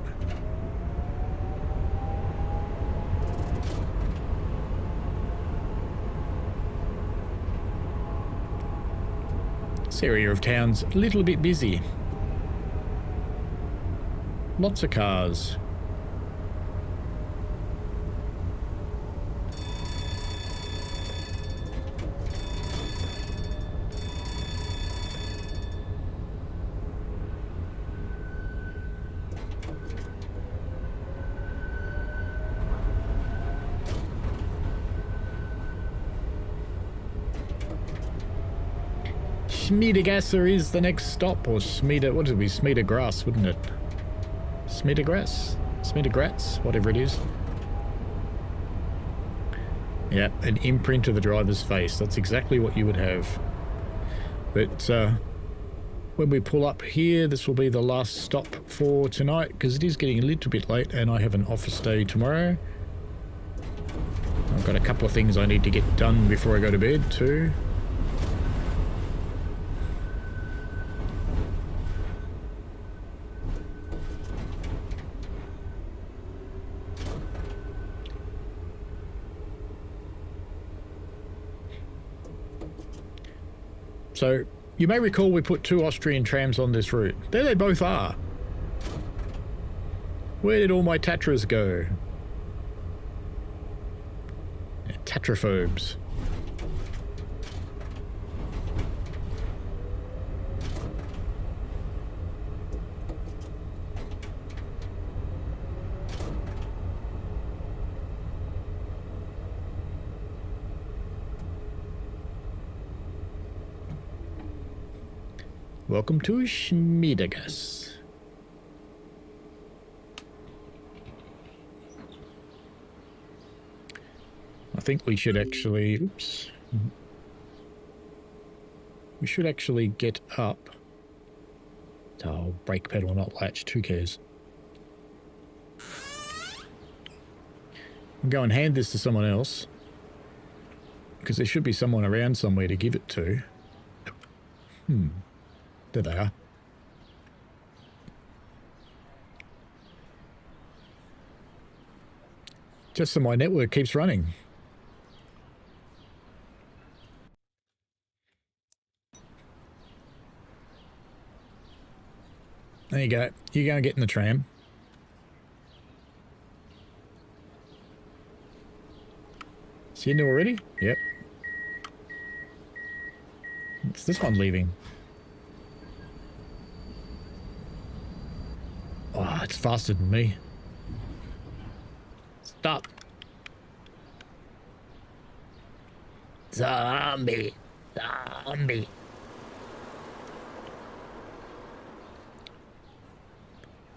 This area of town's a little bit busy. Lots of cars. Schmiedegasser is the next stop, or Schmiede, what did we, Schmiedegrass, wouldn't it? Schmiedegrass? Schmiedegratz? Whatever it is. Yeah, an imprint of the driver's face. That's exactly what you would have. But when we pull up here, this will be the last stop for tonight, because it is getting a little bit late and I have an office day tomorrow. I've got a couple of things I need to get done before I go to bed too. So, you may recall we put 2 Austrian trams on this route. There they both are. Where did all my Tatras go? Yeah, Tatraphobes. Welcome to Schmiedegas. I think we should actually, oops. We should actually get up. Oh, brake pedal, not latch, who cares? I'll go and hand this to someone else. Because there should be someone around somewhere to give it to. There they are. Just so my network keeps running. There you go. You go and get in the tram. Is he in there already? Yep. It's this one leaving. Oh, it's faster than me. Stop. Zombie. Zombie.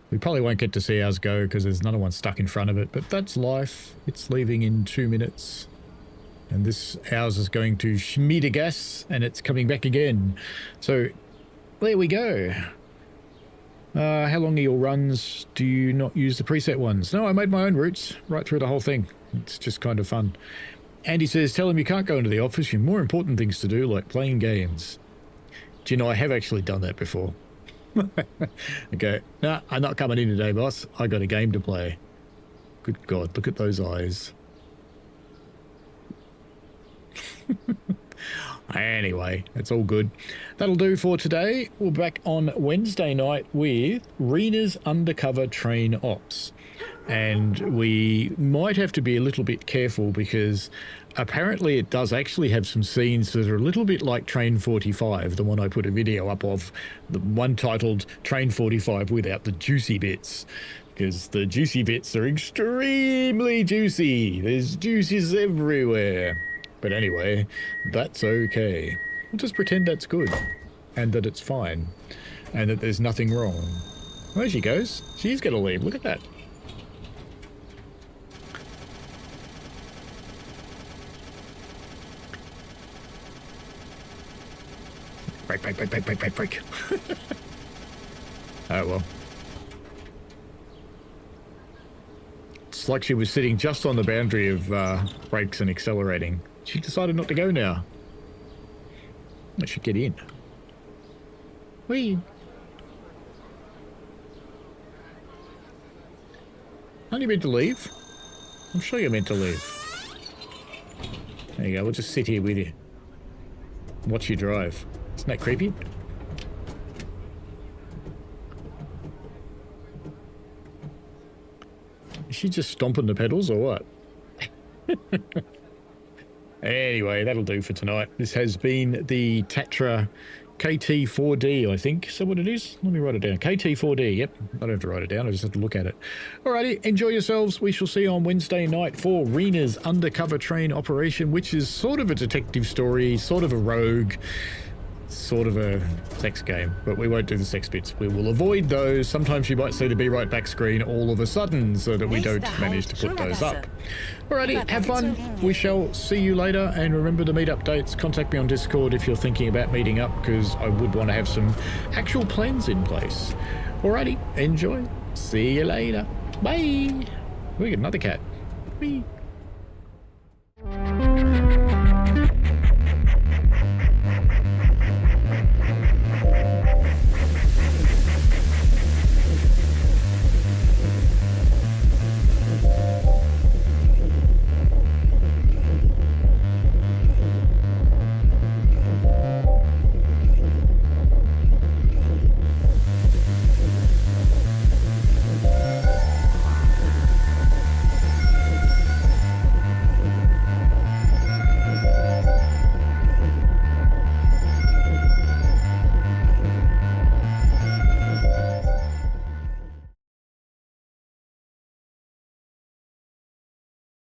We probably won't get to see ours go because there's another one stuck in front of it, but that's life. It's leaving in 2 minutes. And this ours is going to Schmiedegas and it's coming back again. So there we go. How long are your runs? Do you not use the preset ones? No, I made my own routes right through the whole thing. It's just kind of fun. Andy says, tell him you can't go into the office. You have more important things to do, like playing games. Do you know, I have actually done that before. Okay. Nah, I'm not coming in today, boss. I got a game to play. Good God, look at those eyes. Anyway, it's all good. That'll do for today. We're back on Wednesday night with Rena's Undercover Train Ops. And we might have to be a little bit careful because apparently it does actually have some scenes that are a little bit like Train 45, the one I put a video up of, the one titled Train 45 without the juicy bits. Because the juicy bits are extremely juicy. There's juices everywhere. But anyway, that's okay. We'll just pretend that's good. And that it's fine. And that there's nothing wrong. There she goes. She's going to leave. Look at that. Break, break, break, break, break, break, break. Oh, well. It's like she was sitting just on the boundary of brakes and accelerating. She decided not to go now. I should get in. Whee! Aren't you meant to leave? I'm sure you're meant to leave. There you go, we'll just sit here with you. Watch you drive. Isn't that creepy? Is she just stomping the pedals or what? Anyway, that'll do for tonight. This has been the Tatra KT4D, I think. Is that what it is? Let me write it down. KT4D, yep. I don't have to write it down, I just have to look at it. Alrighty, enjoy yourselves. We shall see you on Wednesday night for Rena's Undercover Train Operation, which is sort of a detective story, sort of a rogue, sort of a sex game, but we won't do the sex bits. We will avoid those. Sometimes you might see the Be Right Back screen all of a sudden so that we don't manage to put those up. Alrighty, have fun. We shall see you later, and remember the meetup dates. Contact me on Discord if you're thinking about meeting up, because I would want to have some actual plans in place. Alrighty, enjoy. See you later. Bye. We get another cat. Whee.